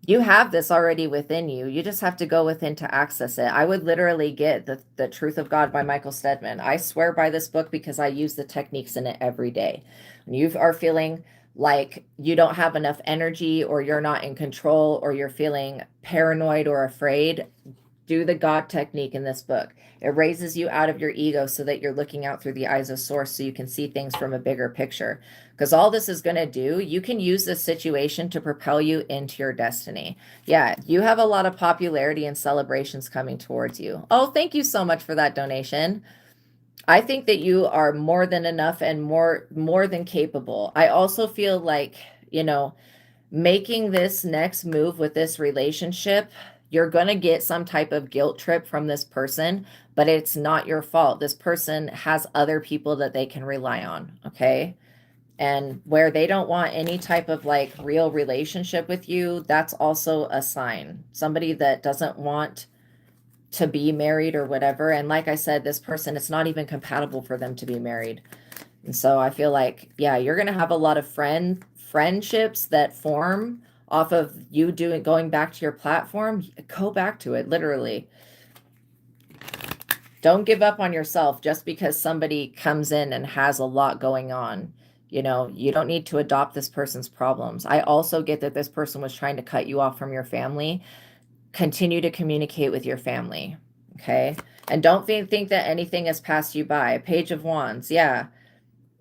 You have this already within you. You just have to go within to access it. I would literally get the Truth of God by Michael Steadman. I swear by this book because I use the techniques in it every day. When you are feeling like you don't have enough energy, or you're not in control, or you're feeling paranoid or afraid, do the God technique in this book. It raises you out of your ego so that you're looking out through the eyes of source, so you can see things from a bigger picture. Because all this is going to do, you can use this situation to propel you into your destiny. Yeah, you have a lot of popularity and celebrations coming towards you. Oh, thank you so much for that donation. I think that you are more than enough and more than capable. I also feel like, you know, making this next move with this relationship, you're going to get some type of guilt trip from this person, but it's not your fault. This person has other people that they can rely on, okay? And where they don't want any type of like real relationship with you, that's also a sign. Somebody that doesn't want to be married or whatever. And like I said, this person, it's not even compatible for them to be married. And so I feel like, yeah, you're going to have a lot of friendships that form off of you going back to your platform. Go back to it, literally. Don't give up on yourself just because somebody comes in and has a lot going on. You know, you don't need to adopt this person's problems. I also get that this person was trying to cut you off from your family. Continue to communicate with your family, okay? And don't think that anything has passed you by. Page of Wands, yeah.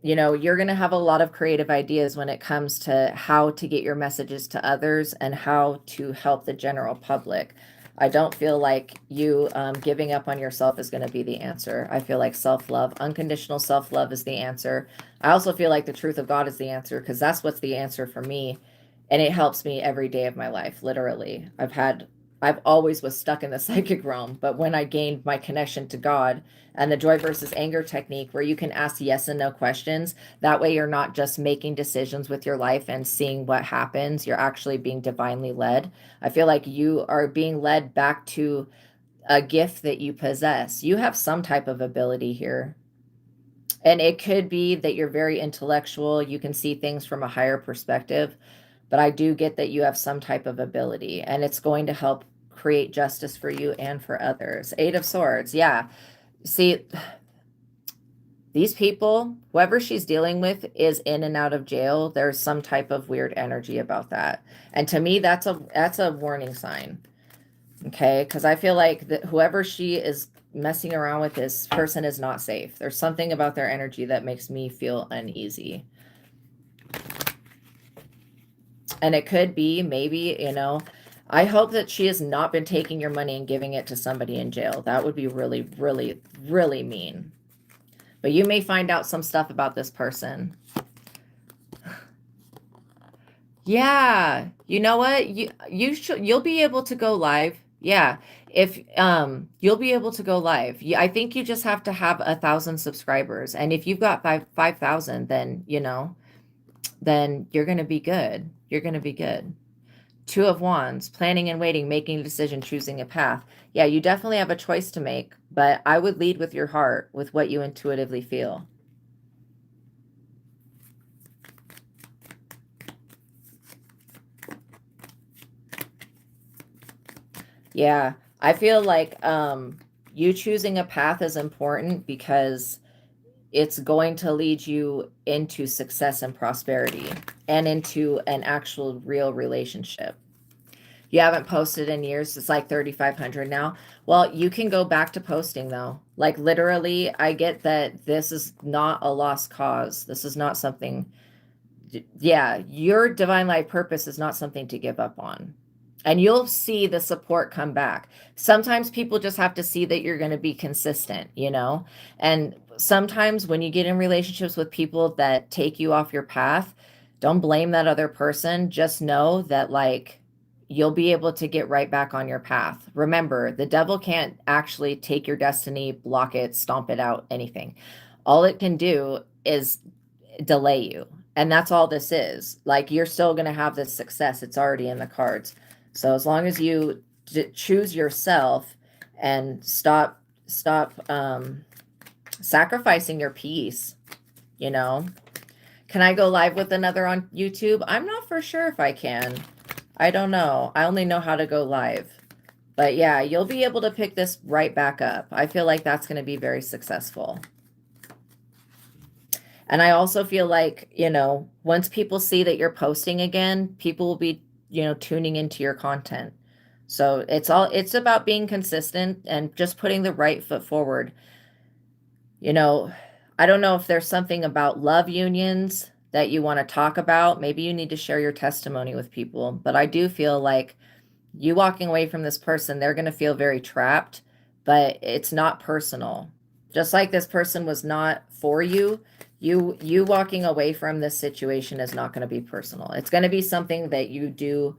You know, you're going to have a lot of creative ideas when it comes to how to get your messages to others and how to help the general public. I don't feel like you giving up on yourself is going to be the answer. I feel like self-love, unconditional self-love is the answer. I also feel like the truth of God is the answer, because that's what's the answer for me. And it helps me every day of my life, literally. I've always was stuck in the psychic realm, but when I gained my connection to God and the joy versus anger technique, where you can ask yes and no questions, that way you're not just making decisions with your life and seeing what happens. You're actually being divinely led. I feel like you are being led back to a gift that you possess. You have some type of ability here. And it could be that you're very intellectual. You can see things from a higher perspective. But I do get that you have some type of ability, and it's going to help create justice for you and for others. Eight of Swords. Yeah. See, these people, whoever she's dealing with is in and out of jail. There's some type of weird energy about that. And to me, that's a warning sign. Okay? Because I feel like that whoever she is messing around with, this person is not safe. There's something about their energy that makes me feel uneasy. And it could be maybe, you know, I hope that she has not been taking your money and giving it to somebody in jail. That would be really, really, really mean. But you may find out some stuff about this person. Yeah, you know what? You'll be able to go live. Yeah. If you'll be able to go live. I think you just have to have 1,000 subscribers. And if you've got 5,000, then then you're gonna be good. You're gonna be good. Two of Wands, planning and waiting, making a decision, choosing a path. Yeah, you definitely have a choice to make, but I would lead with your heart, with what you intuitively feel. Yeah, I feel like you choosing a path is important because it's going to lead you into success and prosperity and into an actual real relationship. You haven't posted in years. It's like 3,500 now. Well, you can go back to posting though. Like literally, I get that this is not a lost cause. This is not something, yeah, your divine life purpose is not something to give up on. And you'll see the support come back. Sometimes people just have to see that you're going to be consistent, And sometimes when you get in relationships with people that take you off your path, don't blame that other person. Just know that, like, you'll be able to get right back on your path. Remember, the devil can't actually take your destiny, block it, stomp it out, anything. All it can do is delay you. And that's all this is. Like, you're still going to have this success. It's already in the cards. So as long as you choose yourself and stop sacrificing your peace, Can I go live with another on YouTube? I'm not for sure if I can. I don't know. I only know how to go live. But yeah, you'll be able to pick this right back up. I feel like that's going to be very successful. And I also feel like, once people see that you're posting again, people will be, tuning into your content. So it's about being consistent and just putting the right foot forward. I don't know if there's something about love unions that you want to talk about. Maybe you need to share your testimony with people. But I do feel like you walking away from this person, they're going to feel very trapped, but it's not personal. Just like this person was not for you, you walking away from this situation is not going to be personal. It's going to be something that you do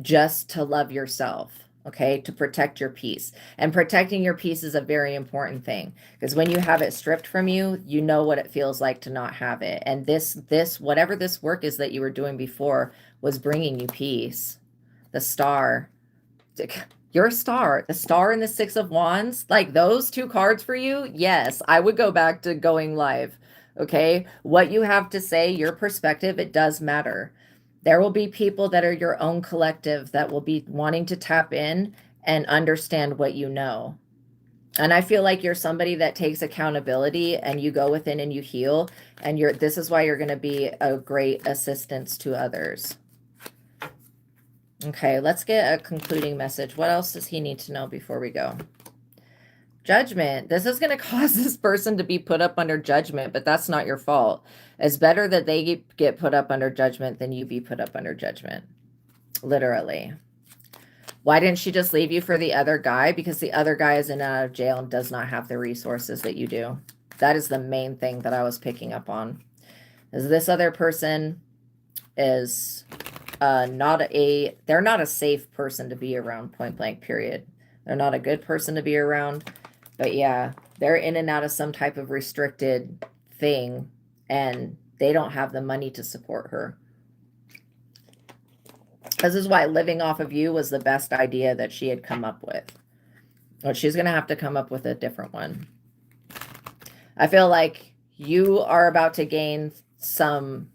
just to love yourself, okay, to protect your peace. And protecting your peace is a very important thing, because when you have it stripped from you, you know what it feels like to not have it. And this whatever this work is that you were doing before was bringing you peace. The star, your star, the star and the 6 of Wands, like those two cards for you, yes, I would go back to going live. Okay, what you have to say, your perspective, it does matter. There will be people that are your own collective that will be wanting to tap in and understand what you know. And I feel like you're somebody that takes accountability and you go within and you heal. And this is why you're going to be a great assistance to others. Okay, let's get a concluding message. What else does he need to know before we go? Judgment. This is going to cause this person to be put up under judgment, but that's not your fault. It's better that they get put up under judgment than you be put up under judgment. Literally. Why didn't she just leave you for the other guy? Because the other guy is in and out of jail and does not have the resources that you do. That is the main thing that I was picking up on. Is this other person is they're not a safe person to be around, point blank, period. They're not a good person to be around. But yeah, they're in and out of some type of restricted thing, and they don't have the money to support her. This is why living off of you was the best idea that she had come up with. But she's going to have to come up with a different one. I feel like you are about to gain some...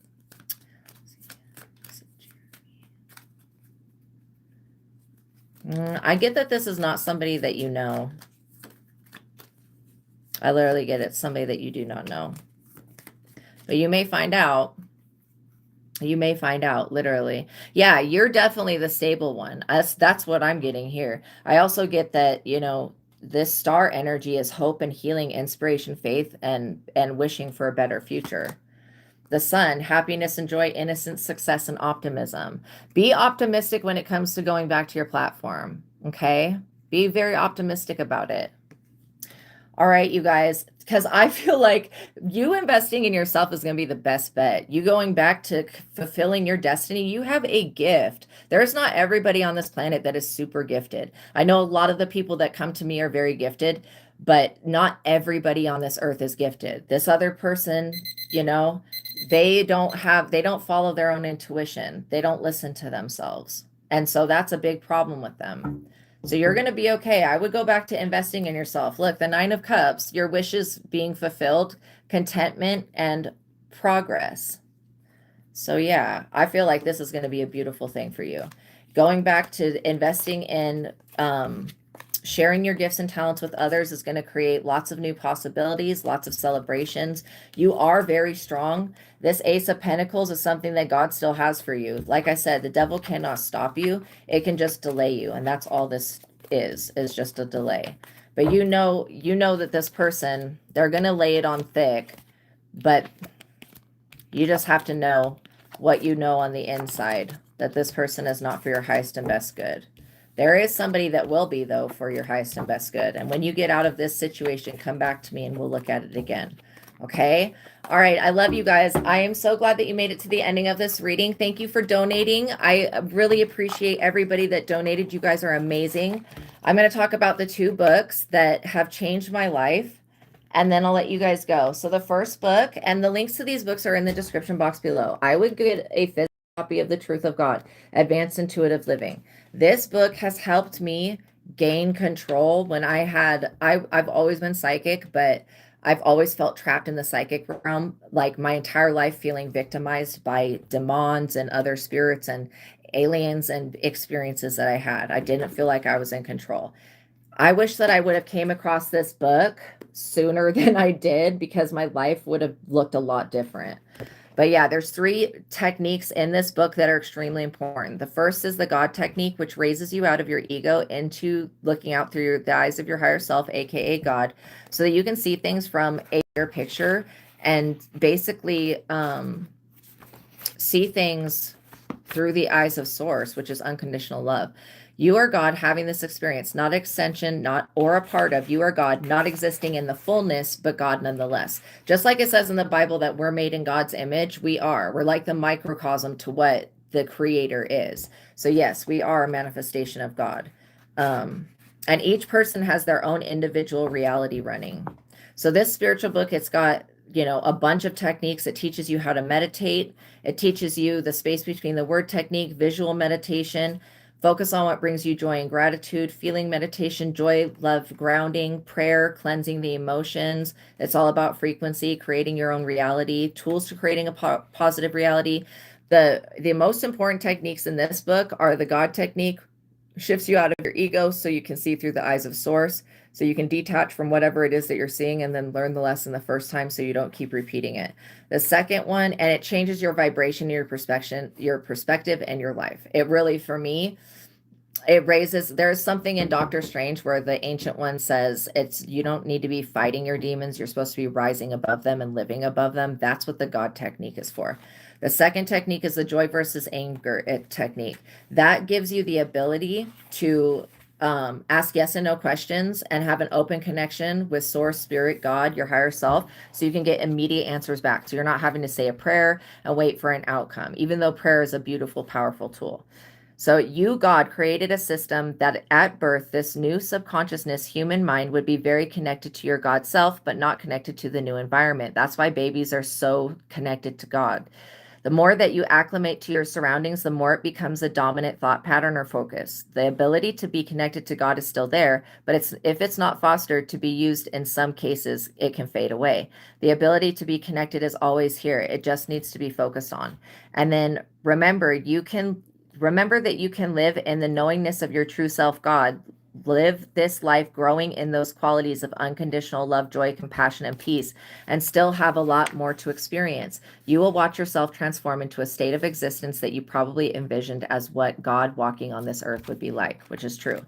I get that this is not somebody that you know. I literally get it. Somebody that you do not know. But you may find out. You may find out, literally. Yeah, you're definitely the stable one. That's what I'm getting here. I also get that, this star energy is hope and healing, inspiration, faith, and wishing for a better future. The Sun, happiness and joy, innocence, success, and optimism. Be optimistic when it comes to going back to your platform. Okay. Be very optimistic about it. All right, you guys, because I feel like you investing in yourself is going to be the best bet. You going back to fulfilling your destiny, you have a gift. There's not everybody on this planet that is super gifted. I know a lot of the people that come to me are very gifted, but not everybody on this earth is gifted. This other person, you know, they don't follow their own intuition. They don't listen to themselves. And so that's a big problem with them. So you're going to be okay. I would go back to investing in yourself. Look, the Nine of Cups, your wishes being fulfilled, contentment, and progress. So yeah, I feel like this is going to be a beautiful thing for you. Going back to investing in sharing your gifts and talents with others is going to create lots of new possibilities, lots of celebrations. You are very strong. This Ace of Pentacles is something that God still has for you. Like I said, the devil cannot stop you. It can just delay you. And that's all this is just a delay. But you know that this person, they're going to lay it on thick, but you just have to know what you know on the inside, that this person is not for your highest and best good. There is somebody that will be, though, for your highest and best good. And when you get out of this situation, come back to me and we'll look at it again. Okay? All right. I love you guys. I am so glad that you made it to the ending of this reading. Thank you for donating. I really appreciate everybody that donated. You guys are amazing. I'm going to talk about the 2 books that have changed my life, and then I'll let you guys go. So the first book, and the links to these books are in the description box below. I would get a physical copy of The Truth of God, Advanced Intuitive Living. This book has helped me gain control when I've always been psychic, but I've always felt trapped in the psychic realm, like my entire life feeling victimized by demons and other spirits and aliens and experiences that I had. I didn't feel like I was in control. I wish that I would have came across this book sooner than I did, because my life would have looked a lot different. But yeah, there's 3 techniques in this book that are extremely important. The first is the God technique, which raises you out of your ego into looking out through the eyes of your higher self, aka God, so that you can see things from a bigger picture and basically see things through the eyes of Source, which is unconditional love. You are God having this experience, not extension, not or a part of. You are God, not existing in the fullness, but God nonetheless. Just like it says in the Bible that we're made in God's image, we are. We're like the microcosm to what the Creator is. So yes, we are a manifestation of God. And each person has their own individual reality running. So this spiritual book, it's got a bunch of techniques. It teaches you how to meditate. It teaches you the space between the word technique, visual meditation, focus on what brings you joy and gratitude, feeling meditation, joy, love, grounding, prayer, cleansing the emotions. It's all about frequency, creating your own reality, tools to creating a positive reality. The most important techniques in this book are the God technique, shifts you out of your ego so you can see through the eyes of Source, so you can detach from whatever it is that you're seeing and then learn the lesson the first time so you don't keep repeating it. The second one, and it changes your vibration, your perspective, and your life. It really, for me, there's something in Doctor Strange where the Ancient One says you don't need to be fighting your demons. You're supposed to be rising above them and living above them. That's what the God technique is for. The second technique is the joy versus anger technique. That gives you the ability to ask yes and no questions and have an open connection with Source, Spirit, God, your higher self, so you can get immediate answers back. So you're not having to say a prayer and wait for an outcome, even though prayer is a beautiful, powerful tool. So you, God, created a system that at birth, this new subconsciousness human mind would be very connected to your God self, but not connected to the new environment. That's why babies are so connected to God. The more that you acclimate to your surroundings, the more it becomes a dominant thought pattern or focus. The ability to be connected to God is still there, but if it's not fostered to be used in some cases, it can fade away. The ability to be connected is always here. It just needs to be focused on. And then remember that you can live in the knowingness of your true self, God. Live this life growing in those qualities of unconditional love, joy, compassion, and peace, and still have a lot more to experience. You will watch yourself transform into a state of existence that you probably envisioned as what God walking on this earth would be like, which is true.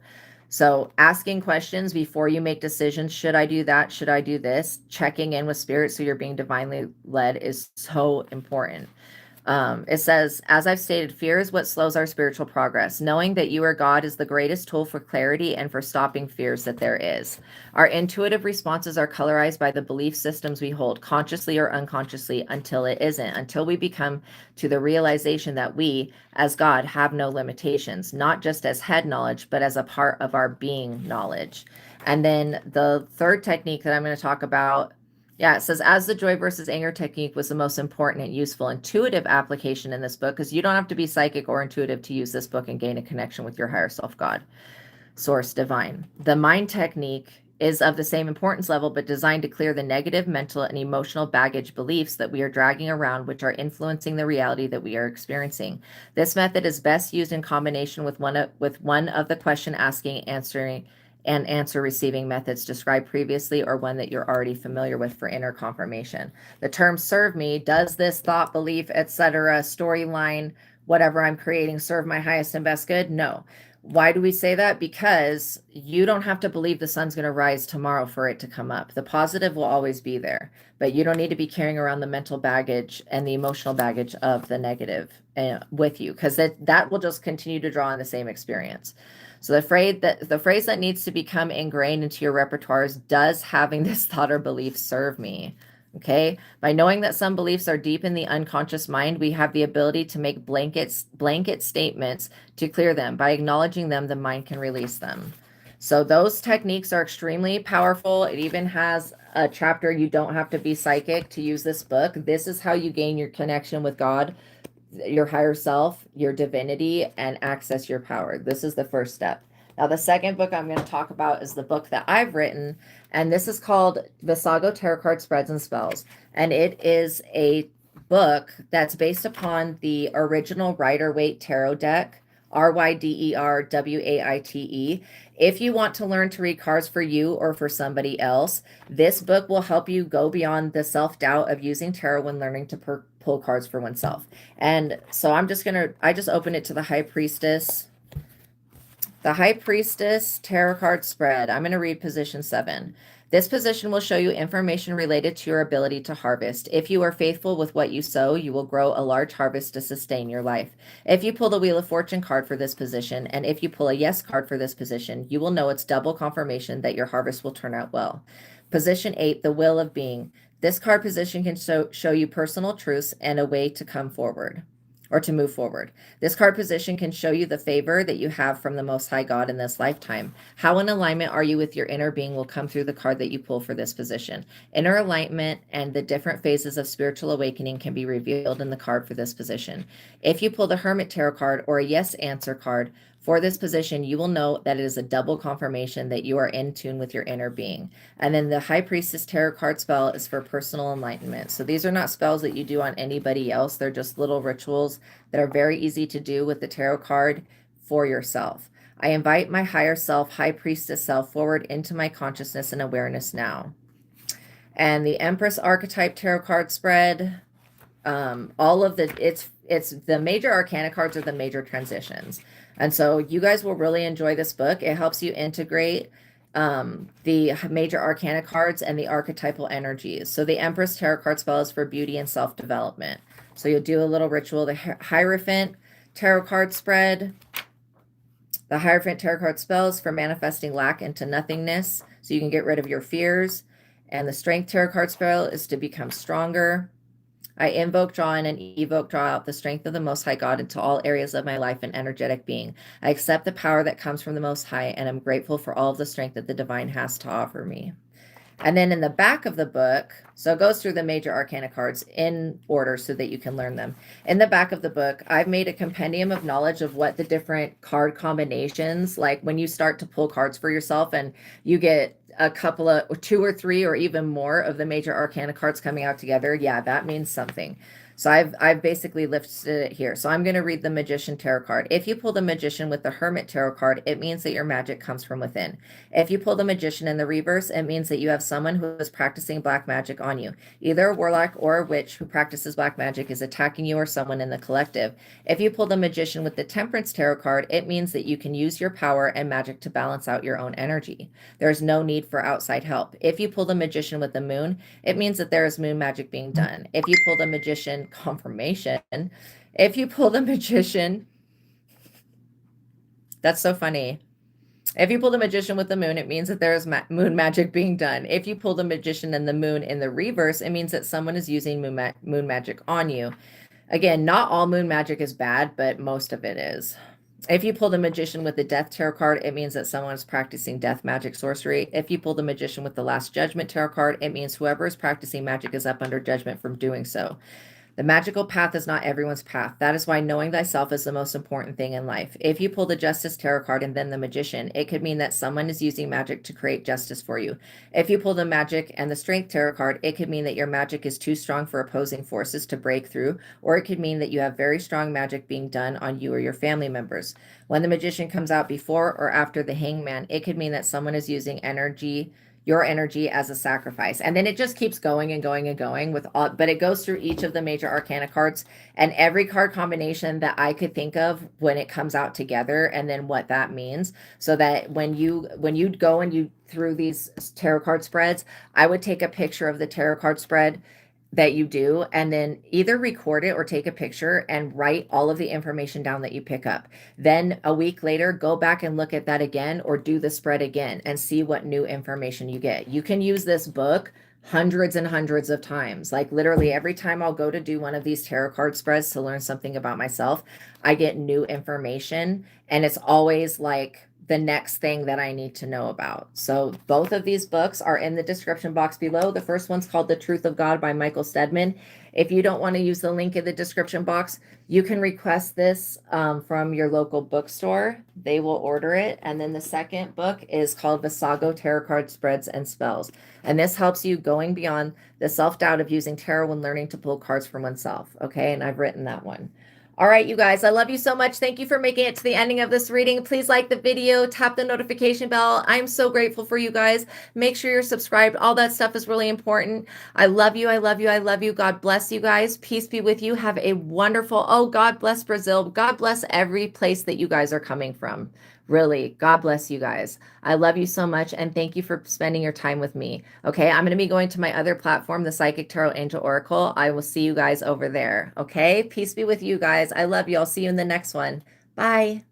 So asking questions before you make decisions, should I do that? Should I do this? Checking in with spirit so you're being divinely led is so important. It says, as I've stated, fear is what slows our spiritual progress. Knowing that you are God is the greatest tool for clarity and for stopping fears that there is. Our intuitive responses are colorized by the belief systems we hold, consciously or unconsciously, until it isn't, until we become to the realization that we, as God, have no limitations, not just as head knowledge, but as a part of our being knowledge. And then the third technique that I'm going to talk about, yeah, it says, as the joy versus anger technique was the most important and useful intuitive application in this book, because you don't have to be psychic or intuitive to use this book and gain a connection with your higher self, God, source, divine. The mind technique is of the same importance level, but designed to clear the negative mental and emotional baggage beliefs that we are dragging around, which are influencing the reality that we are experiencing. This method is best used in combination with one of the question asking, answering, and answer receiving methods described previously, or one that you're already familiar with for inner confirmation. The term serve me, does this thought, belief, etc., storyline, whatever I'm creating serve my highest and best good? No. Why do we say that? Because you don't have to believe the sun's going to rise tomorrow for it to come up. The positive will always be there, but you don't need to be carrying around the mental baggage and the emotional baggage of the negative with you, because that will just continue to draw on the same experience. So the phrase that needs to become ingrained into your repertoire is, does having this thought or belief serve me? Okay. By knowing that some beliefs are deep in the unconscious mind, we have the ability to make blanket statements to clear them. By acknowledging them, the mind can release them. So those techniques are extremely powerful. It even has a chapter, you don't have to be psychic to use this book. This is how you gain your connection with God, your higher self, your divinity, and access your power. This is the first step. Now, the second book I'm going to talk about is the book that I've written, and this is called Visago Tarot Card Spreads and Spells. And it is a book that's based upon the original Rider-Waite Tarot deck, Ryderwaite. If you want to learn to read cards for you or for somebody else, this book will help you go beyond the self-doubt of using tarot when learning to pull cards for oneself. And so I just opened it to the High Priestess. The High Priestess Tarot Card Spread. I'm going to read position 7. This position will show you information related to your ability to harvest. If you are faithful with what you sow, you will grow a large harvest to sustain your life. If you pull the Wheel of Fortune card for this position, and if you pull a Yes card for this position, you will know it's double confirmation that your harvest will turn out well. Position 8, the Will of Being. This card position can show you personal truths and a way to come forward, or to move forward. This card position can show you the favor that you have from the Most High God in this lifetime. How in alignment are you with your inner being will come through the card that you pull for this position. Inner alignment and the different phases of spiritual awakening can be revealed in the card for this position. If you pull the Hermit Tarot card or a Yes Answer card for this position, you will know that it is a double confirmation that you are in tune with your inner being. And then the High Priestess Tarot card spell is for personal enlightenment. So these are not spells that you do on anybody else. They're just little rituals that are very easy to do with the tarot card for yourself. I invite my higher self, High Priestess self, forward into my consciousness and awareness now. And the Empress Archetype Tarot card spread, all of it's the major arcana cards are the major transitions. And so you guys will really enjoy this book. It helps you integrate the major arcana cards and the archetypal energies. So the Empress Tarot card spell is for beauty and self-development. So you'll do a little ritual. The Hierophant Tarot card spread. The Hierophant Tarot card spells for manifesting lack into nothingness, so you can get rid of your fears. And the Strength Tarot card spell is to become stronger. I invoke, draw in, and evoke, draw out the strength of the Most High God into all areas of my life and energetic being. I accept the power that comes from the Most High, and I'm grateful for all of the strength that the divine has to offer me. And then in the back of the book, so it goes through the major arcana cards in order so that you can learn them. In the back of the book, I've made a compendium of knowledge of what the different card combinations, like when you start to pull cards for yourself and you get a couple of 2 or 3 or even more of the major arcana cards coming out together, yeah, that means something. So I've basically listed it here. So I'm going to read the Magician Tarot card. If you pull the Magician with the Hermit Tarot card, it means that your magic comes from within. If you pull the Magician in the reverse, it means that you have someone who is practicing black magic on you. Either a warlock or a witch who practices black magic is attacking you or someone in the collective. If you pull the Magician with the Temperance Tarot card, it means that you can use your power and magic to balance out your own energy. There's no need for outside help. If you pull the Magician with the Moon, it means that there is moon magic being done. If you pull the Magician, confirmation. If you pull the Magician, that's so funny. If you pull the Magician with the Moon, it means that there is moon magic being done. If you pull the Magician and the Moon in the reverse, it means that someone is using moon magic on you. Again, not all moon magic is bad, but most of it is. If you pull the Magician with the Death Tarot card, it means that someone is practicing death magic sorcery. If you pull the Magician with the Last Judgment Tarot card, it means whoever is practicing magic is up under judgment from doing so. The magical path is not everyone's path. That is why knowing thyself is the most important thing in life. If you pull the Justice Tarot card and then the Magician, it could mean that someone is using magic to create justice for you. If you pull the Magic and the Strength Tarot card, it could mean that your magic is too strong for opposing forces to break through, or it could mean that you have very strong magic being done on you or your family members. When the Magician comes out before or after the Hangman, it could mean that someone is using your energy as a sacrifice. And then it just keeps going and going and going with all, but it goes through each of the major arcana cards and every card combination that I could think of when it comes out together, and then what that means. So that when you go and you through these tarot card spreads, I would take a picture of the tarot card spread that you do, and then either record it or take a picture and write all of the information down that you pick up. Then a week later, go back and look at that again or do the spread again and see what new information you get. You can use this book hundreds and hundreds of times. Like literally every time I'll go to do one of these tarot card spreads to learn something about myself, I get new information, and it's always like the next thing that I need to know about. So both of these books are in the description box below. The first one's called The Truth of God by Michael Steadman. If you don't want to use the link in the description box, you can request this from your local bookstore. They will order it. And then the second book is called Visago Tarot Card Spreads and Spells. And this helps you going beyond the self-doubt of using tarot when learning to pull cards for oneself. Okay, and I've written that one. All right, you guys, I love you so much. Thank you for making it to the ending of this reading. Please like the video, tap the notification bell. I'm so grateful for you guys. Make sure you're subscribed. All that stuff is really important. I love you. I love you. I love you. God bless you guys. Peace be with you. Have a wonderful, God bless Brazil. God bless every place that you guys are coming from. Really, God bless you guys. I love you so much, and thank you for spending your time with me. Okay, I'm going to be going to my other platform, the Psychic Tarot Angel Oracle. I will see you guys over there. Okay, peace be with you guys. I love you. I'll see you in the next one. Bye.